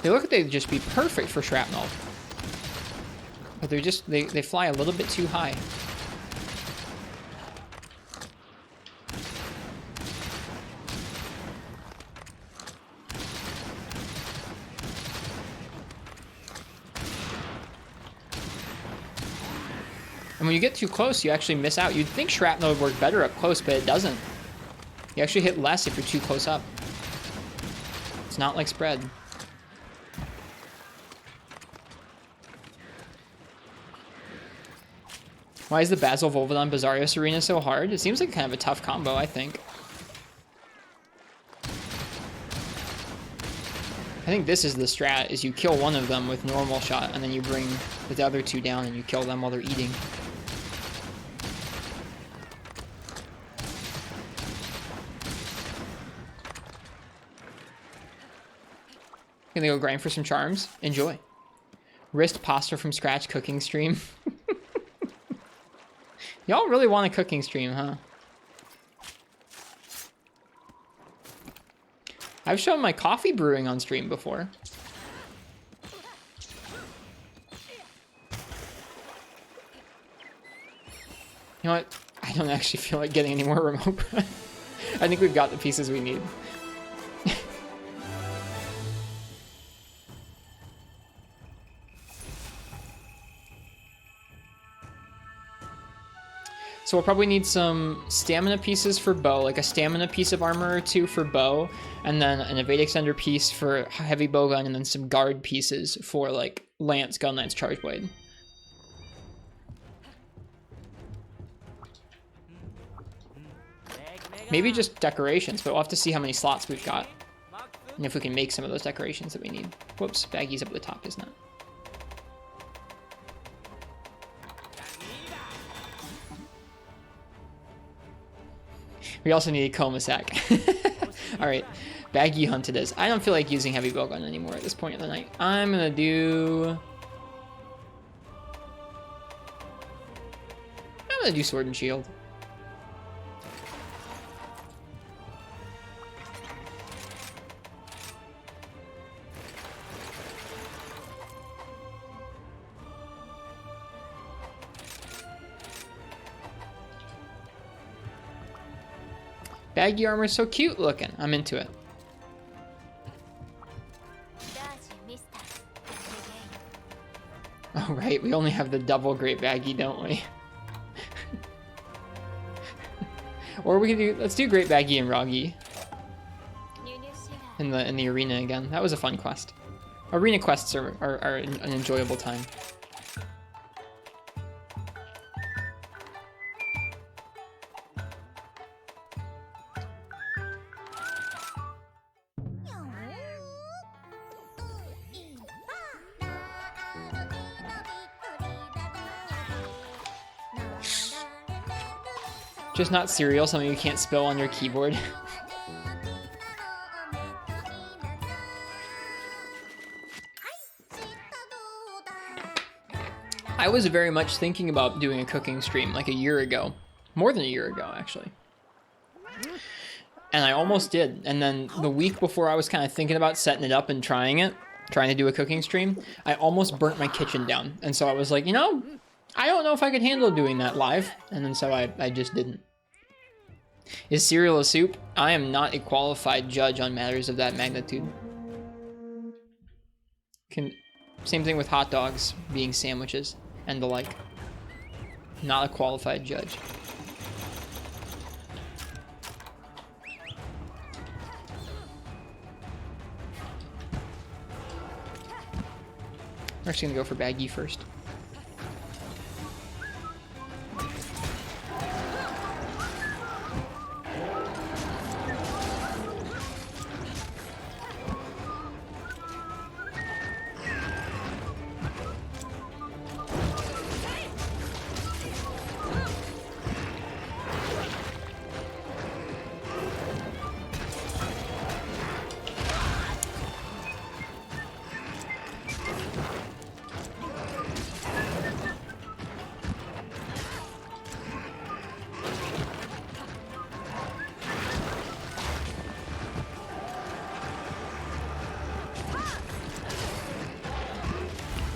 They look like they'd just be perfect for shrapnel. But they're just, they fly a little bit too high. And when you get too close, you actually miss out. You'd think shrapnel would work better up close, but it doesn't. You actually hit less if you're too close up. It's not like spread. Why is the Basil Volvidon Basarios arena so hard? It seems like kind of a tough combo, I think. I think this is the strat, is you kill one of them with normal shot, and then you bring the other 2 down and you kill them while they're eating. Gonna go grind for some charms. Enjoy. Wrist pasta from scratch cooking stream. Y'all really want a cooking stream, huh? I've shown my coffee brewing on stream before. You know what? I don't actually feel like getting any more remote. I think we've got the pieces we need. So we'll probably need some stamina pieces for bow, like a stamina piece of armor or two for bow, and then an evade extender piece for heavy bowgun, and then some guard pieces for like lance, gun lance, charge blade. Maybe just decorations, but we'll have to see how many slots we've got. And if we can make some of those decorations that we need. Whoops, Baggy's up at the top, isn't it? We also need a Comasac. Alright, Baggy hunt it is. I don't feel like using heavy bowgun anymore at this point of the night. I'm gonna do sword and shield. Baggy armor is so cute looking. I'm into it. Oh right, we only have the double great Baggy, don't we? Or we can do, let's do great Baggy and Wroggi in the arena again. That was a fun quest. Arena quests are an enjoyable time. Just not cereal, something you can't spill on your keyboard. I was very much thinking about doing a cooking stream like a year ago. More than a year ago, actually. And I almost did. And then the week before I was kind of thinking about setting it up and trying to do a cooking stream, I almost burnt my kitchen down. And so I was like, you know, I don't know if I could handle doing that live. And then so I just didn't. Is cereal a soup? I am not a qualified judge on matters of that magnitude. Same thing with hot dogs being sandwiches and the like. Not a qualified judge. We're actually gonna go for Baggy first.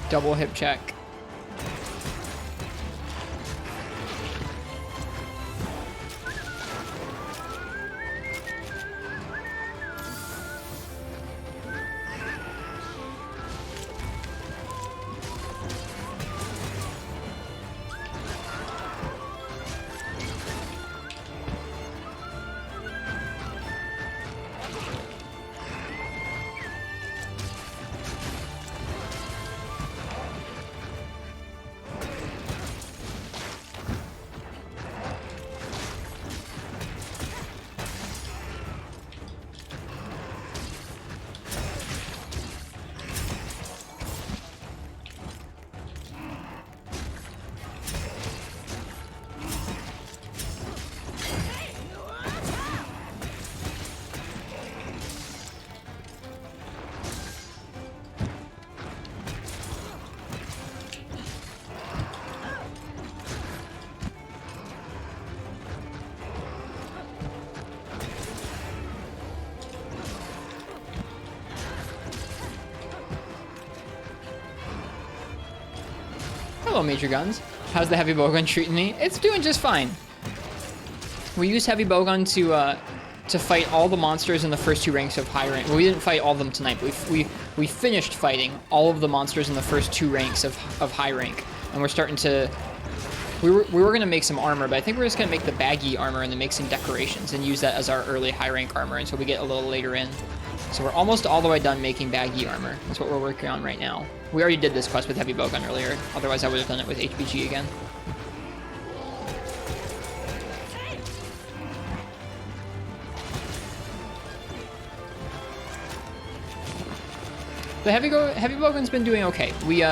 Double hip check. Hello, Major Guns. How's the Heavy Bowgun treating me? It's doing just fine. We used Heavy Bowgun to fight all the monsters in the first two ranks of high rank. Well, we didn't fight all of them tonight, but we finished fighting all of the monsters in the first two ranks of high rank, and we're starting to We were gonna make some armor, but I think we're just gonna make the Baggi armor and then make some decorations and use that as our early high rank armor until we get a little later in. So we're almost all the way done making Baggi armor. That's what we're working on right now. We already did this quest with Heavy Bowgun earlier. Otherwise, I would have done it with HBG again. The Heavy Bowgun's been doing okay. We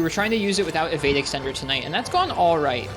were trying to use it without Evade Extender tonight, and that's gone all right.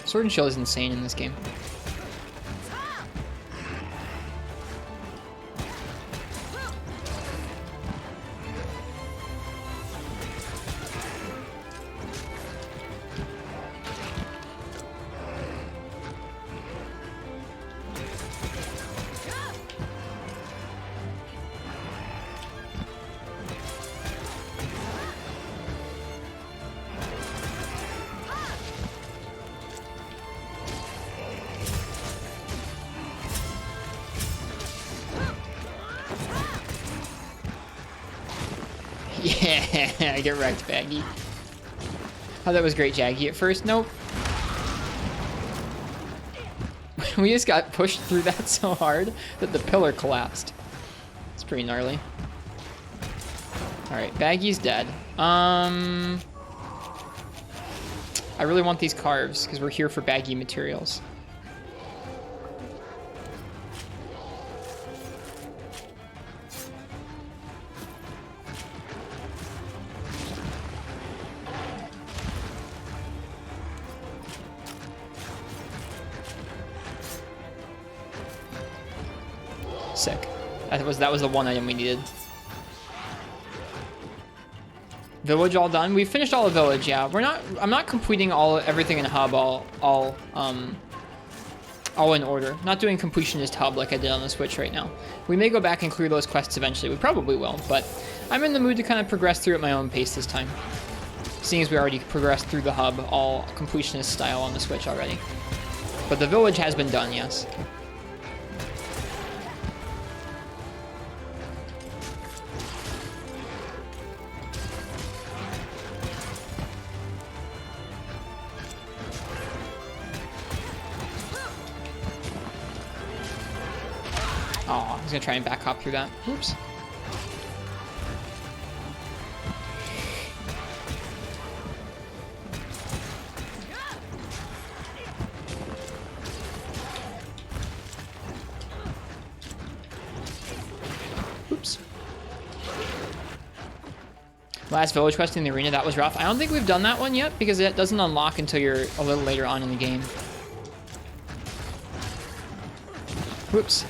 Sword and Shield is insane in this game. Yeah, I get wrecked, Baggi. Oh, that was great, Jaggy. At first, nope. We just got pushed through that so hard that the pillar collapsed. It's pretty gnarly. Alright, Baggy's dead. I really want these carves, because we're here for Baggi materials. Sick. That was the one item we needed. Village all done. We finished all the village. Yeah, I'm not completing everything in hub all in order. Not doing completionist hub like I did on the Switch right now. We may go back and clear those quests eventually. We probably will, but I'm in the mood to kind of progress through at my own pace this time. Seeing as we already progressed through the hub all completionist style on the Switch already. But the village has been done, yes. Oh, he's gonna try and back hop through that. Oops. Oops. Last village quest in the arena, that was rough. I don't think we've done that one yet because it doesn't unlock until you're a little later on in the game. Whoops.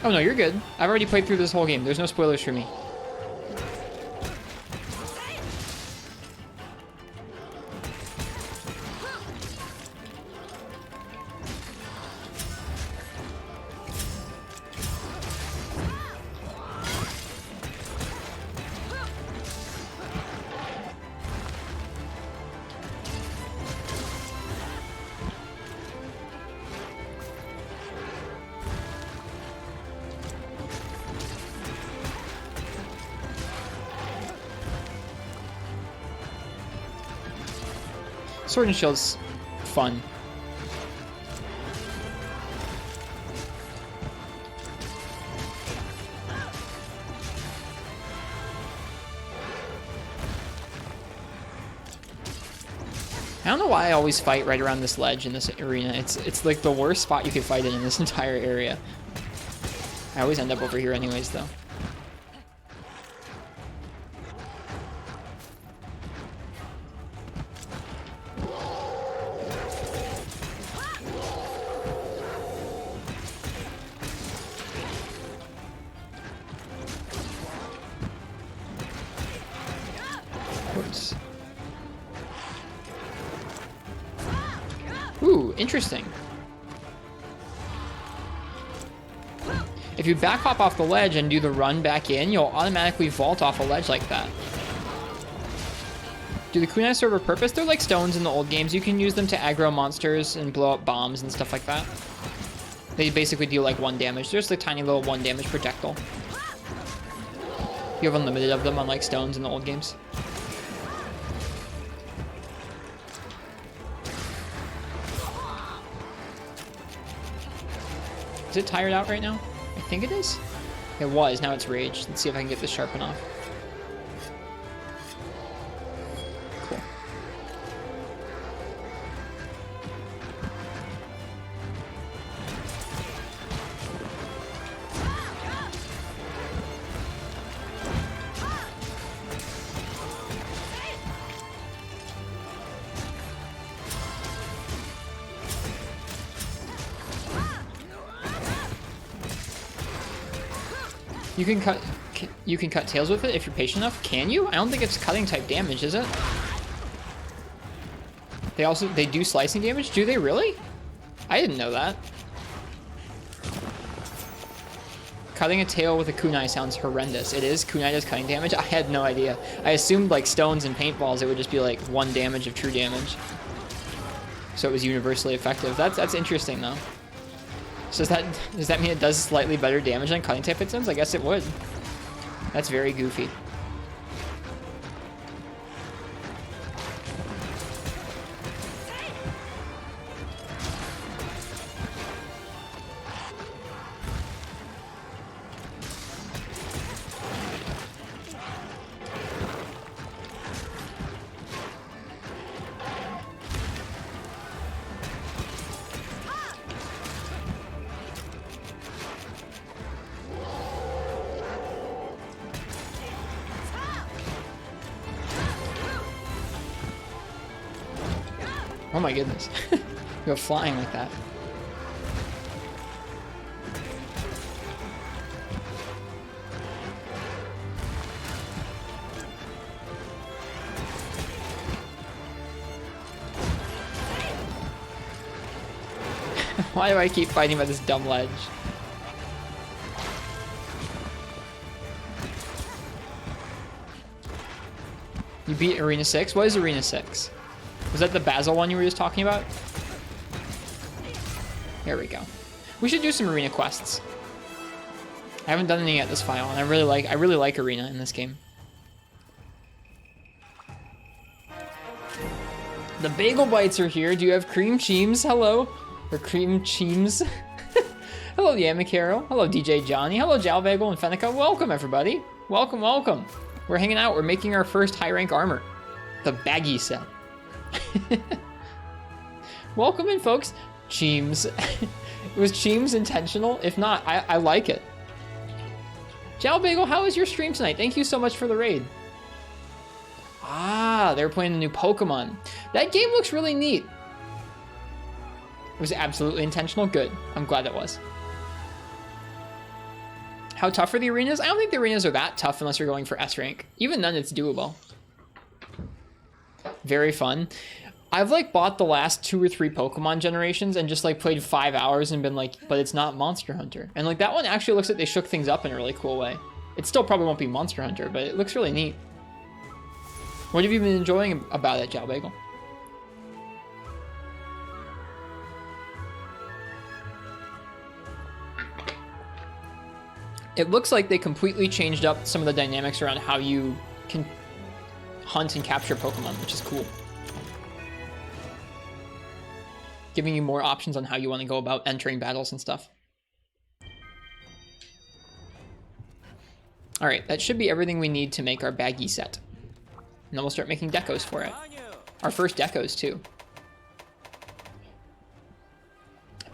Oh no, you're good. I've already played through this whole game. There's no spoilers for me. Sword and Shield's fun. I don't know why I always fight right around this ledge in this arena. It's like the worst spot you could fight in this entire area. I always end up over here anyways, though. Oops. Ooh, interesting. If you back hop off the ledge and do the run back in, you'll automatically vault off a ledge like that. Do the kunai serve a purpose? They're like stones in the old games. You can use them to aggro monsters and blow up bombs and stuff like that. They basically deal like 1 damage. They're just a tiny little 1 damage projectile. You have unlimited of them, unlike stones in the old games. Is it tired out right now? I think it is. It was, now it's rage. Let's see if I can get this sharpen off. Cool. You can cut tails with it if you're patient enough. Can you? I don't think it's cutting type damage, is it? They do slicing damage? Do they really? I didn't know that. Cutting a tail with a kunai sounds horrendous. It is? Kunai does cutting damage? I had no idea. I assumed like stones and paintballs, it would just be like 1 damage of true damage. So it was universally effective. That's interesting though. So does that mean it does slightly better damage on cutting type items? I guess it would. That's very goofy. Oh my goodness. You go flying like that. Why do I keep fighting by this dumb ledge? You beat Arena 6? What is Arena 6? Was that the Basil one you were just talking about? There we go. We should do some arena quests. I haven't done any yet this file, and I really like arena in this game. The bagel bites are here. Do you have cream cheems? Hello. Or cream cheems. Hello, Yamikaro. Hello, DJ Johnny. Hello, Jalbagel and Fenica. Welcome, everybody. Welcome, welcome. We're hanging out. We're making our first high rank armor. The Baggi set. Welcome in, folks. Cheems. Was Cheems intentional? If not, I like it. Jalbagel, how was your stream tonight? Thank you so much for the raid. Ah, they're playing the new Pokemon. That game looks really neat. It was absolutely intentional. Good. I'm glad it was. How tough are the arenas? I don't think the arenas are that tough unless you're going for S rank. Even then, it's doable. Very fun. I've like bought the last 2 or 3 Pokemon generations and just like played 5 hours and been like, but it's not Monster Hunter. And like that one actually looks like they shook things up in a really cool way. It still probably won't be Monster Hunter, but it looks really neat. What have you been enjoying about it, Jalbagel? It looks like they completely changed up some of the dynamics around how you can hunt and capture Pokemon, which is cool. giving you more options on how you want to go about entering battles and stuff. All right, that should be everything we need to make our Baggi set. And then we'll start making decos for it. Our first decos, too.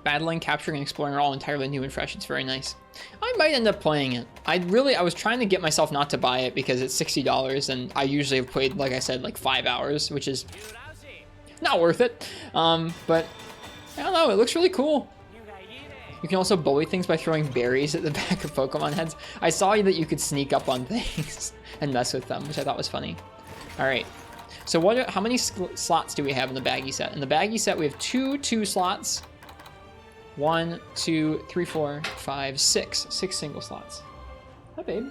Battling, capturing, and exploring are all entirely new and fresh. It's very nice. I might end up playing it. I was trying to get myself not to buy it because it's $60, and I usually have played, like I said, like 5 hours, which is not worth it. But I don't know, it looks really cool. You can also bully things by throwing berries at the back of Pokemon heads. I saw that you could sneak up on things and mess with them, which I thought was funny. All right. So how many slots do we have in the Baggi set? In the Baggi set, we have two slots. 1, 2, 3, 4, 5, 6. 6 single slots. Hi, babe.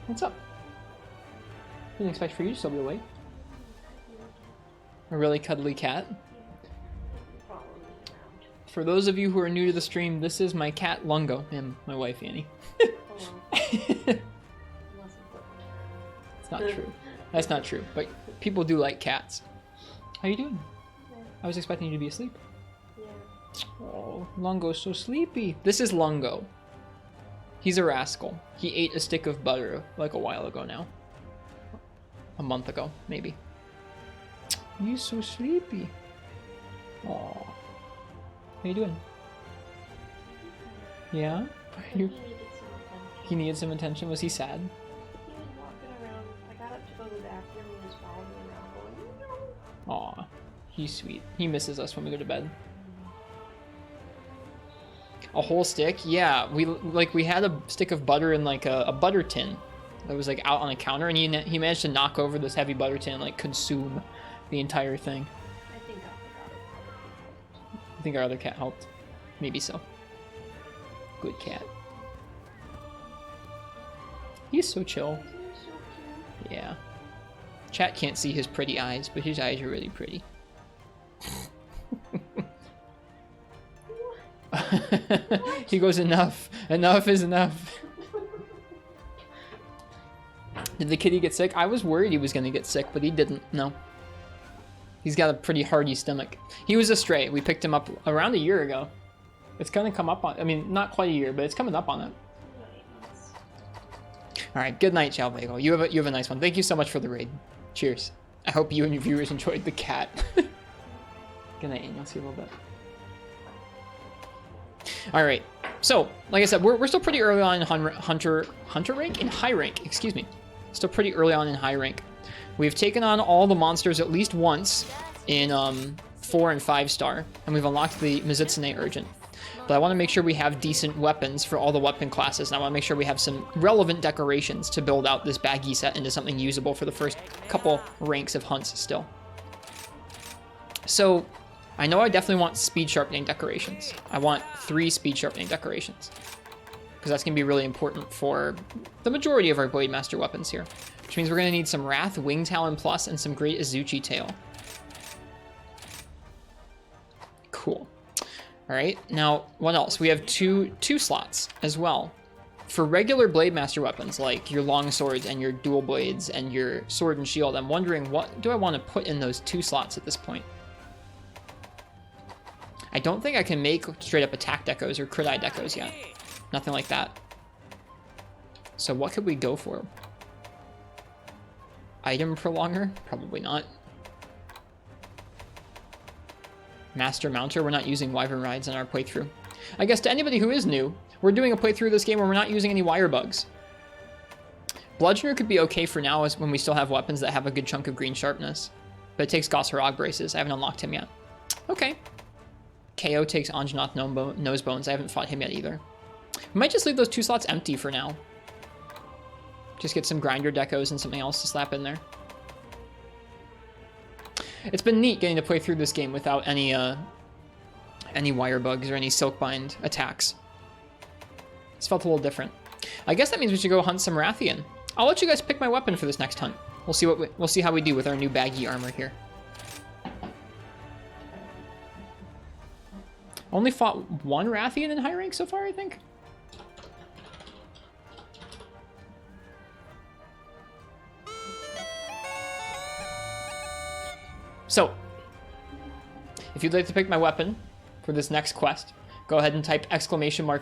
What's up? Didn't expect for you to still be awake. A really cuddly cat. For those of you who are new to the stream, this is my cat Lungo and my wife Annie. It's not true. That's not true. But people do like cats. How you doing? Yeah. I was expecting you to be asleep. Oh, Lungo's so sleepy. This is Lungo. He's a rascal. He ate a stick of butter like a while ago now. A month ago, maybe. He's so sleepy. Oh, how you doing? Yeah? He needed some attention. Was he sad? He was walking around. I got up to go to the bathroom and he was following me around going, no. Aw, he's sweet. He misses us when we go to bed. A whole stick? Yeah, we had a stick of butter in like a butter tin that was like out on a counter, and he managed to knock over this heavy butter tin and like consume the entire thing. I think I forgot it. I think our other cat helped. Maybe so. Good cat. He's so chill. He's so cute. Yeah. Chat can't see his pretty eyes, but his eyes are really pretty. He goes, enough. Enough is enough. Did the kitty get sick? I was worried he was going to get sick, but he didn't. No. He's got a pretty hardy stomach. He was a stray. We picked him up around a year ago. It's going to come up on... I mean, not quite a year, but it's coming up on it. All right. Good night, Chow Bagel. You have a nice one. Thank you so much for the raid. Cheers. I hope you and your viewers enjoyed the cat. Good night, and you'll see you a little bit. All right, so like I said, we're still pretty early on in hunter rank, in high rank, excuse me. Still pretty early on in high rank. We've taken on all the monsters at least once in 4 and 5 star, and we've unlocked the Mizutsune Urgent. But I want to make sure we have decent weapons for all the weapon classes, and I want to make sure we have some relevant decorations to build out this Baggi set into something usable for the first couple ranks of hunts still. So I know I definitely want speed sharpening decorations. I want 3 speed sharpening decorations, because that's going to be really important for the majority of our Blade Master weapons here. Which means we're going to need some Wrath, Wing Talon Plus, and some Great Azuchi Tail. Cool. All right, now what else? We have two slots as well. For regular Blade Master weapons, like your long swords and your dual blades and your sword and shield, I'm wondering what do I want to put in those 2 slots at this point? I don't think I can make straight up attack decos or crit eye decos yet. Nothing like that. So what could we go for? Item prolonger? Probably not. Master mounter? We're not using wyvern rides in our playthrough. I guess to anybody who is new, we're doing a playthrough of this game where we're not using any Wirebugs. Bludgeoner could be okay for now as when we still have weapons that have a good chunk of green sharpness. But it takes Gosserog braces. I haven't unlocked him yet. Okay. KO takes Anjanath Nosebones. I haven't fought him yet either. We might just leave those 2 slots empty for now. Just get some grinder decos and something else to slap in there. It's been neat getting to play through this game without any Wirebugs or any Silkbind attacks. It's felt a little different. I guess that means we should go hunt some Rathian. I'll let you guys pick my weapon for this next hunt. We'll see how we do with our new Baggi armor here. Only fought 1 Rathian in high rank so far, I think. So, If you'd like to pick my weapon for this next quest, go ahead and type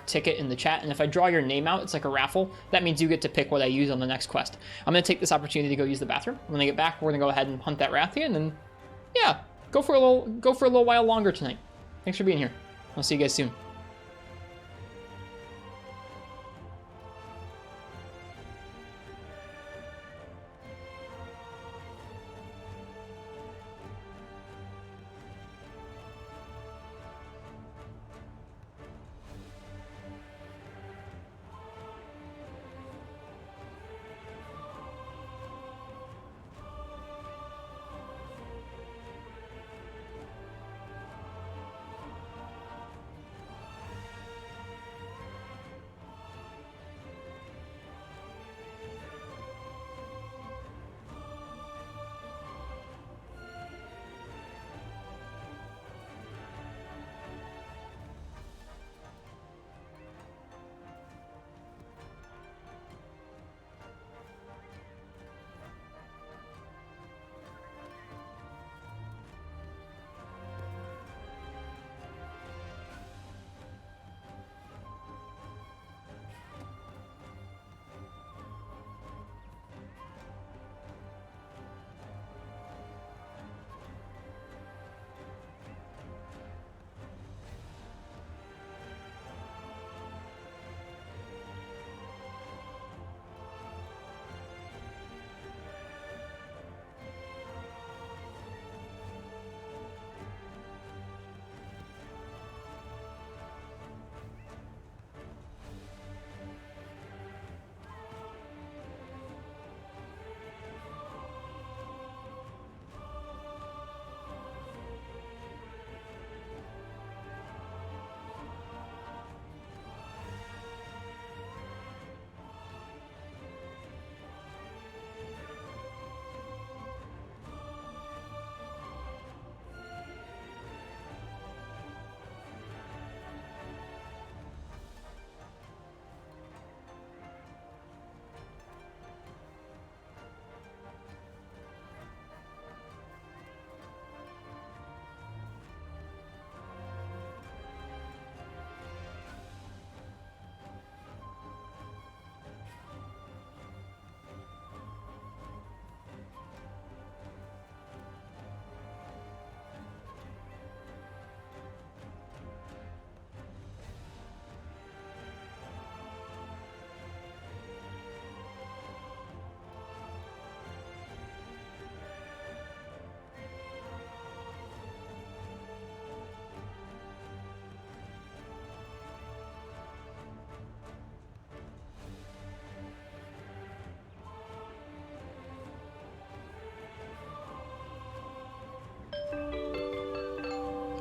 !ticket in the chat, and if I draw your name out, it's like a raffle. That means you get to pick what I use on the next quest. I'm going to take this opportunity to go use the bathroom. When I get back, we're going to go ahead and hunt that Rathian, and yeah, go for a little while longer tonight. Thanks for being here. I'll see you guys soon.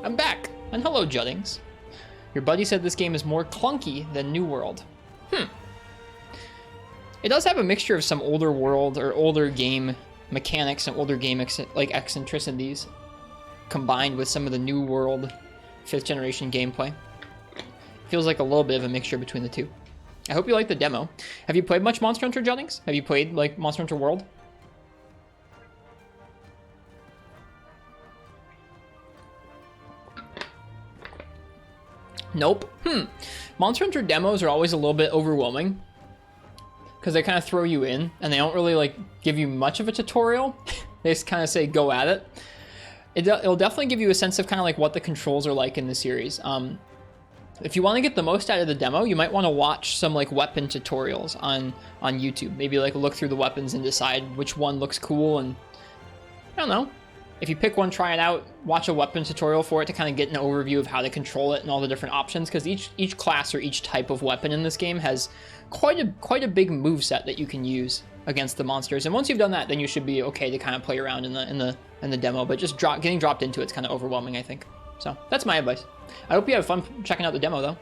I'm back, and hello, Juddings. Your buddy said this game is more clunky than New World. It does have a mixture of some older world or older game mechanics and older game eccentricities combined with some of the New World 5th generation gameplay. Feels like a little bit of a mixture between the two. I hope you like the demo. Have you played much Monster Hunter, Juddings? Have you played like Monster Hunter World? Nope. Monster Hunter demos are always a little bit overwhelming because they kind of throw you in and they don't really like give you much of a tutorial. They just kind of say go at it. It'll definitely give you a sense of kind of like what the controls are like in the series. If you want to get the most out of the demo, you might want to watch some like weapon tutorials on YouTube. Maybe like look through the weapons and decide which one looks cool, and I don't know. If you pick one, try it out, watch a weapon tutorial for it to kind of get an overview of how to control it and all the different options, because each class or each type of weapon in this game has quite a big move set that you can use against the monsters. And once you've done that, then you should be okay to kind of play around in the demo. But just getting dropped into it's kind of overwhelming, I think. So that's my advice. I hope you have fun checking out the demo though.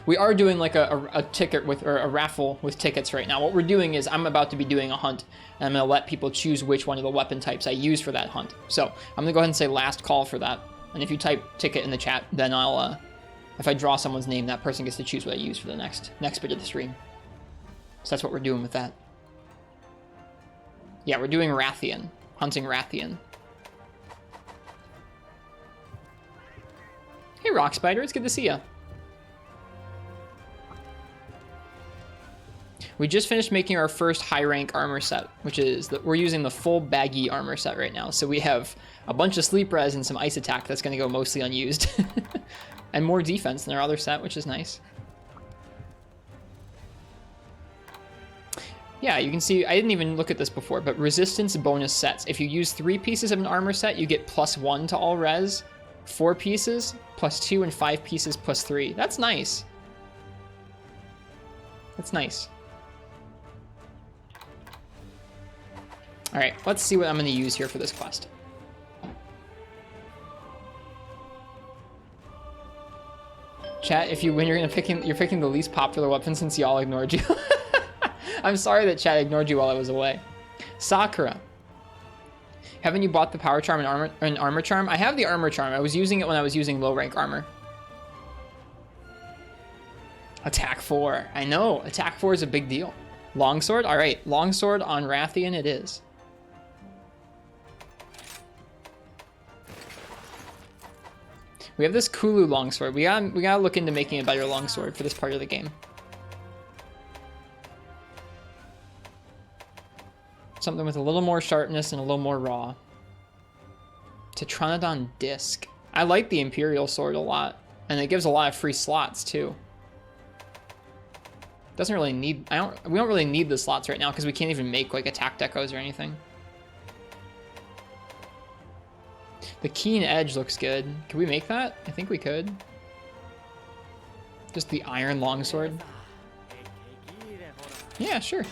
We are doing like a ticket with, or a raffle with tickets right now. What we're doing is I'm about to be doing a hunt, and I'm going to let people choose which one of the weapon types I use for that hunt. So I'm going to go ahead and say last call for that. And if you type ticket in the chat, then I'll, if I draw someone's name, that person gets to choose what I use for the next bit of the stream. So that's what we're doing with that. Yeah, we're doing Rathian, hunting Rathian. Rock Spider. It's good to see you. We just finished making our first high rank armor set, which is we're using the full Baggi armor set right now. So we have a bunch of sleep res and some ice attack that's going to go mostly unused. And more defense than our other set, which is nice. Yeah, you can see, I didn't even look at this before, but resistance bonus sets. If you use 3 pieces of an armor set, you get +1 to all res. 4 pieces, +2, and 5 pieces, +3. That's nice. That's nice. All right, let's see what I'm going to use here for this quest. Chat, if you win, you're picking the least popular weapon since y'all ignored you. I'm sorry that chat ignored you while I was away. Sakura. Haven't you bought the power charm and armor charm? I have the armor charm. I was using it when I was using low rank armor. Attack 4. I know, attack 4 is a big deal. Longsword? All right, longsword on Rathian it is. We have this Kulu longsword. We gotta look into making a better longsword for this part of the game. Something with a little more sharpness and a little more raw. Tetranodon disc. I like the Imperial sword a lot, and it gives a lot of free slots too. Doesn't really need. We don't really need the slots right now because we can't even make like attack decos or anything. The keen edge looks good. Can we make that? I think we could. Just the iron longsword. Yeah, sure.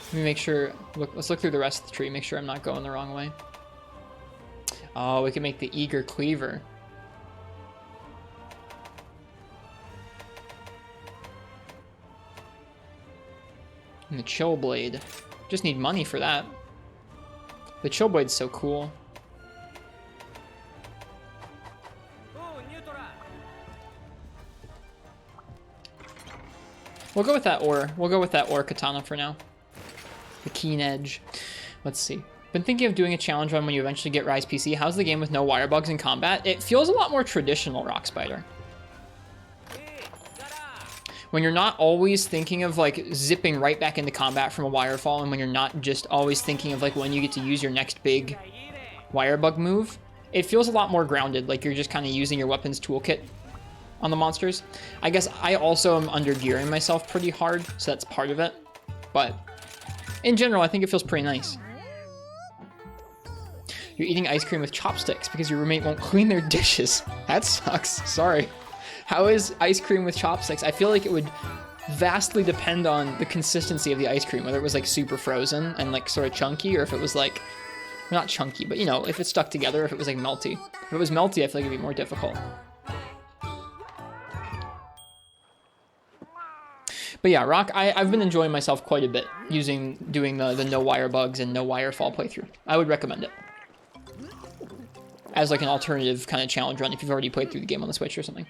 Let me make sure. Let's look through the rest of the tree. Make sure I'm not going the wrong way. Oh, we can make the eager cleaver. And the chill blade. Just need money for that. The chill blade's so cool. We'll go with that ore. We'll go with that ore katana for now. The keen edge. Let's see. Been thinking of doing a challenge run when you eventually get Rise PC. How's the game with no wirebugs in combat? It feels a lot more traditional, Rock Spider. When you're not always thinking of like zipping right back into combat from a wirefall, and when you're not just always thinking of like when you get to use your next big wirebug move, it feels a lot more grounded, like you're just kind of using your weapons toolkit on the monsters. I guess I also am under gearing myself pretty hard, so that's part of it. But in general, I think it feels pretty nice. You're eating ice cream with chopsticks because your roommate won't clean their dishes. That sucks, sorry. How is ice cream with chopsticks? I feel like it would vastly depend on the consistency of the ice cream, whether it was like super frozen and like sort of chunky, or if it was like, not chunky, but you know, if it stuck together, if it was like melty. If it was melty, I feel like it'd be more difficult. But yeah, Rock, I've been enjoying myself quite a bit doing the no wire bugs and no wire fall playthrough. I would recommend it as like an alternative kind of challenge run if you've already played through the game on the Switch or something.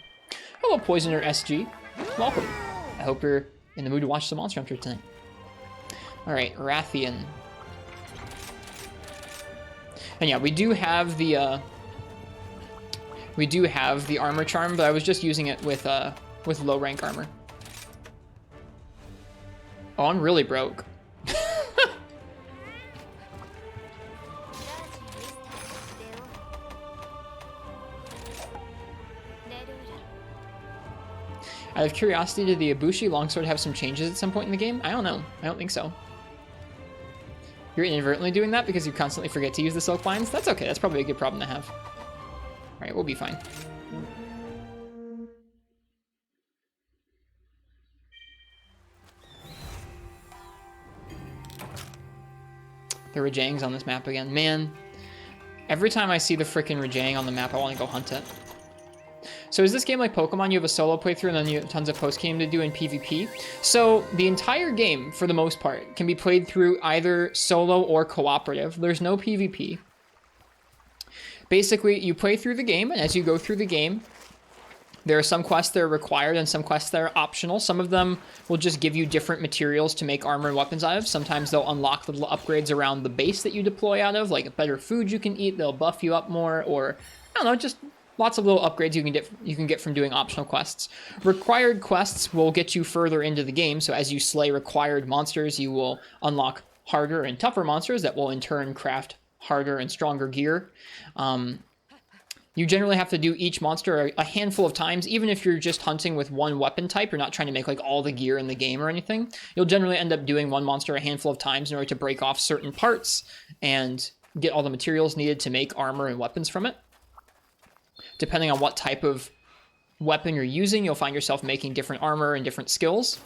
Hello, Poisoner SG. Welcome. I hope you're in the mood to watch some Monster Hunter tonight. All right, Rathian. And yeah, we do have the armor charm, but I was just using it with low rank armor. Oh, I'm really broke. Out of curiosity, did the Ibushi longsword have some changes at some point in the game? I don't know. I don't think so. You're inadvertently doing that because you constantly forget to use the silk vines? That's okay. That's probably a good problem to have. All right, we'll be fine. The Rajang's on this map again. Man, every time I see the frickin' Rajang on the map, I want to go hunt it. So is this game like Pokemon? You have a solo playthrough and then you have tons of post-game to do in PvP? So the entire game, for the most part, can be played through either solo or cooperative. There's no PvP. Basically, you play through the game, and as you go through the game, There are some quests that are required and some quests that are optional. Some of them will just give you different materials to make armor and weapons out of. Sometimes they'll unlock little upgrades around the base that you deploy out of, like better food you can eat, they'll buff you up more, or I don't know, just lots of little upgrades you can get from doing optional quests. Required quests will get you further into the game, so as you slay required monsters, you will unlock harder and tougher monsters that will in turn craft harder and stronger gear. You generally have to do each monster a handful of times, even if you're just hunting with one weapon type. You're not trying to make like all the gear in the game or anything. You'll generally end up doing one monster a handful of times in order to break off certain parts and get all the materials needed to make armor and weapons from it. Depending on what type of weapon you're using, you'll find yourself making different armor and different skills.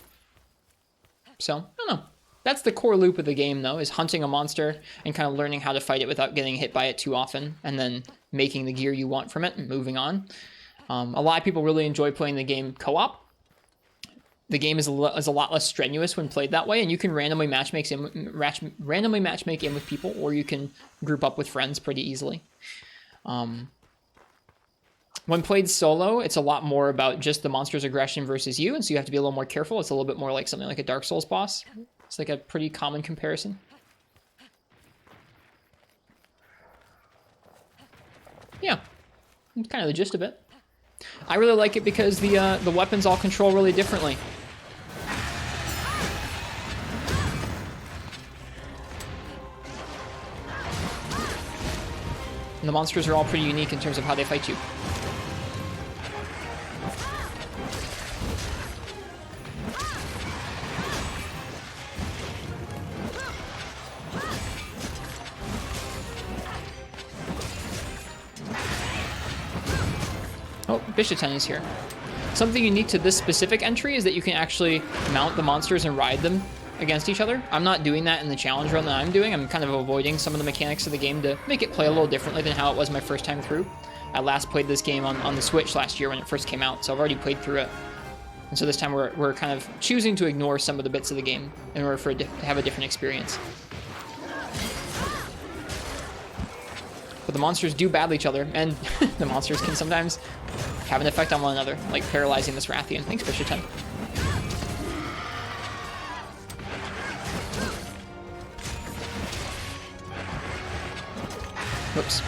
So, I don't know. That's the core loop of the game, though, is hunting a monster and kind of learning how to fight it without getting hit by it too often, and then making the gear you want from it and moving on. A lot of people really enjoy playing the game co-op. The game is a lot less strenuous when played that way, and you can randomly matchmake in with people, or you can group up with friends pretty easily. When played solo, it's a lot more about just the monster's aggression versus you, and so you have to be a little more careful. It's a little bit more like something like a Dark Souls boss. It's like a pretty common comparison. Yeah, that's kind of the gist of it. I really like it because the weapons all control really differently. And the monsters are all pretty unique in terms of how they fight you. Oh, Bishaten is here. Something unique to this specific entry is that you can actually mount the monsters and ride them against each other. I'm not doing that in the challenge run that I'm doing. I'm kind of avoiding some of the mechanics of the game to make it play a little differently than how it was my first time through. I last played this game on the Switch last year when it first came out, so I've already played through it. And so this time we're kind of choosing to ignore some of the bits of the game in order for it to have a different experience. But the monsters do battle each other, and the monsters can sometimes have an effect on one another, like paralyzing this Rathian. Thanks, Bishaten. Whoops.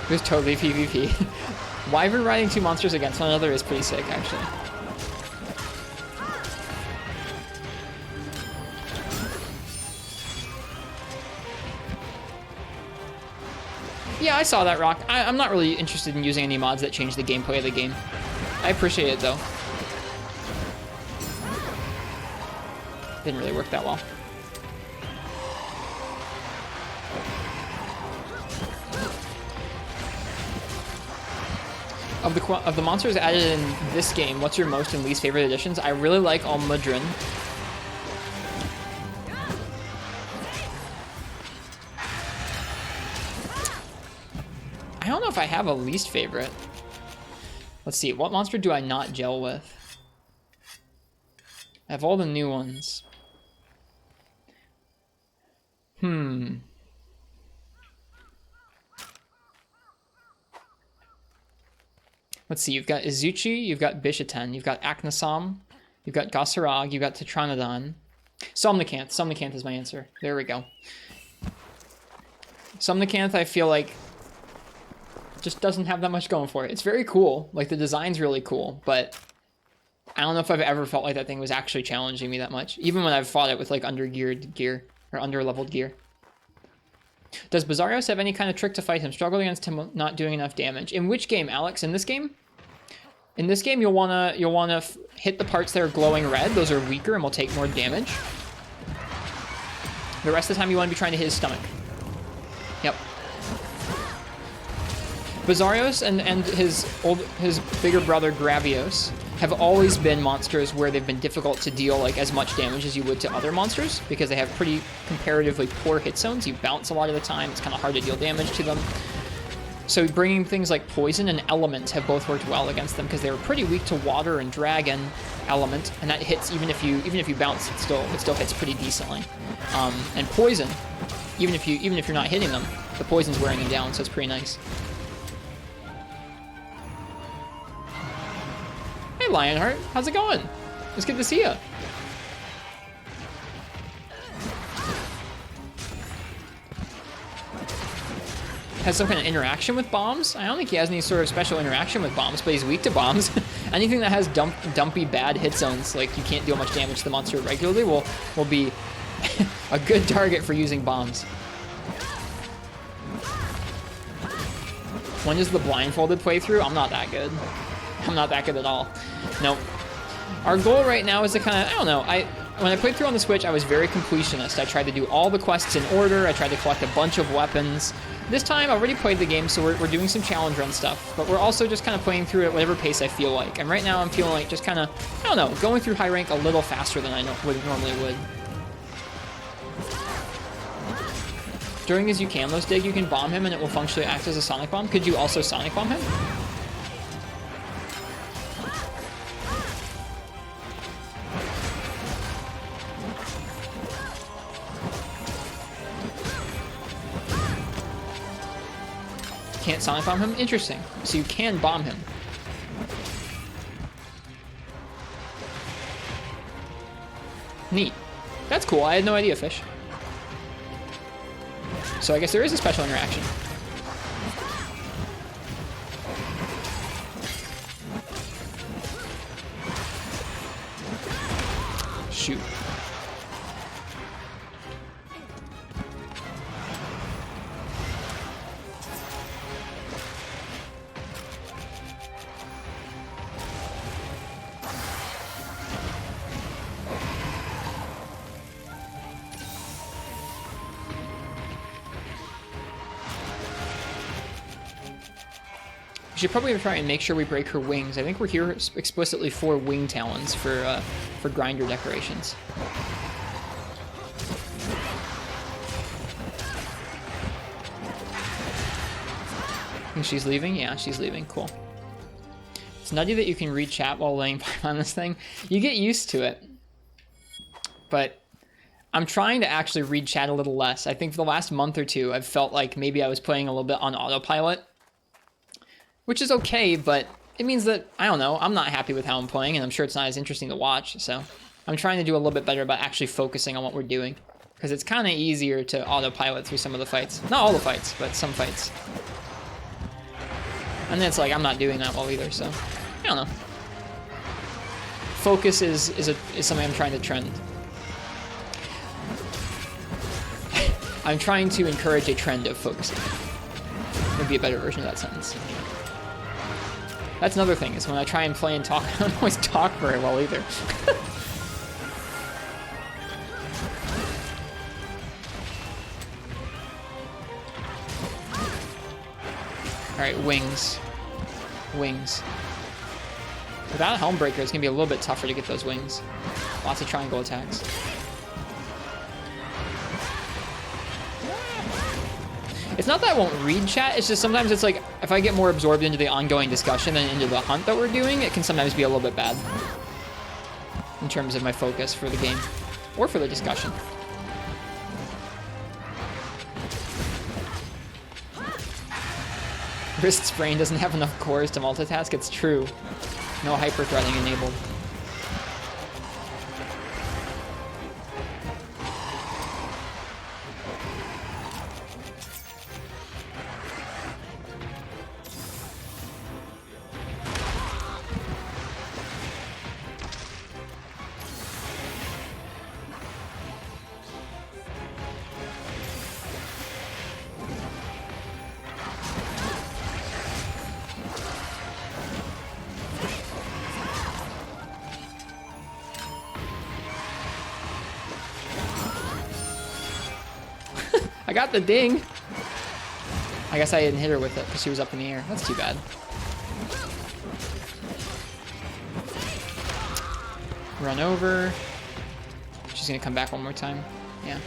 It was totally PvP. Wyvern riding two monsters against one another is pretty sick, actually. Yeah, I saw that, Rock. I'm not really interested in using any mods that change the gameplay of the game. I appreciate it, though. Didn't really work that well. Of the monsters added in this game, what's your most and least favorite additions? I really like Almudron. I don't know if I have a least favorite. Let's see, what monster do I not gel with? I have all the new ones. Let's see, you've got Izuchi, you've got Bishaten, you've got Aknasam, you've got Gossarag, you've got Tetranodon. Somnicanth. Somnicanth is my answer. There we go. Somnicanth, I feel like, just doesn't have that much going for it. It's very cool. Like, the design's really cool, but I don't know if I've ever felt like that thing was actually challenging me that much. Even when I've fought it with, like, under-geared gear, or under-leveled gear. Does Basarios have any kind of trick to fight him? Struggle against him not doing enough damage. In which game, Alex? In this game? In this game, you'll wanna hit the parts that are glowing red. Those are weaker and will take more damage. The rest of the time, you want to be trying to hit his stomach. Yep. Basarios and his bigger brother Gravios have always been monsters where they've been difficult to deal like as much damage as you would to other monsters because they have pretty comparatively poor hit zones. You bounce a lot of the time. It's kind of hard to deal damage to them. So bringing things like poison and element have both worked well against them because they were pretty weak to water and dragon element, and that hits even if you bounce, it still hits pretty decently. And poison, even if you're not hitting them, the poison's wearing them down, so it's pretty nice. Lionheart. How's it going? It's good to see you. Has some kind of interaction with bombs? I don't think he has any sort of special interaction with bombs, but he's weak to bombs. Anything that has dumpy bad hit zones, like you can't deal much damage to the monster regularly, will be a good target for using bombs. When is the blindfolded playthrough? I'm not that good. I'm not that good at all. Nope. Our goal right now is to kind of, I don't know, when I played through on the Switch, I was very completionist. I tried to do all the quests in order. I tried to collect a bunch of weapons. This time, I already played the game, so we're doing some challenge run stuff, but we're also just kind of playing through at whatever pace I feel like. And right now, I'm feeling like just kind of, I don't know, going through high rank a little faster than I normally would. During his Eucanlos dig, you can bomb him and it will functionally act as a Sonic Bomb. Could you also Sonic Bomb him? Can't Sonic Bomb him? Interesting. So you can bomb him. Neat. That's cool. I had no idea, Fish. So I guess there is a special interaction. Shoot. We should probably try and make sure we break her wings. I think we're here explicitly for wing talons for grinder decorations. Think she's leaving? Yeah, she's leaving. Cool. It's nutty that you can read chat while laying pipe on this thing. You get used to it. But I'm trying to actually read chat a little less. I think for the last month or two, I've felt like maybe I was playing a little bit on autopilot. Which is okay, but it means that, I don't know, I'm not happy with how I'm playing, and I'm sure it's not as interesting to watch, so I'm trying to do a little bit better about actually focusing on what we're doing. Because it's kind of easier to autopilot through some of the fights. Not all the fights, but some fights. And then it's like, I'm not doing that well either, so, I don't know. Focus is something I'm trying to trend. I'm trying to encourage a trend of focusing. Would be a better version of that sentence. That's another thing, is when I try and play and talk, I don't always talk very well either. Alright, wings. Wings. Without a Helm Breaker, it's going to be a little bit tougher to get those wings. Lots of triangle attacks. It's not that I won't read chat, it's just sometimes it's like, if I get more absorbed into the ongoing discussion than into the hunt that we're doing, it can sometimes be a little bit bad. In terms of my focus for the game. Or for the discussion. Wrist sprain doesn't have enough cores to multitask, it's true. No hyper-threading enabled. I got the ding. I guess I didn't hit her with it because she was up in the air. That's too bad. Run over. She's gonna come back one more time. Yeah.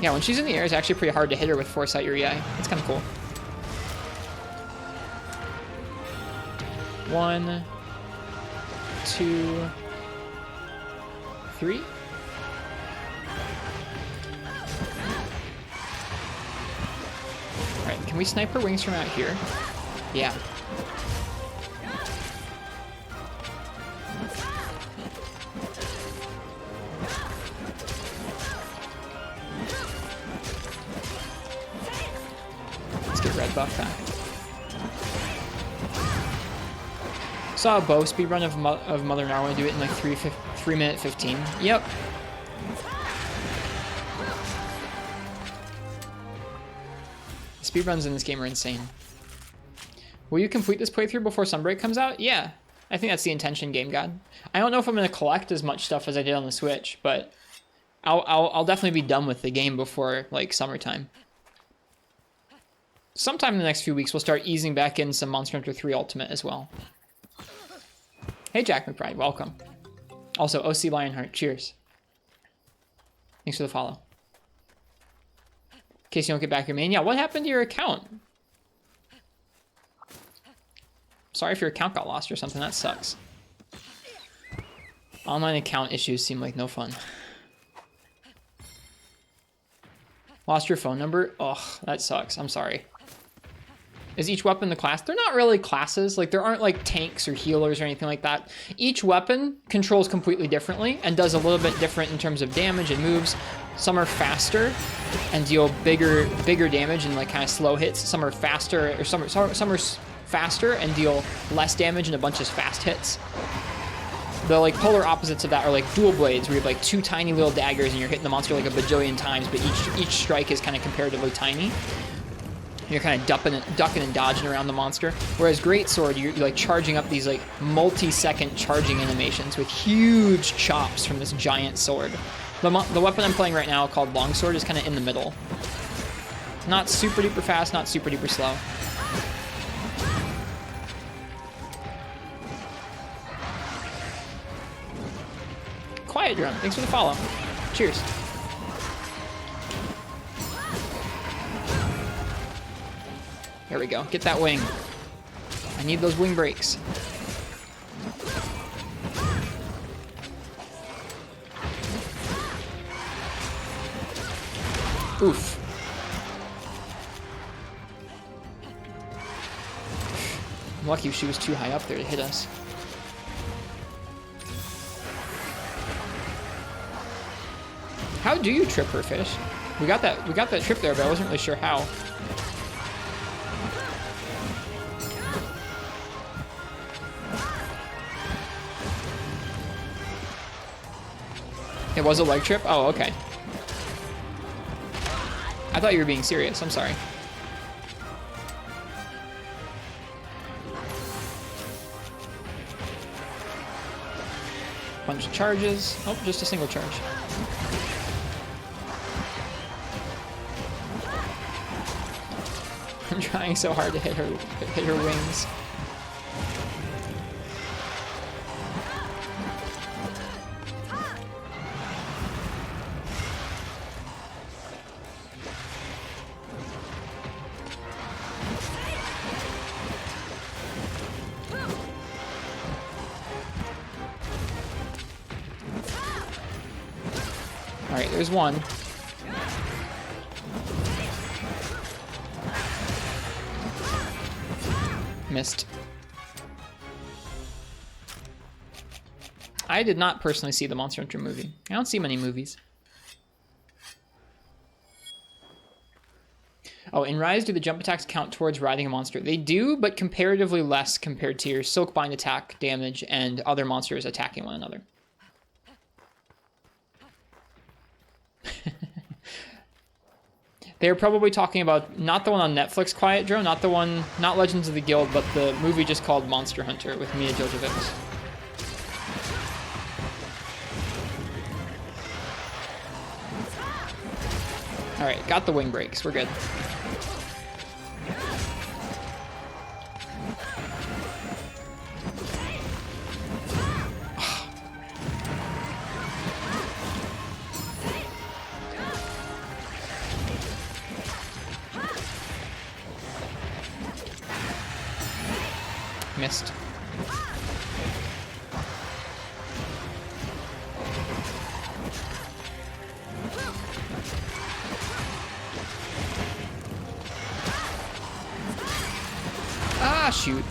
Yeah, when she's in the air, it's actually pretty hard to hit her with Foresight or EI. It's kind of cool. 1, 2, 3. Alright, can we snipe her wings from out here? Yeah. Let's get red buff back. Saw a bow speedrun of Mother Narwhal do it in like 3 minute 15. Yep. Speedruns in this game are insane. Will you complete this playthrough before Sunbreak comes out? Yeah. I think that's the intention, Game God. I don't know if I'm going to collect as much stuff as I did on the Switch, but I'll definitely be done with the game before like summertime. Sometime in the next few weeks, we'll start easing back in some Monster Hunter 3 Ultimate as well. Hey, Jack McBride, welcome. Also, OC Lionheart, cheers. Thanks for the follow. In case you don't get back your main. Yeah, what happened to your account? Sorry if your account got lost or something, that sucks. Online account issues seem like no fun. Lost your phone number? Ugh, that sucks, I'm sorry. Is each weapon the class? They're not really classes. Like, there aren't like tanks or healers or anything like that. Each weapon controls completely differently and does a little bit different in terms of damage and moves. Some are faster and deal bigger damage and like kind of slow hits. Some are faster, or some are faster and deal less damage and a bunch of fast hits. The like polar opposites of that are like dual blades, where you have like 2 tiny little daggers and you're hitting the monster like a bajillion times, but each strike is kind of comparatively tiny. You're kind of ducking and dodging around the monster. Whereas Greatsword, you're like charging up these like multi-second charging animations with huge chops from this giant sword. The weapon I'm playing right now, called Longsword, is kind of in the middle. Not super duper fast, not super duper slow. Quiet Drum, thanks for the follow. Cheers. There we go. Get that wing. I need those wing breaks. Oof. I'm lucky she was too high up there to hit us. How do you trip her, fish? We got that trip there, but I wasn't really sure how. It was a leg trip? Oh, okay. I thought you were being serious. I'm sorry. Bunch of charges. Oh, just a single charge. I'm trying so hard to hit her wings. Alright, there's one. Missed. I did not personally see the Monster Hunter movie. I don't see many movies. Oh, in Rise, do the jump attacks count towards riding a monster? They do, but comparatively less compared to your Silkbind attack damage and other monsters attacking one another. They're probably talking about not the one on Netflix, Quiet Drone, not Legends of the Guild, but the movie just called Monster Hunter with Mia Jovovich. All right, got the wing breaks. We're good. Missed. shoot.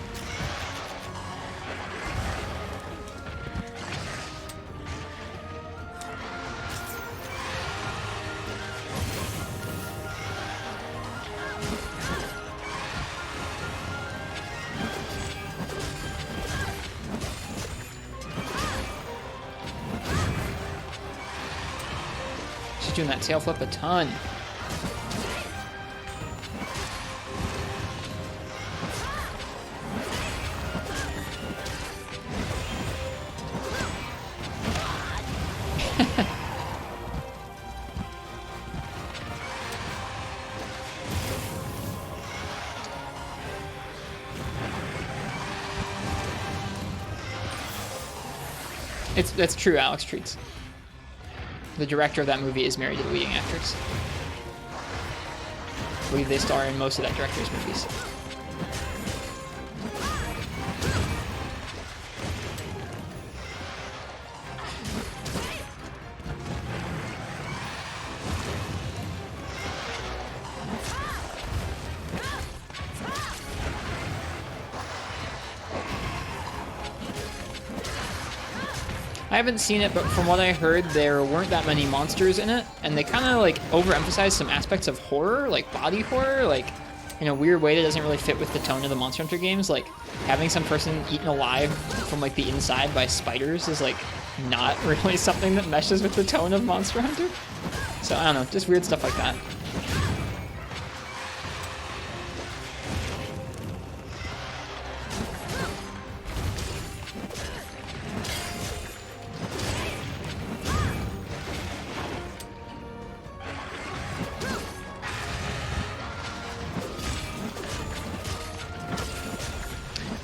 She's doing that tail flip a ton. That's true, Alex Treats. The director of that movie is married to the leading actress. I believe they star in most of that director's movies. I haven't seen it, but from what I heard, there weren't that many monsters in it, and they kind of like overemphasized some aspects of horror, like body horror, like in a weird way that doesn't really fit with the tone of the Monster Hunter games. Like having some person eaten alive from like the inside by spiders is like not really something that meshes with the tone of Monster Hunter. So I don't know, just weird stuff like that.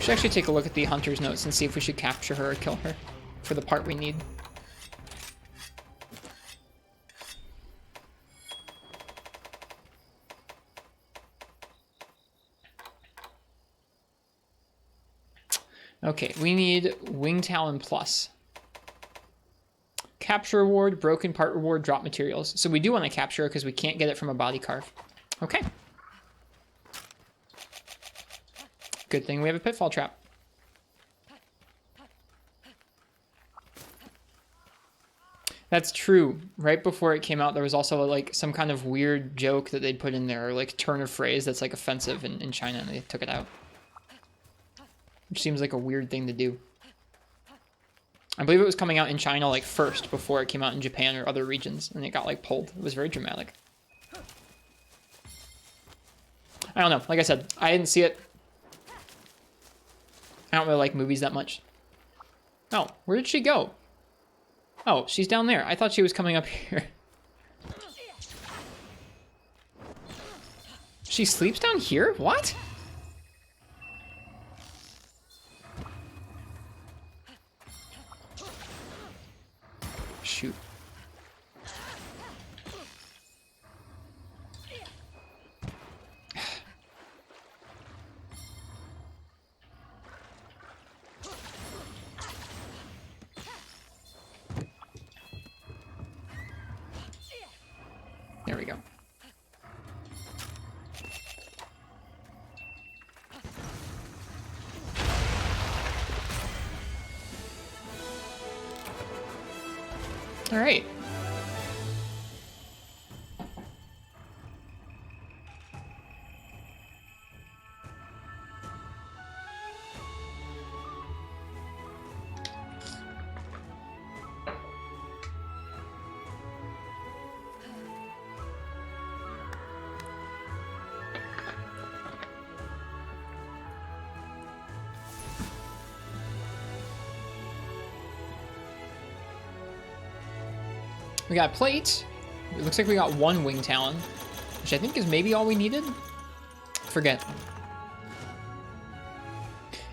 Should actually take a look at the hunter's notes and see if we should capture her or kill her for the part we need. Okay, we need Wing Talon Plus. Capture reward, broken part reward, drop materials. So we do want to capture her because we can't get it from a body carve. Okay. Good thing we have a pitfall trap. That's true. Right before it came out, there was also like some kind of weird joke that they'd put in there, or like turn of phrase that's like offensive in China, and they took it out. Which seems like a weird thing to do. I believe it was coming out in China like first before it came out in Japan or other regions, and it got like pulled. It was very dramatic. I don't know. Like I said, I didn't see it. I don't really like movies that much. Oh, where did she go? Oh, she's down there. I thought she was coming up here. She sleeps down here? What? Shoot. There we go. All right. We got plates. It looks like we got one Wing Talon, which I think is maybe all we needed. Forget.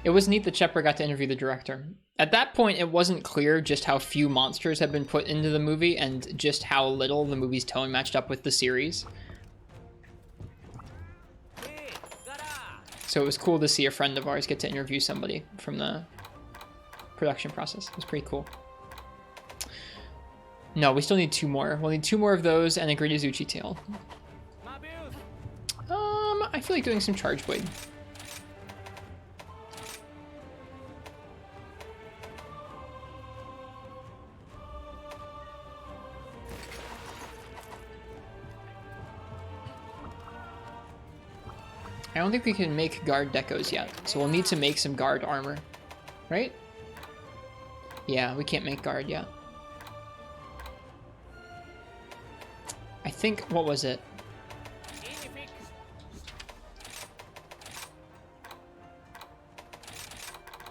It was neat that Shepard got to interview the director. At that point, it wasn't clear just how few monsters had been put into the movie and just how little the movie's tone matched up with the series. So it was cool to see a friend of ours get to interview somebody from the production process. It was pretty cool. No, we still need two more. We'll need two more of those and a Great Azuchi tail. I feel like doing some Charge Blade. I don't think we can make guard decos yet, so we'll need to make some guard armor, right? Yeah, we can't make guard yet. I think, what was it?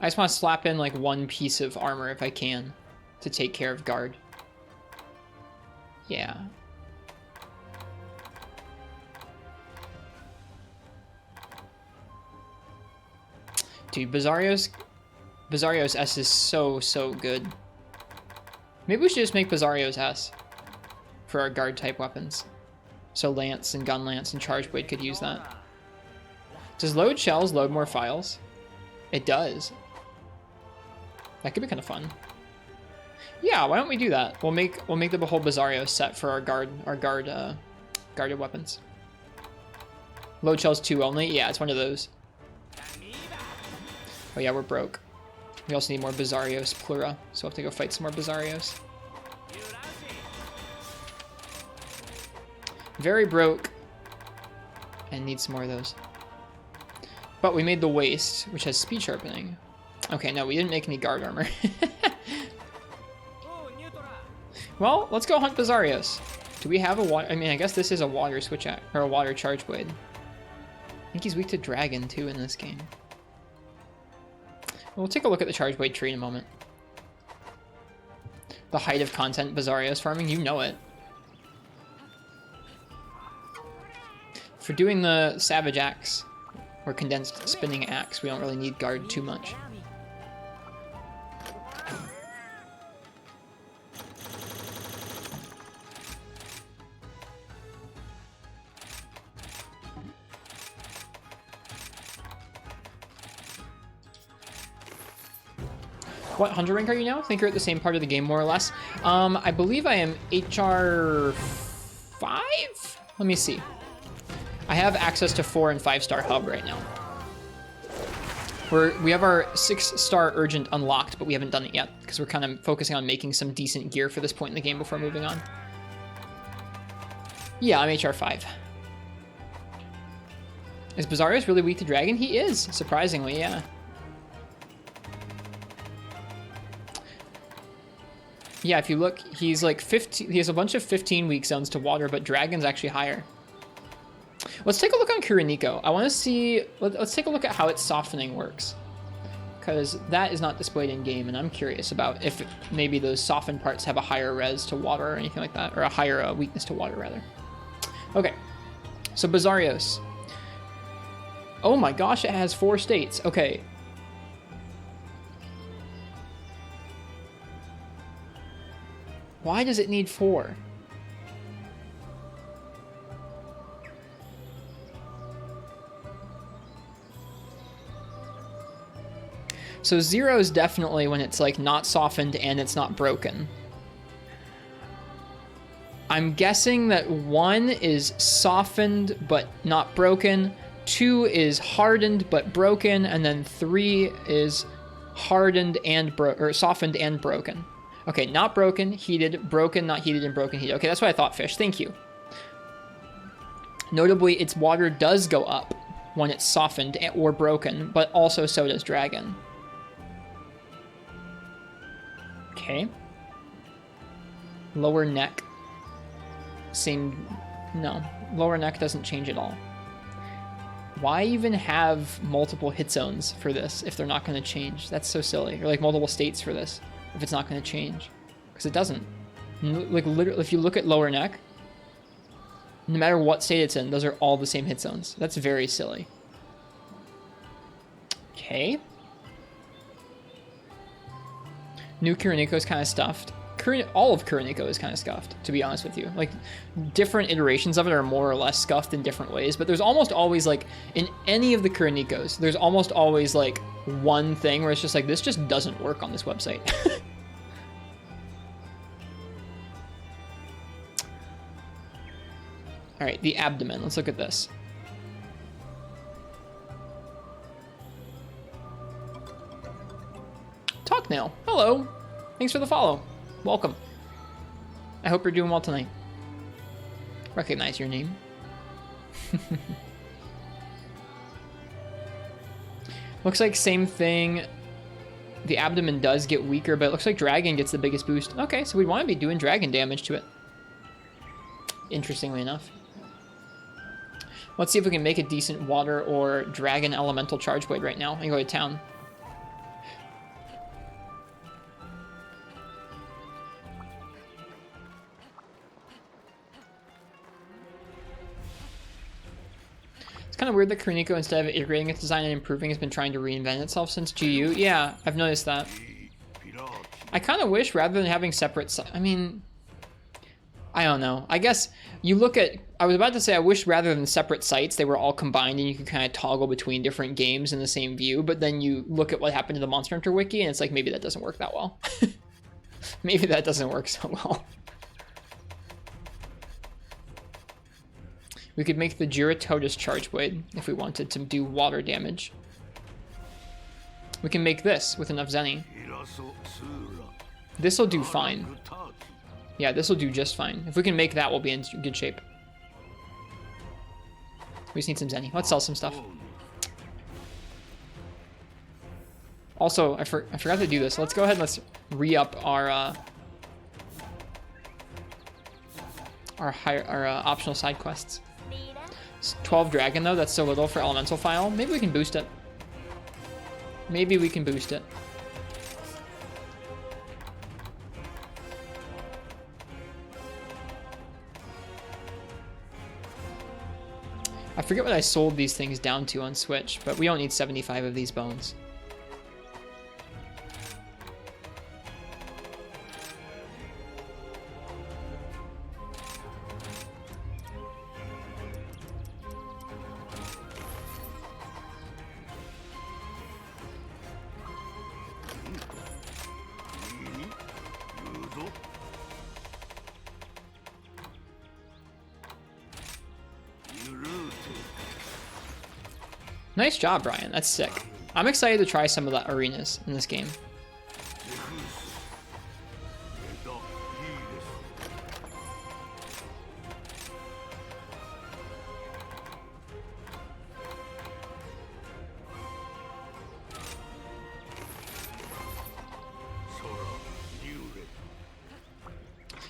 I just want to slap in like one piece of armor if I can to take care of guard. Yeah. Dude, Basarios S is so good. Maybe we should just make Basarios S for our guard type weapons. So Lance and Gun Lance and Charge Blade could use that. Does load shells load more files? It does. That could be kind of fun. Yeah, why don't we do that? We'll make the whole Basarios set for our guarded weapons. Load shells 2 only? Yeah, it's one of those. Oh yeah, we're broke. We also need more Basarios Plura, so we'll have to go fight some more Basarios. Very broke. And need some more of those. But we made the Waist, which has speed sharpening. Okay, no, we didn't make any guard armor. Well, let's go hunt Basarios. Do we have a water? I mean, I guess this is a water switch act, or a water charge blade. I think he's weak to dragon too in this game. We'll take a look at the charge blade tree in a moment. The height of content Basarios farming, you know it. For doing the Savage Axe, or Condensed Spinning Axe, we don't really need guard too much. What 100 rank are you now? I think you're at the same part of the game, more or less. I believe I am HR 5? Let me see. I have access to 4 and 5-star hub right now. We have our 6-star urgent unlocked, but we haven't done it yet because we're kind of focusing on making some decent gear for this point in the game before moving on. Yeah, I'm HR 5. Is Basarios really weak to dragon? He is, surprisingly, yeah. Yeah, if you look, he's like 15, he has a bunch of 15 weak zones to water, but dragon's actually higher. Let's take a look on Kuroniko. I want to see, let's take a look at how its softening works. Because that is not displayed in game, and I'm curious about if maybe those softened parts have a higher res to water or anything like that, or a higher weakness to water, rather. Okay, so Basarios. Oh my gosh, it has 4 states. Okay. Why does it need 4? So 0 is definitely when it's like not softened and it's not broken. I'm guessing that 1 is softened but not broken, 2 is hardened but broken, and then 3 is hardened and softened and broken. Okay, not broken, heated, broken, not heated, and broken, heated. Okay, that's what I thought, Fish. Thank you. Notably, its water does go up when it's softened or broken, but also so does dragon. Okay. Lower neck. Same. No. Lower neck doesn't change at all. Why even have multiple hit zones for this if they're not going to change? That's so silly. Or like multiple states for this if it's not going to change. Because it doesn't. Like literally, if you look at lower neck, no matter what state it's in, those are all the same hit zones. That's very silly. Okay. New Kuroniko is kind of stuffed. All of Kuroniko is kind of scuffed, to be honest with you. Like, different iterations of it are more or less scuffed in different ways, but there's almost always, like, in any of the Kuronikos, there's almost always, like, one thing where it's just like, this just doesn't work on this website. Alright, the abdomen. Let's look at this. Talknail. Hello. Thanks for the follow. Welcome. I hope you're doing well tonight. Recognize your name. Looks like same thing. The abdomen does get weaker, but it looks like dragon gets the biggest boost. Okay, so we want to be doing dragon damage to it. Interestingly enough. Let's see if we can make a decent water or dragon elemental charge blade right now and go to town. It's kind of weird that Kuruniko, instead of iterating its design and improving, has been trying to reinvent itself since GU. Yeah, I've noticed that. I kind of wish, rather than having separate... I mean... I don't know. I guess you look at... I was about to say I wish rather than separate sites, they were all combined and you could kind of toggle between different games in the same view, but then you look at what happened to the Monster Hunter Wiki and it's like, maybe that doesn't work that well. Maybe that doesn't work so well. We could make the Jiratotus Charge Blade if we wanted to do water damage. We can make this with enough Zenny. This'll do fine. Yeah, this'll do just fine. If we can make that, we'll be in good shape. We just need some Zenny. Let's sell some stuff. Also, I forgot to do this. Let's go ahead and let's re-up our optional side quests. 12 dragon though, that's so little for elemental file. Maybe we can boost it. Maybe we can boost it. I forget what I sold these things down to on Switch, but we don't need 75 of these bones. Nice job, Brian. That's sick. I'm excited to try some of the arenas in this game.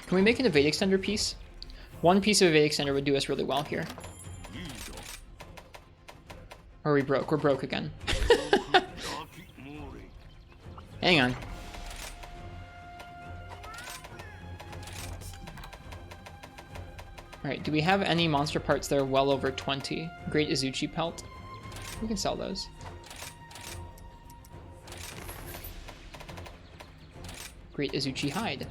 Can we make an evade extender piece? One piece of evade extender would do us really well here. Or are we broke? We're broke again. Hang on. Alright, do we have any monster parts that are well over 20? Great Izuchi pelt. We can sell those. Great Izuchi hide.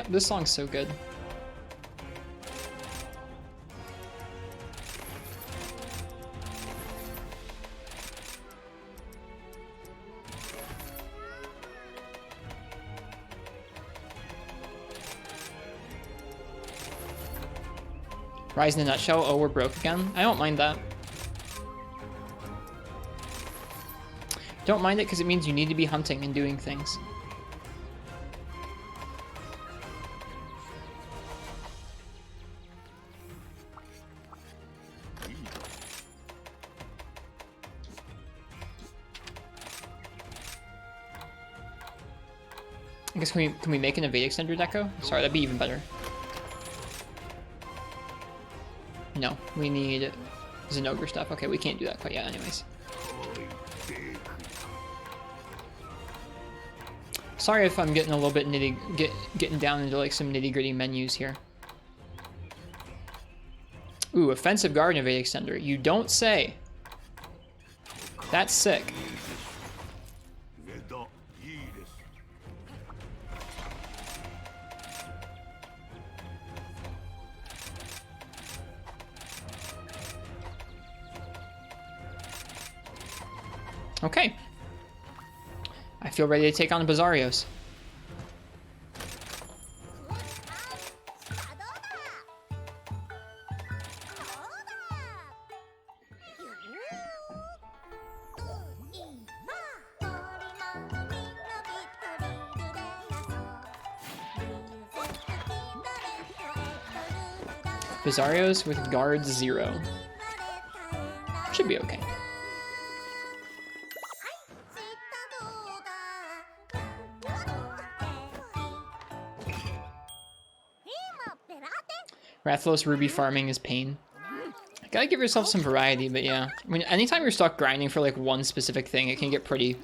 This song's so good. Rise in a nutshell. Oh, we're broke again. I don't mind that. Don't mind it because it means you need to be hunting and doing things. I guess can we make an evade extender deco? Sorry, that'd be even better. No, we need Zinogre stuff. Okay, we can't do that quite yet anyways. Sorry if I'm getting a little bit getting down into like some nitty-gritty menus here. Ooh, offensive guard and evade extender. You don't say. That's sick. Okay. I feel ready to take on Basarios. Basarios with guard 0. Should be okay. Rathalos Ruby farming is pain. Gotta give yourself some variety, but yeah. I mean, anytime you're stuck grinding for like one specific thing, it can get pretty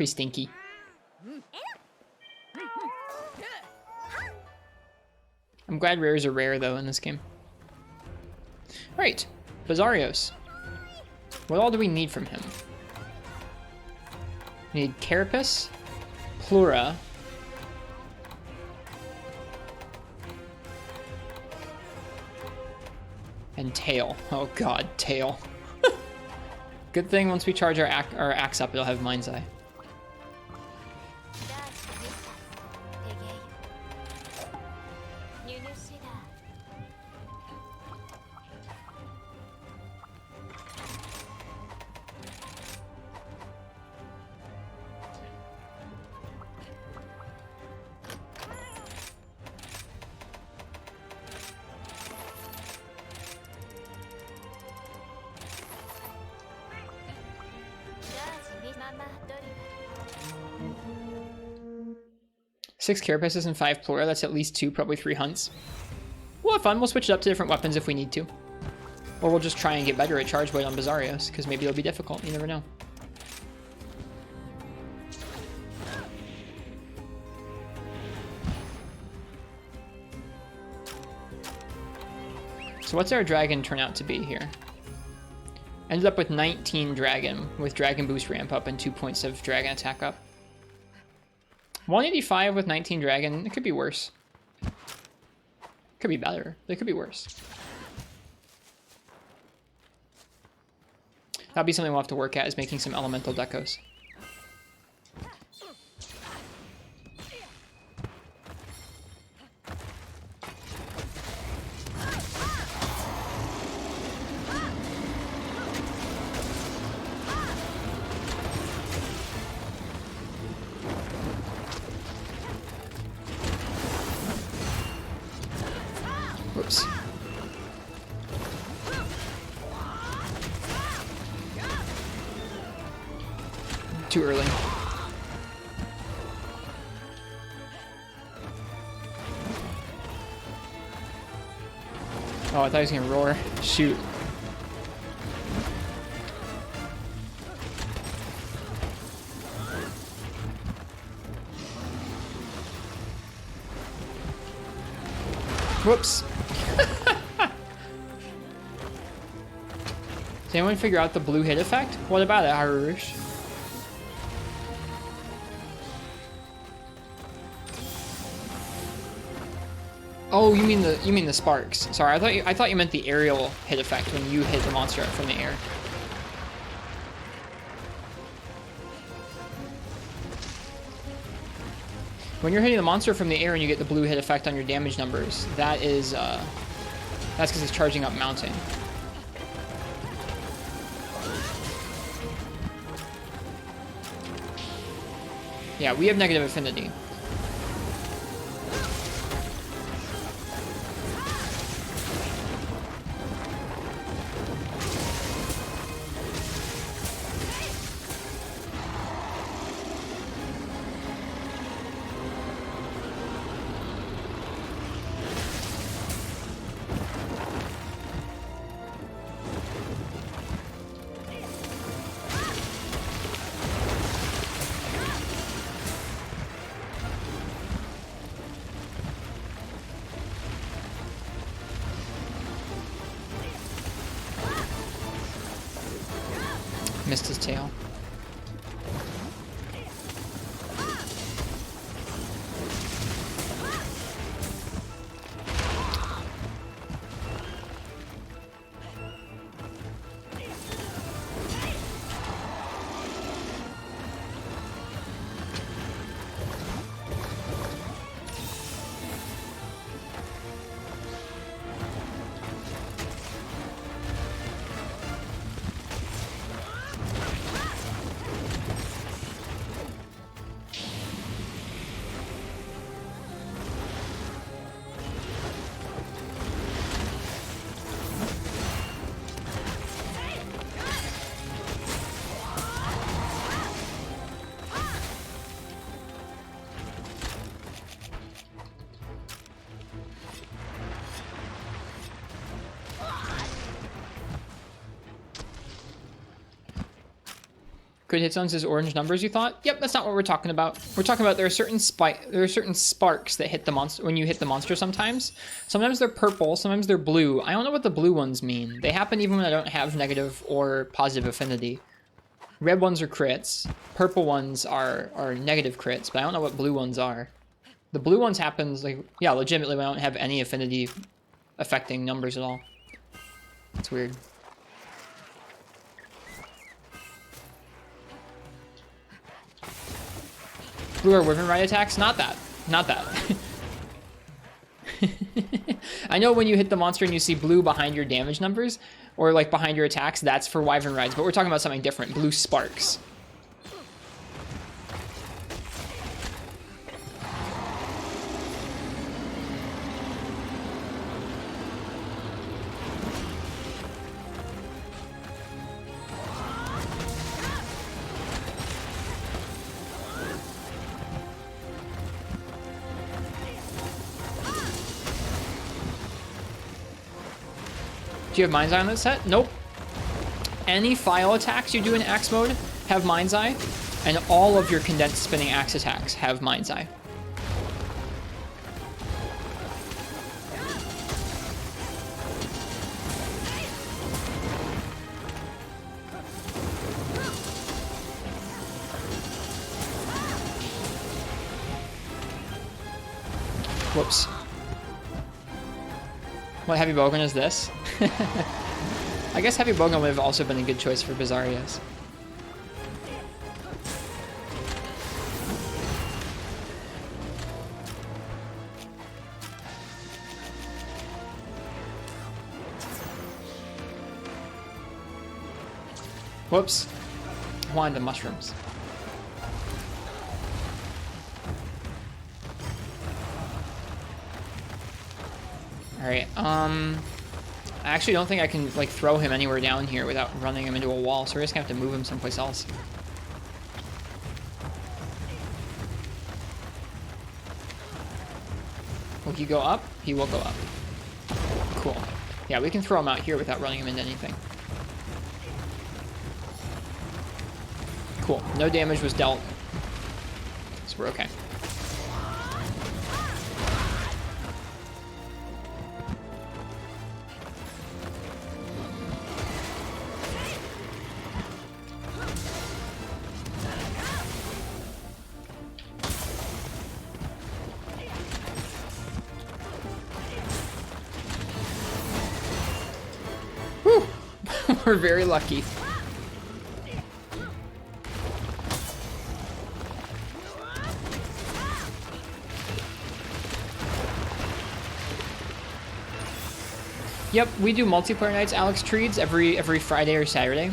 stinky. I'm glad rares are rare though in this game. Alright, Basarios. What all do we need from him? We need Carapace, Plura, and Tail. Oh god, Tail. Good thing once we charge our axe up, it'll have Mind's Eye. Six Carapaces and 5 Plura, that's at least 2, probably 3 hunts. We'll have fun, we'll switch it up to different weapons if we need to. Or we'll just try and get better at charge weight on Basarios, because maybe it'll be difficult, you never know. So what's our dragon turn out to be here? Ended up with 19 dragon, with dragon boost ramp up and 2 points of dragon attack up. 185 with 19 dragon, it could be worse. Could be better, but it could be worse. That'll be something we'll have to work at, is making some elemental decos. Whoops. Too early. Oh, I thought he was gonna roar. Shoot. Whoops. Did anyone figure out the blue hit effect? What about it, Harurush? Oh, you mean the sparks. Sorry, I thought you meant the aerial hit effect when you hit the monster from the air. When you're hitting the monster from the air and you get the blue hit effect on your damage numbers, that is that's because it's charging up mounting. Yeah, we have negative affinity. Missed his tail. Crit hit zones is orange numbers, you thought? Yep, that's not what we're talking about. We're talking about there are certain sparks that hit the monster when you hit the monster sometimes. Sometimes they're purple, sometimes they're blue. I don't know what the blue ones mean. They happen even when I don't have negative or positive affinity. Red ones are crits. Purple ones are negative crits, but I don't know what blue ones are. The blue ones happens, like, yeah, legitimately when I don't have any affinity affecting numbers at all. That's weird. Blue are Wyvern Ride attacks? Not that. Not that. I know when you hit the monster and you see blue behind your damage numbers, or like behind your attacks, that's for Wyvern Rides, but we're talking about something different. Blue sparks. Do you have Mind's Eye on that set? Nope. Any file attacks you do in Axe mode have Mind's Eye, and all of your condensed spinning axe attacks have Mind's Eye. Whoops. What Heavy Bowgun is this? I guess Heavy Bowgun would have also been a good choice for Basarios. Whoops. I wanted the mushrooms. Alright, I actually don't think I can, like, throw him anywhere down here without running him into a wall, so we're just gonna have to move him someplace else. Will he go up? He will go up. Cool. Yeah, we can throw him out here without running him into anything. Cool. No damage was dealt, so we're okay. We're very lucky. Yep, we do multiplayer nights, Alex Treeds, every Friday or Saturday.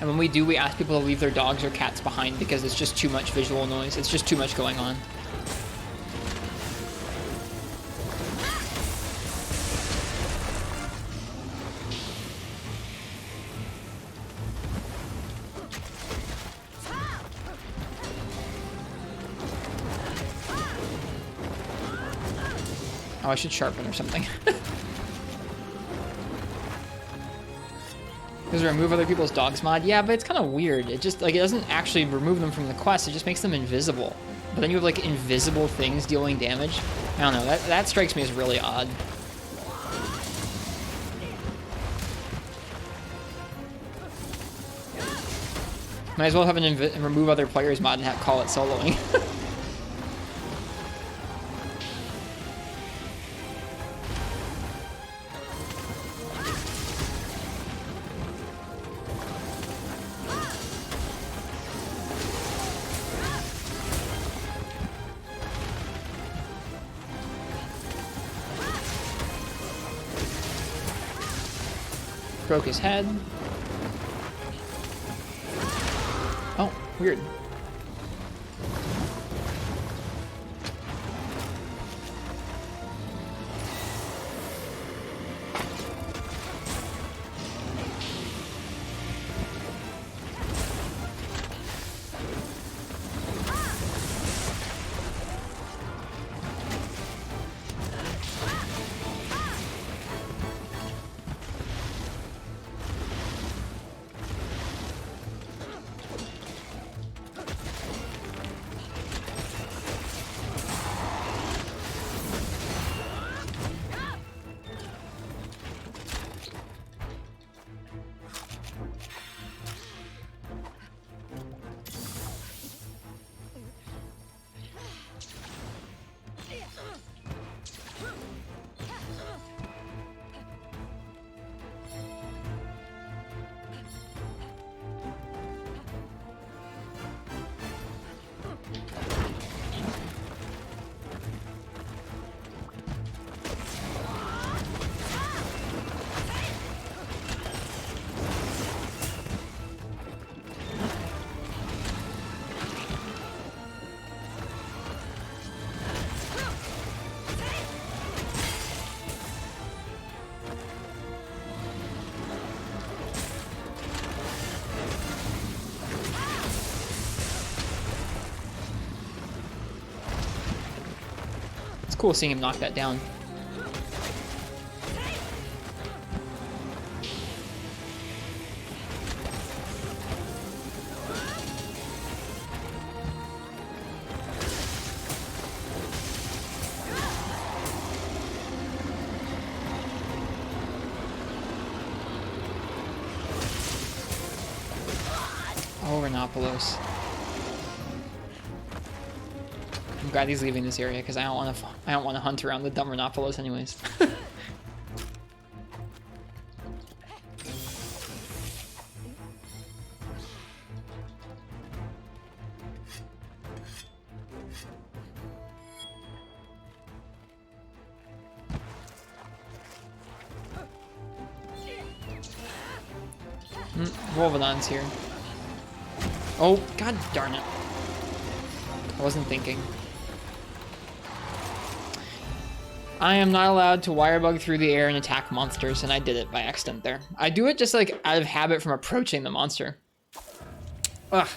And when we do, we ask people to leave their dogs or cats behind because it's just too much visual noise. It's just too much going on. Oh, I should sharpen or something. Does it remove other people's dogs mod? Yeah, but it's kind of weird. It just, like, it doesn't actually remove them from the quest. It just makes them invisible. But then you have, like, invisible things dealing damage. I don't know. That strikes me as really odd. Might as well have an remove other players mod and call it soloing. Broke his head. Oh, weird. Cool seeing him knock that down. Oh, Rhinopolos. I'm glad he's leaving this area because I don't want to hunt around the dumb Rhinopolos anyways. Volvidon's here. Oh, god darn it. I wasn't thinking. I am not allowed to wirebug through the air and attack monsters, and I did it by accident there. I do it just like out of habit from approaching the monster. Ugh.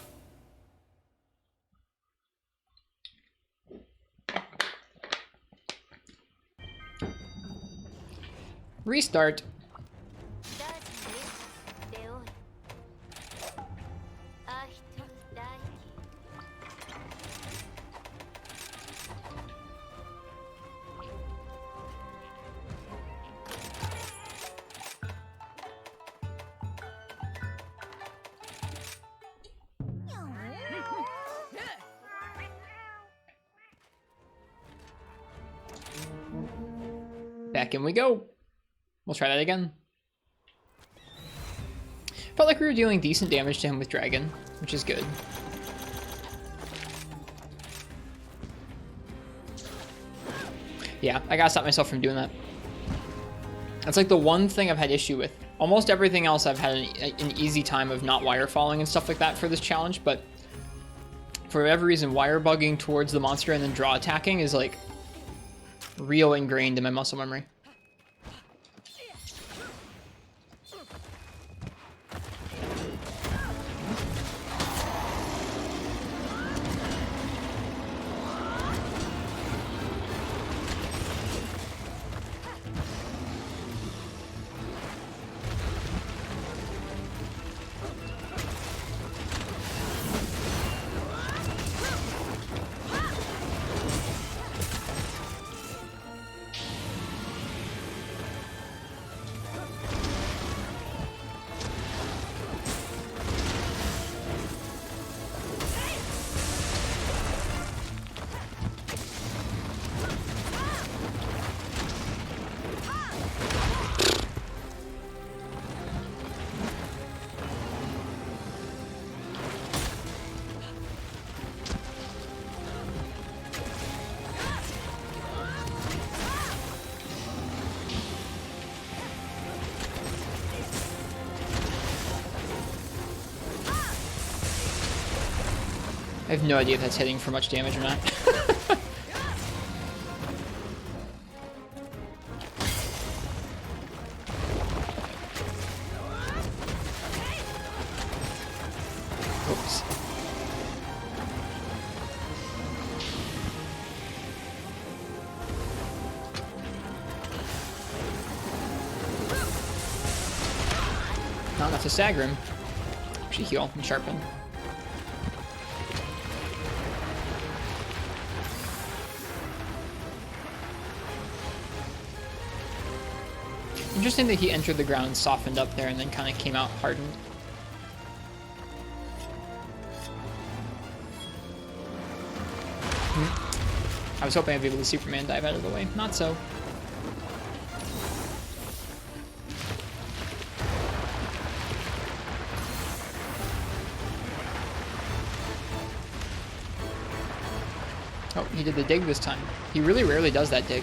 Restart. Back in we go. We'll try that again. Felt like we were dealing decent damage to him with Dragon, which is good. Yeah, I gotta stop myself from doing that. That's like the one thing I've had issue with. Almost everything else I've had an easy time of not wire falling and stuff like that for this challenge, but for whatever reason, wire bugging towards the monster and then draw attacking is like real ingrained in my muscle memory. I have no idea if that's hitting for much damage or not. Oops. Not enough to stagger him. Actually heal and sharpen. Interesting that he entered the ground softened up there and then kind of came out hardened. I was hoping I'd be able to Superman dive out of the way. Not so. Oh, he did the dig this time. He really rarely does that dig.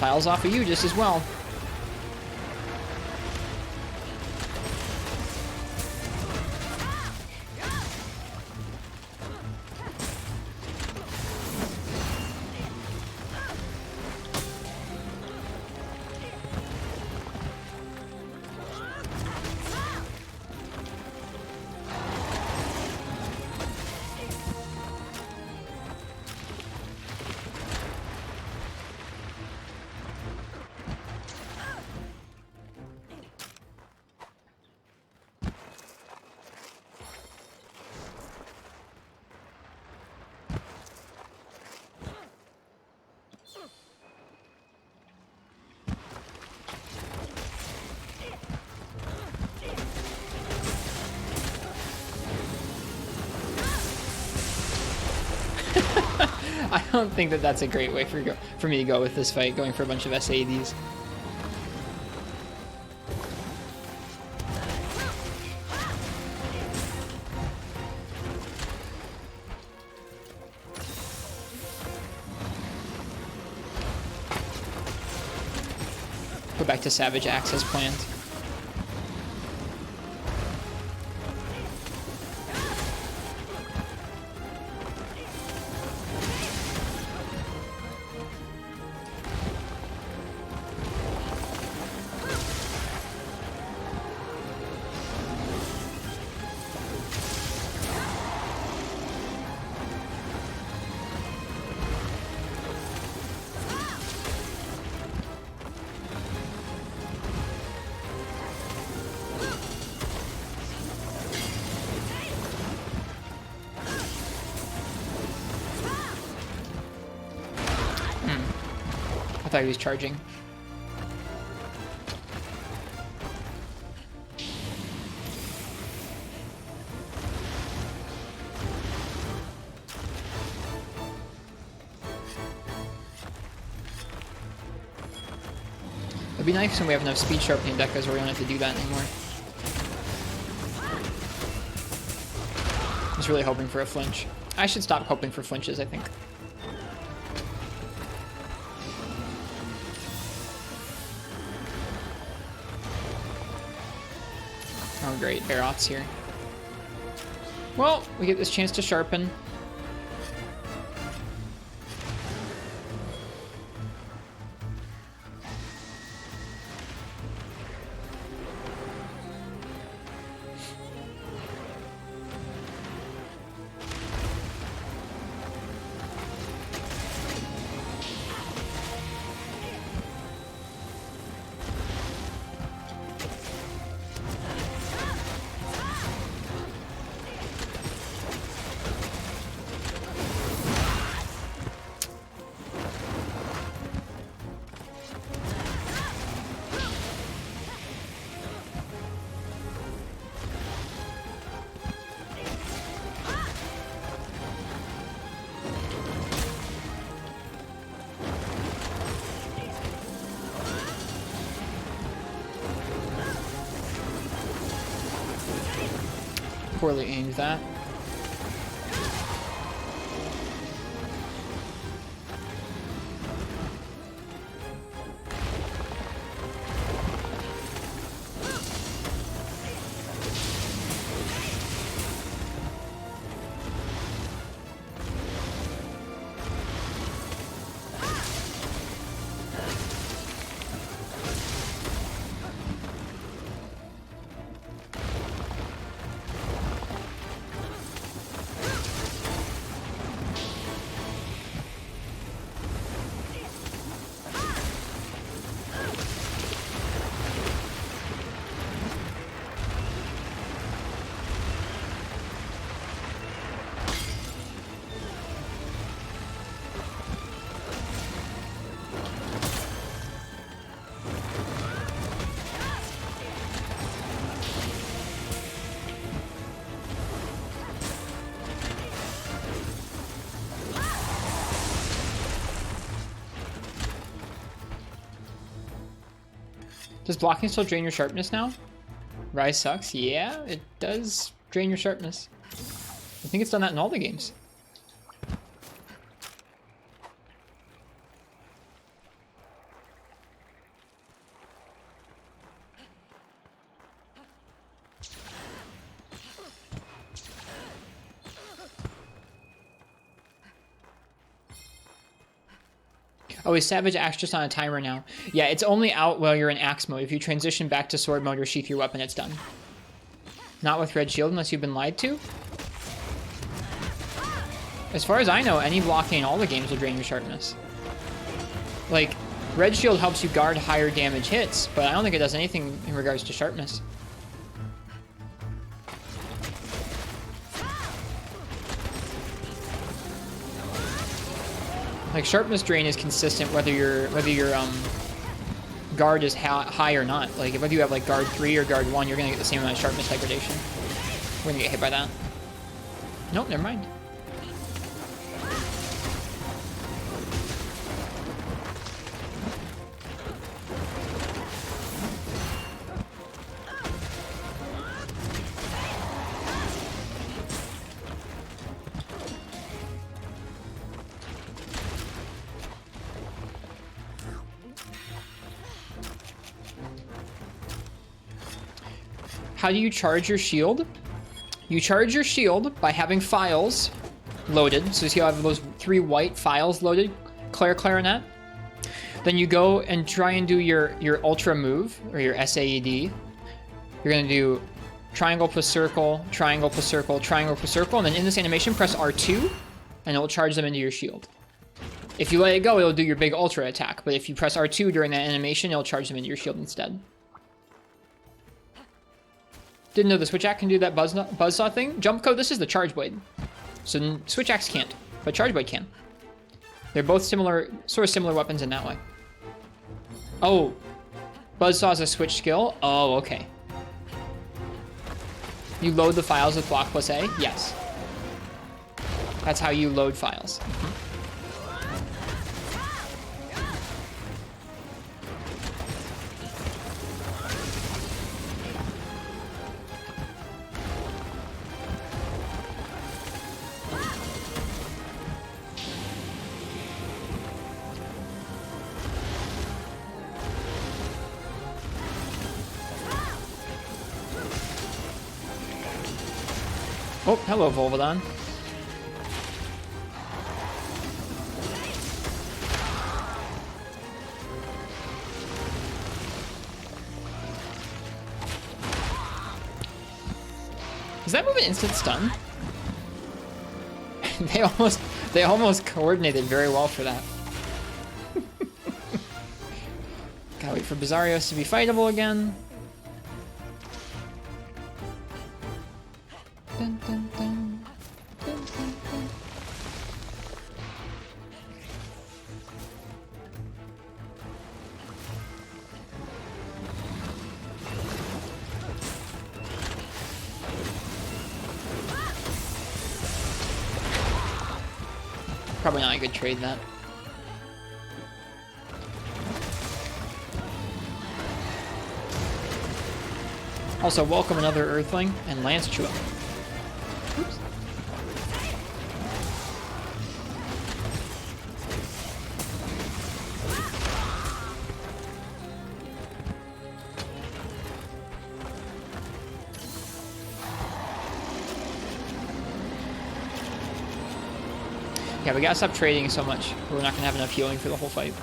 Files off of you just as well. I don't think that that's a great way for me to go with this fight, going for a bunch of SADs. Go back to Savage Axe as planned. I thought he was charging. It'd be nice when we have enough speed sharpening decos where we don't have to do that anymore. I was really hoping for a flinch. I should stop hoping for flinches, I think. Oh great, Barroth's here. Well, we get this chance to sharpen. Poorly aimed that. Does blocking still drain your sharpness now? Rise sucks? Yeah, it does drain your sharpness. I think it's done that in all the games. Oh, is Savage Axe just on a timer now? Yeah, it's only out while you're in Axe mode. If you transition back to Sword mode or sheath your weapon, it's done. Not with Red Shield unless you've been lied to. As far as I know, any blocking in all the games will drain your sharpness. Like, Red Shield helps you guard higher damage hits, but I don't think it does anything in regards to sharpness. Like, sharpness drain is consistent whether your guard is high or not. Like, whether you have like guard 3 or guard 1, you're gonna get the same amount of sharpness degradation. We're gonna get hit by that. Nope, never mind. How do you charge your shield? You charge your shield by having files loaded. So you see how I have those 3 white files loaded, clarinet. Then you go and try and do your ultra move, or your SAED. You're gonna do triangle plus circle, triangle plus circle, triangle plus circle, and then in this animation, press R2, and it will charge them into your shield. If you let it go, it'll do your big ultra attack, but if you press R2 during that animation, it'll charge them into your shield instead. Didn't know the Switch Axe can do that buzzsaw thing. Jump code, this is the Charge Blade. So Switch Axe can't, but Charge Blade can. They're both similar, sort of similar weapons in that way. Oh, buzzsaw is a switch skill? Oh, okay. You load the files with block plus A? Yes. That's how you load files. Oh, hello, Volvidon. Is that move an instant stun? they almost coordinated very well for that. Gotta wait for Basarios to be fightable again. Dun, dun, dun. Dun, dun, dun. Probably not a good trade, that. Also, welcome another Earthling and Lance Chua. Oops. Yeah, we gotta stop trading so much. We're not gonna have enough healing for the whole fight.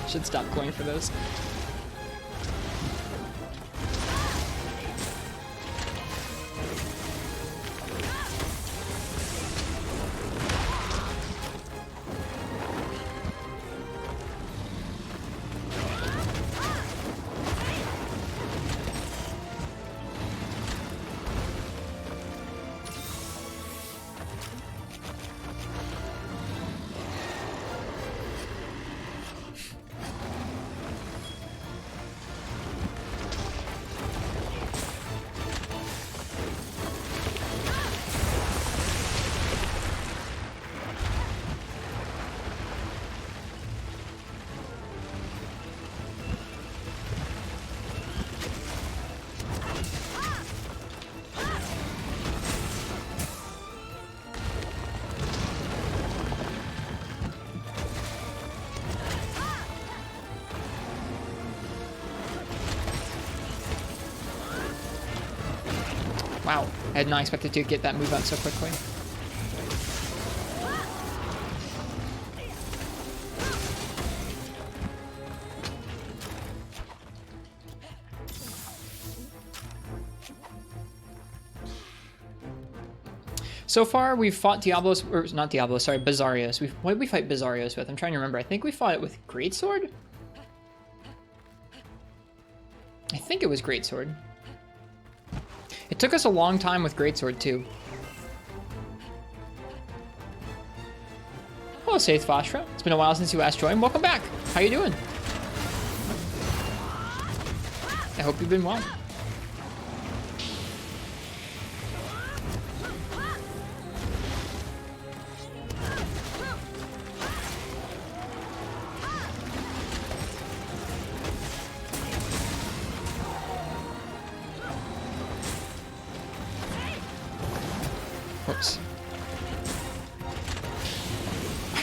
Should stop going for those. Wow, I had not expected to get that move out so quickly. So far, we've fought Diablos, or not Diablos, sorry, Basarios. What did we fight Basarios with? I'm trying to remember. I think we fought it with Greatsword? I think it was Greatsword. It took us a long time with Greatsword, too. Hello, Saith Vashra. It's been a while since you last joined. Welcome back. How you doing? I hope you've been well.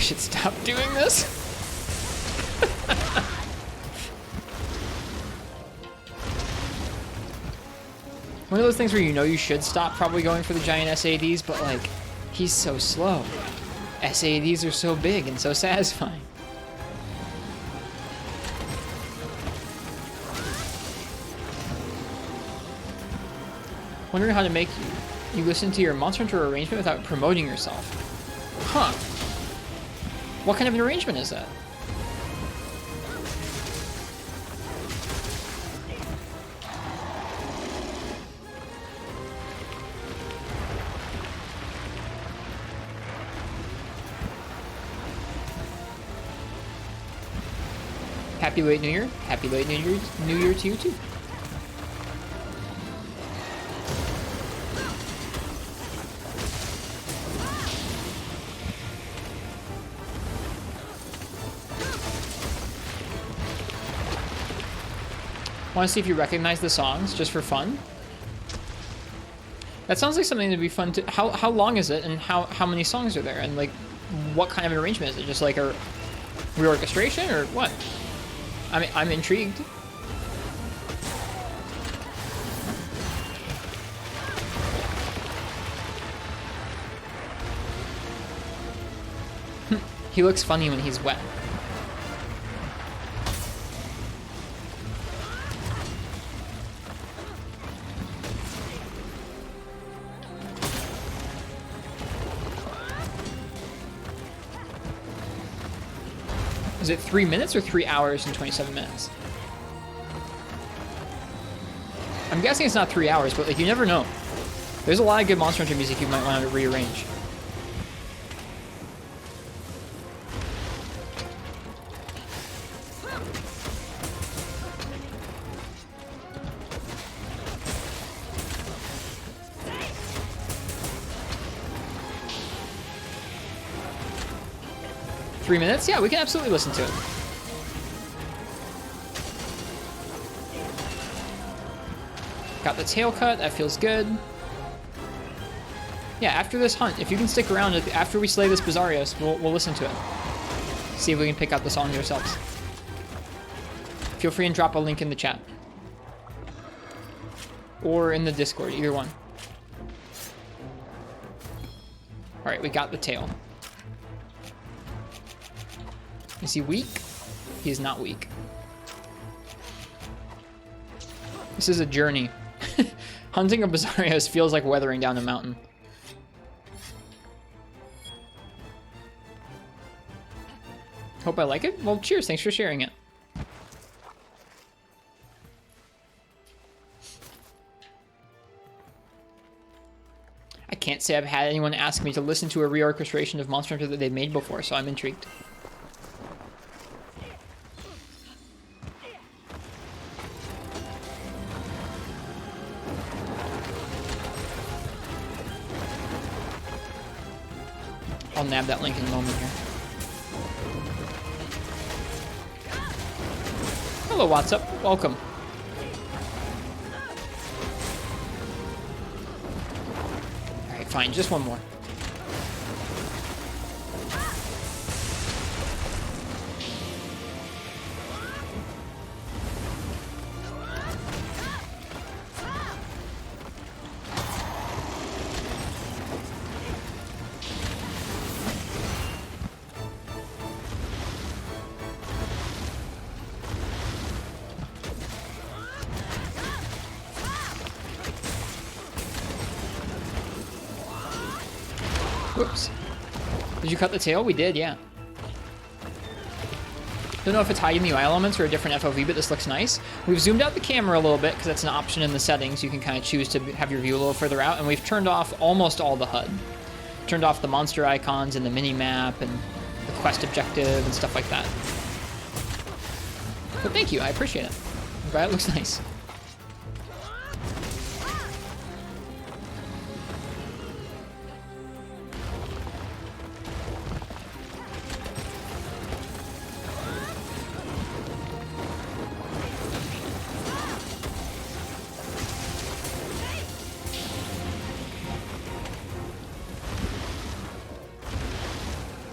should stop doing this. One of those things where you know you should stop probably going for the giant SADs, but like, he's so slow. SADs are so big and so satisfying. Wondering how to make you listen to your Monster Hunter arrangement without promoting yourself. Huh. What kind of an arrangement is that? Happy late New Year. Happy late New Year to you too. Want to see if you recognize the songs just for fun? That sounds like something that'd be fun to. How long is it, and how many songs are there, and like what kind of an arrangement is it? Just like a reorchestration or what? I mean, I'm intrigued. He looks funny when he's wet. Is it 3 minutes or 3 hours and 27 minutes? I'm guessing it's not 3 hours, but like you never know. There's a lot of good Monster Hunter music you might want to rearrange. Three minutes? Yeah, we can absolutely listen to it. Got the tail cut, that feels good. Yeah, after this hunt, if you can stick around, after we slay this Basarios, we'll listen to it. See if we can pick out the song yourselves. Feel free and drop a link in the chat. Or in the Discord, either one. Alright, we got the tail. Is he weak? He is not weak. This is a journey. Hunting a Basarios feels like weathering down a mountain. Hope I like it. Well, cheers. Thanks for sharing it. I can't say I've had anyone ask me to listen to a reorchestration of Monster Hunter that they've made before, so I'm intrigued. I'll nab that link in a moment here. Hello, what's up? Welcome. Alright, fine. Just one more. Whoops. Did you cut the tail? We did, yeah. Don't know if it's hiding the UI elements or a different FOV, but this looks nice. We've zoomed out the camera a little bit because that's an option in the settings. You can kind of choose to have your view a little further out, and we've turned off almost all the HUD. Turned off the monster icons and the mini-map and the quest objective and stuff like that. But thank you, I appreciate it. I'm glad it looks nice.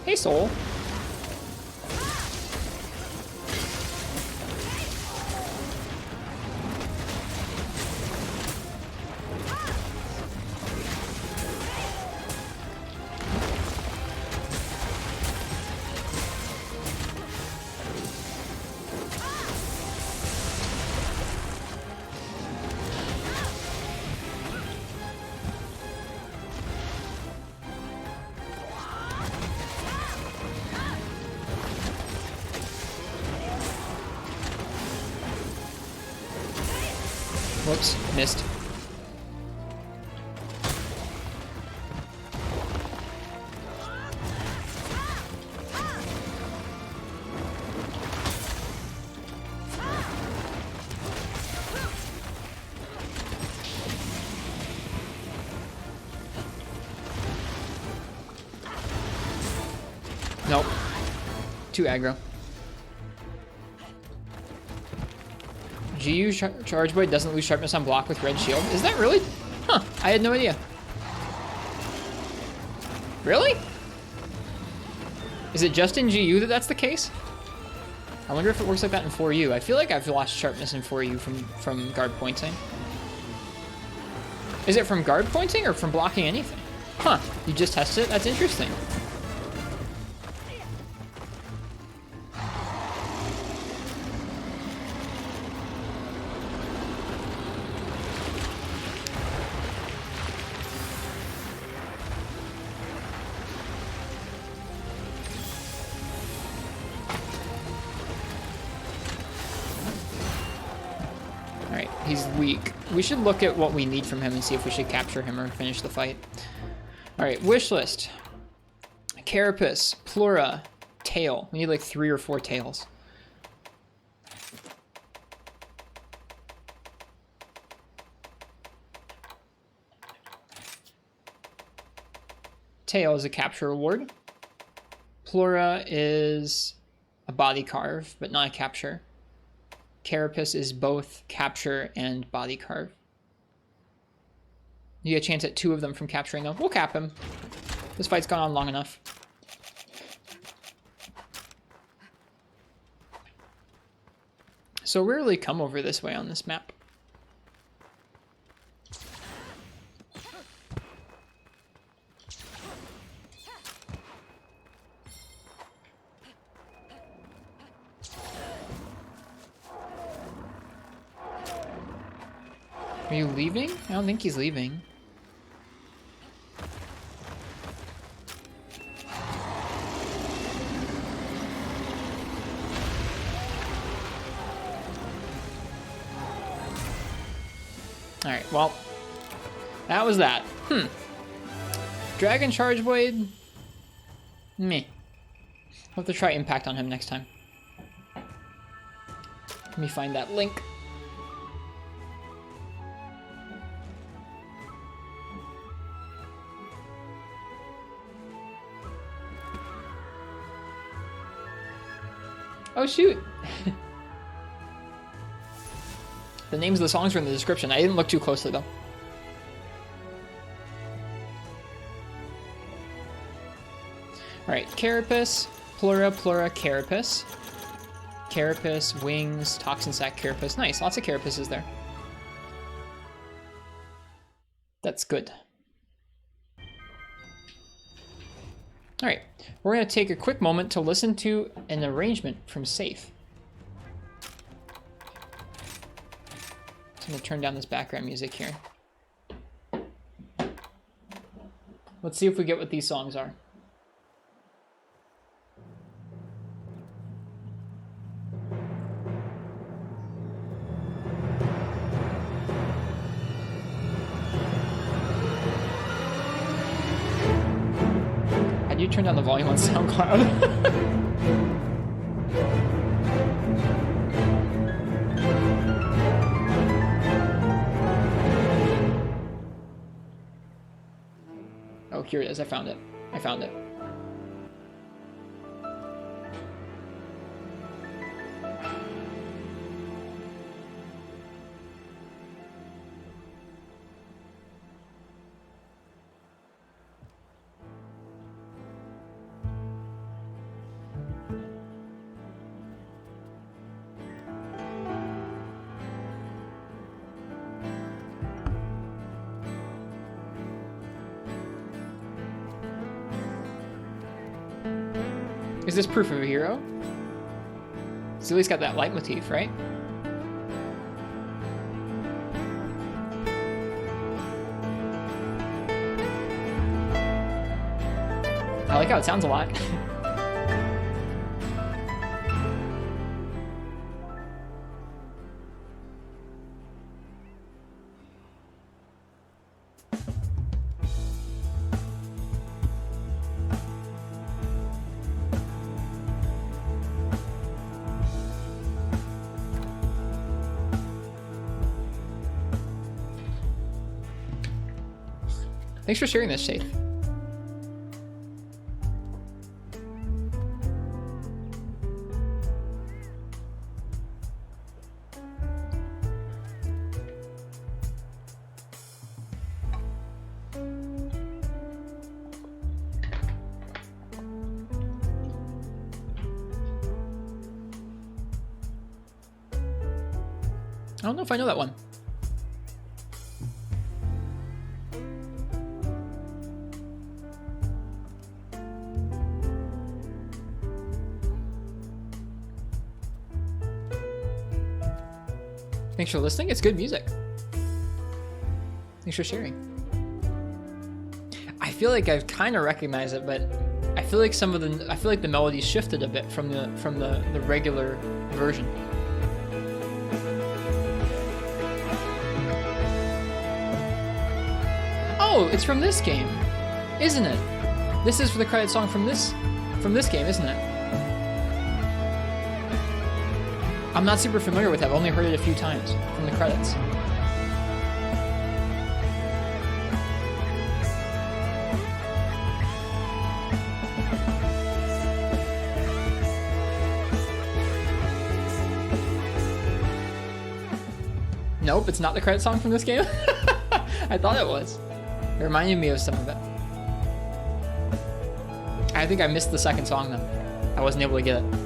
Hey, Soul. Whoops, missed. Nope. Too aggro. GU Charge Blade doesn't lose sharpness on block with red shield. Is that really? Huh. I had no idea. Really? Is it just in GU that that's the case? I wonder if it works like that in 4U. I feel like I've lost sharpness in 4U from guard pointing. Is it from guard pointing or from blocking anything? Huh. You just tested it? That's interesting. He's weak. We should look at what we need from him and see if we should capture him or finish the fight. Alright, wish list. Carapace, Plura, Tail. We need like 3 or 4 tails. Tail is a capture reward. Plura is a body carve, but not a capture. Carapace is both capture and body carve. You get a chance at 2 of them from capturing them. We'll cap him. This fight's gone on long enough. So rarely come over this way on this map. Are you leaving? I don't think he's leaving. Alright, well, that was that. Dragon Charge Blade? Meh. I'll have to try impact on him next time. Let me find that link. Oh, shoot. The names of the songs are in the description. I didn't look too closely, though. Alright, Carapace, Plura, Plura, Carapace. Carapace, Wings, Toxin Sac, Carapace. Nice, lots of Carapaces there. That's good. Alright, we're going to take a quick moment to listen to an arrangement from Safe. I'm going to turn down this background music here. Let's see if we get what these songs are. How do you turn down the volume on SoundCloud? Oh, here it is. I found it. I found it. Is this proof of a hero? It's at least got that leitmotif, right? I like how it sounds a lot. Thanks for sharing this, Safe. I don't know if I know that one. Thanks for listening. It's good music. Thanks for sharing. I feel like I've kind of recognized it, but I feel like the melodies shifted a bit from the regular version. Oh, it's from this game, isn't it? This is for the credit song from this game, isn't it? I'm not super familiar with it. I've only heard it a few times from the credits. Nope, it's not the credit song from this game. I thought it was. It reminded me of some of it. I think I missed the second song though. I wasn't able to get it.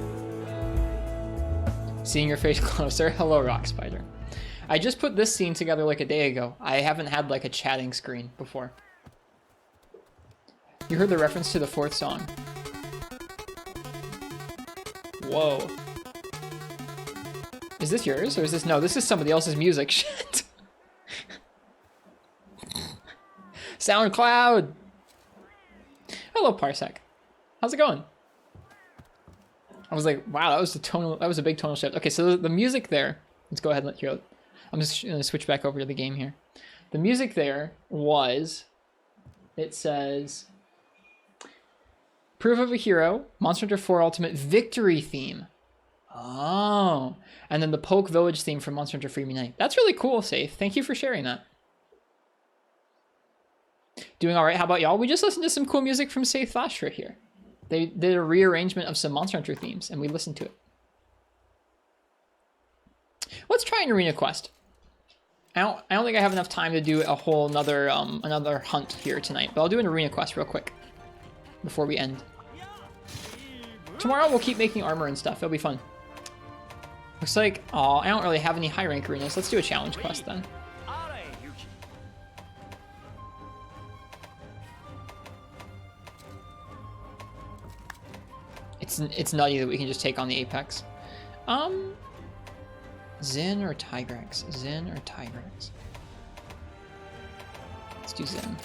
Seeing your face closer. Hello, Rock Spider. I just put this scene together like a day ago. I haven't had like a chatting screen before. You heard the reference to the fourth song. Whoa. Is this yours or is this... No, this is somebody else's music. Shit. SoundCloud. Hello, Parsec. How's it going? I was like, wow, that was a big tonal shift. Okay, so the music there, let's go ahead and let you. I'm just gonna switch back over to the game here. The music there was, it says, Proof of a Hero, Monster Hunter 4 Ultimate Victory theme. Oh, and then the Poke Village theme from Monster Hunter Freedom Unite. That's really cool, Safe. Thank you for sharing that. Doing all right. How about y'all? We just listened to some cool music from Safe Thastra here. They did a rearrangement of some Monster Hunter themes, and we listened to it. Let's try an arena quest. I don't think I have enough time to do a whole another hunt here tonight, but I'll do an arena quest real quick before we end. Tomorrow we'll keep making armor and stuff. It'll be fun. Looks like, oh, I don't really have any high rank arenas. Let's do a challenge quest then. It's nutty that we can just take on the Apex. Zin or Tigrex? Zin or Tigrex? Let's do Zin.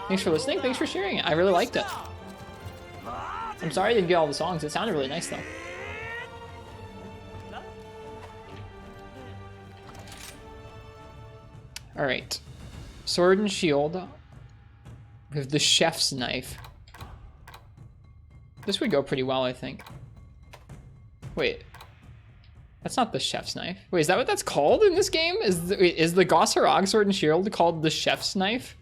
Thanks for listening. Thanks for sharing it. I really liked it. I'm sorry I didn't get all the songs. It sounded really nice though. Alright. Sword and shield. With the chef's knife. This would go pretty well, I think. Wait. That's not the chef's knife. Wait, is that what that's called in this game? Is the Gosarog Sword and Shield called the chef's knife?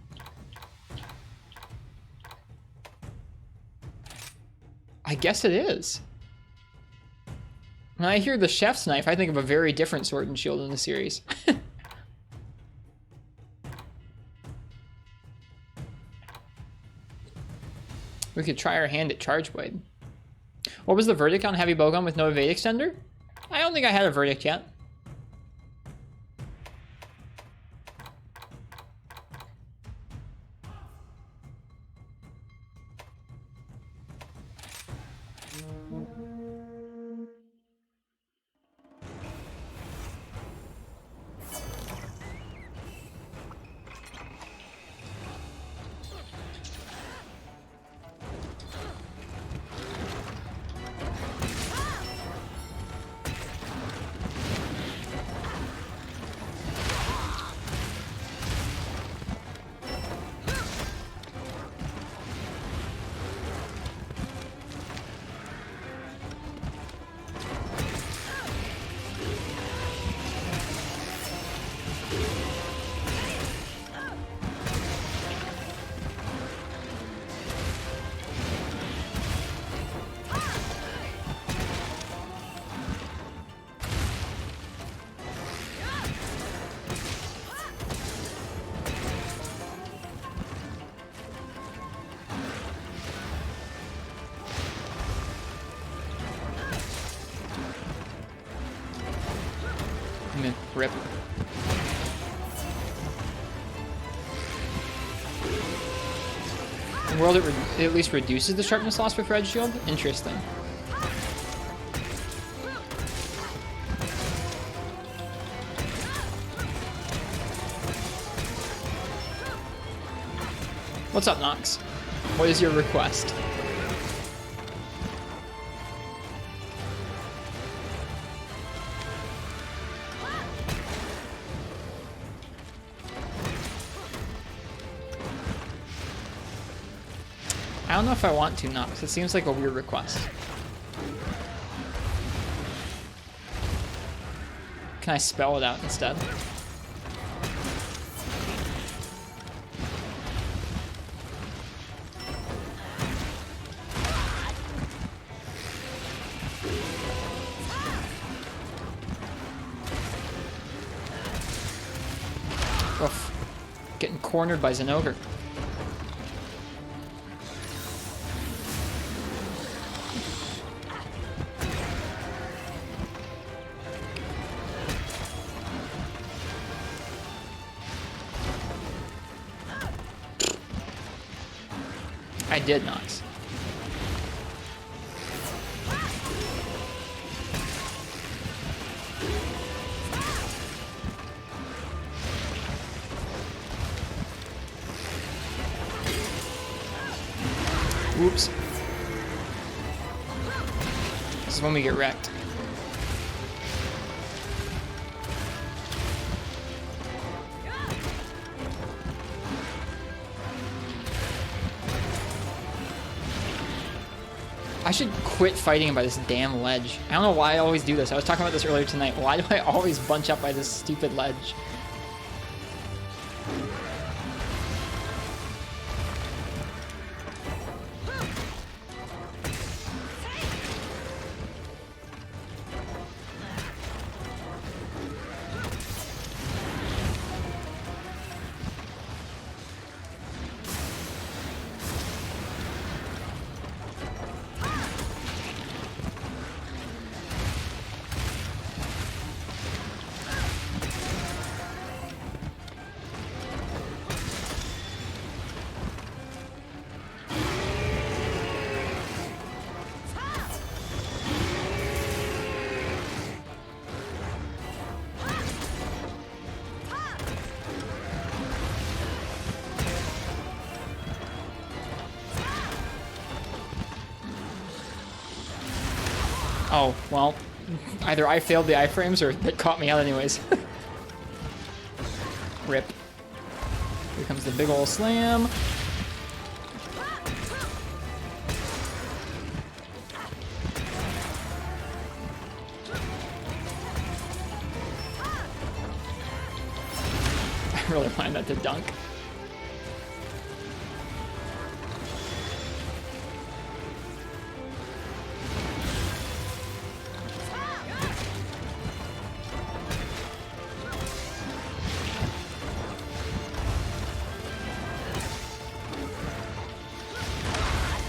I guess it is. When I hear the chef's knife, I think of a very different Sword and Shield in the series. We could try our hand at Charge Blade. What was the verdict on Heavy Bowgun with no evade extender? I don't think I had a verdict yet. Rip. In World, it at least reduces the sharpness loss with Red Shield? Interesting. What's up, Nox? What is your request? I don't know if I want to, Nox. It seems like a weird request. Can I spell it out instead? Oof. Getting cornered by Zinogre. I did not. Whoops. This is when we get wrecked. I should quit fighting him by this damn ledge. I don't know why I always do this. I was talking about this earlier tonight. Why do I always bunch up by this stupid ledge? Oh, well, either I failed the iframes or it caught me out anyways. Rip. Here comes the big ol' slam. I really wanted that to dunk.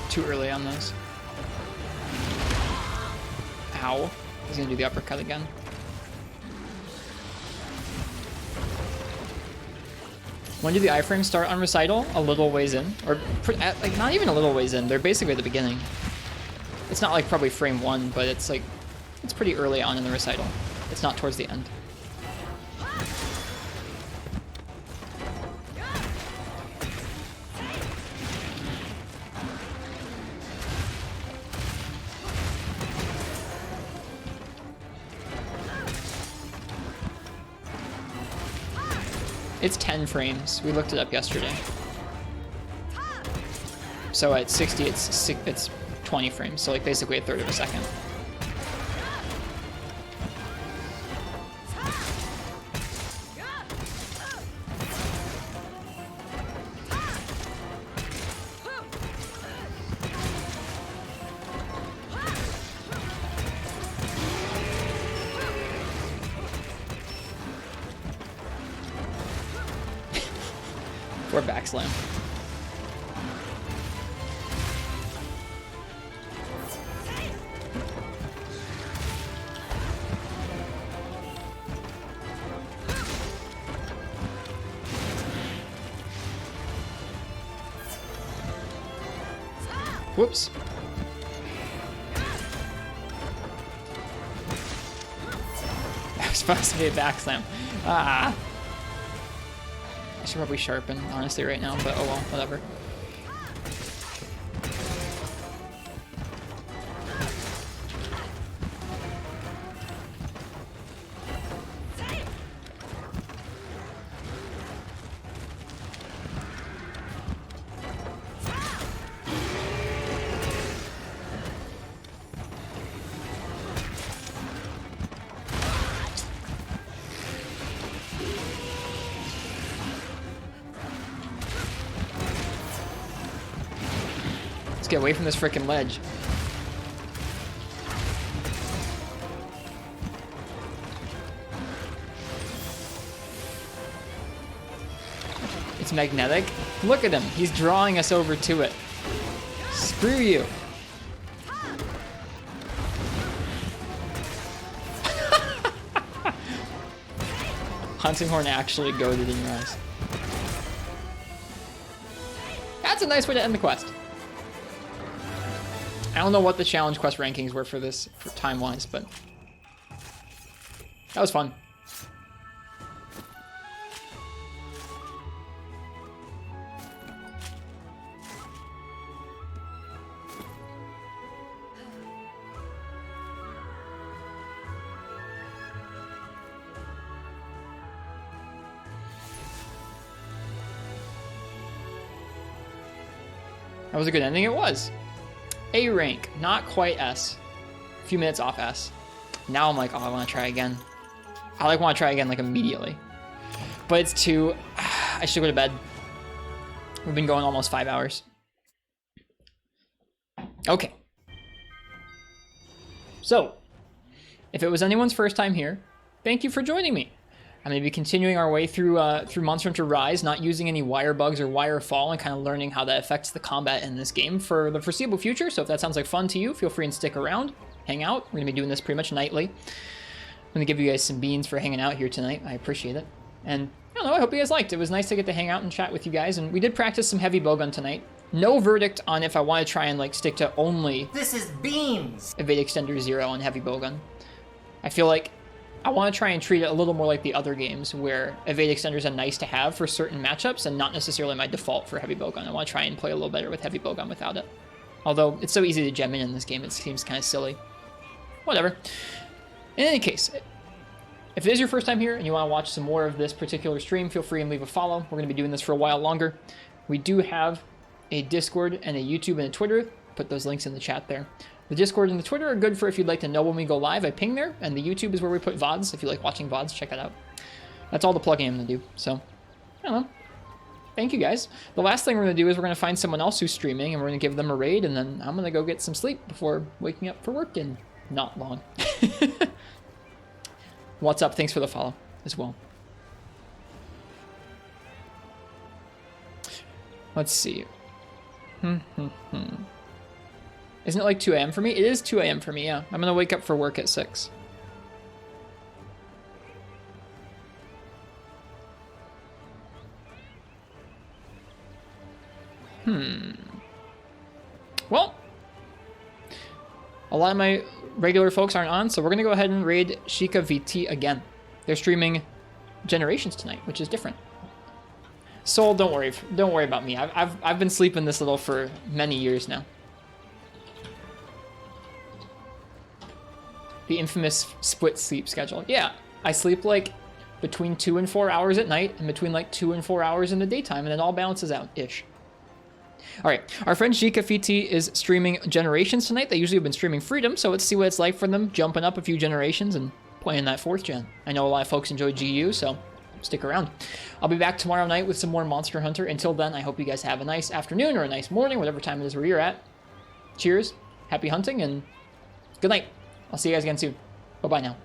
Too early on those. Ow. He's gonna do the uppercut again. When do the iframes start on recital? A little ways in. Or, like, not even a little ways in. They're basically at the beginning. It's not like probably frame 1, but it's like, it's pretty early on in the recital. It's not towards the end. It's 10 frames. We looked it up yesterday. So at 60, it's 20 frames. So like basically a third of a second. Or backslam. Whoops. That was supposed to be a back slam. Ah. I should probably sharpen, honestly, right now, but oh well, whatever. Let's get away from this frickin' ledge. It's magnetic? Look at him. He's drawing us over to it. Screw you. Hunting Horn actually goaded in your eyes. That's a nice way to end the quest. I don't know what the challenge quest rankings were for this, for time-wise, but that was fun. That was a good ending. It was. A rank, not quite S. A few minutes off S. Now I'm like, oh, I want to try again. I like want to try again like immediately. But it's 2. I should go to bed. We've been going almost 5 hours. Okay. So, if it was anyone's first time here, thank you for joining me. I'm going to be continuing our way through Monster Hunter Rise, not using any Wirebugs or Wirefall, and kind of learning how that affects the combat in this game for the foreseeable future. So if that sounds like fun to you, feel free and stick around, hang out. We're going to be doing this pretty much nightly. I'm going to give you guys some beans for hanging out here tonight. I appreciate it. And I don't know, I hope you guys liked it. It was nice to get to hang out and chat with you guys. And we did practice some Heavy Bowgun tonight. No verdict on if I want to try and like stick to only This is beans! Evade Extender 0 on Heavy Bowgun. I feel like I want to try and treat it a little more like the other games where Evade Extenders are nice to have for certain matchups and not necessarily my default for Heavy Bowgun. I want to try and play a little better with Heavy Bowgun without it. Although it's so easy to gem in this game, it seems kind of silly. Whatever. In any case, if it is your first time here and you want to watch some more of this particular stream, feel free and leave a follow. We're going to be doing this for a while longer. We do have a Discord and a YouTube and a Twitter. Put those links in the chat there. The Discord and the Twitter are good for if you'd like to know when we go live. I ping there, and the YouTube is where we put VODs. If you like watching VODs, check that out. That's all the plugging I'm going to do. So, I don't know. Thank you, guys. The last thing we're going to do is we're going to find someone else who's streaming, and we're going to give them a raid, and then I'm going to go get some sleep before waking up for work in not long. What's up? Thanks for the follow as well. Let's see. Isn't it like 2 a.m. for me? It is 2 a.m. for me, yeah. I'm going to wake up for work at 6. Well, a lot of my regular folks aren't on, so we're going to go ahead and raid Sheikah VT again. They're streaming Generations tonight, which is different. Soul, don't worry about me. I've been sleeping this little for many years now. The infamous split sleep schedule. Yeah, I sleep like between 2 and 4 hours at night and between like 2 and 4 hours in the daytime, and it all balances out-ish. All right, our friend Sheikah VT is streaming Generations tonight. They usually have been streaming Freedom, so let's see what it's like for them jumping up a few generations and playing that 4th gen. I know a lot of folks enjoy GU, so stick around. I'll be back tomorrow night with some more Monster Hunter. Until then, I hope you guys have a nice afternoon or a nice morning, whatever time it is where you're at. Cheers, happy hunting, and good night. I'll see you guys again soon. Bye-bye now.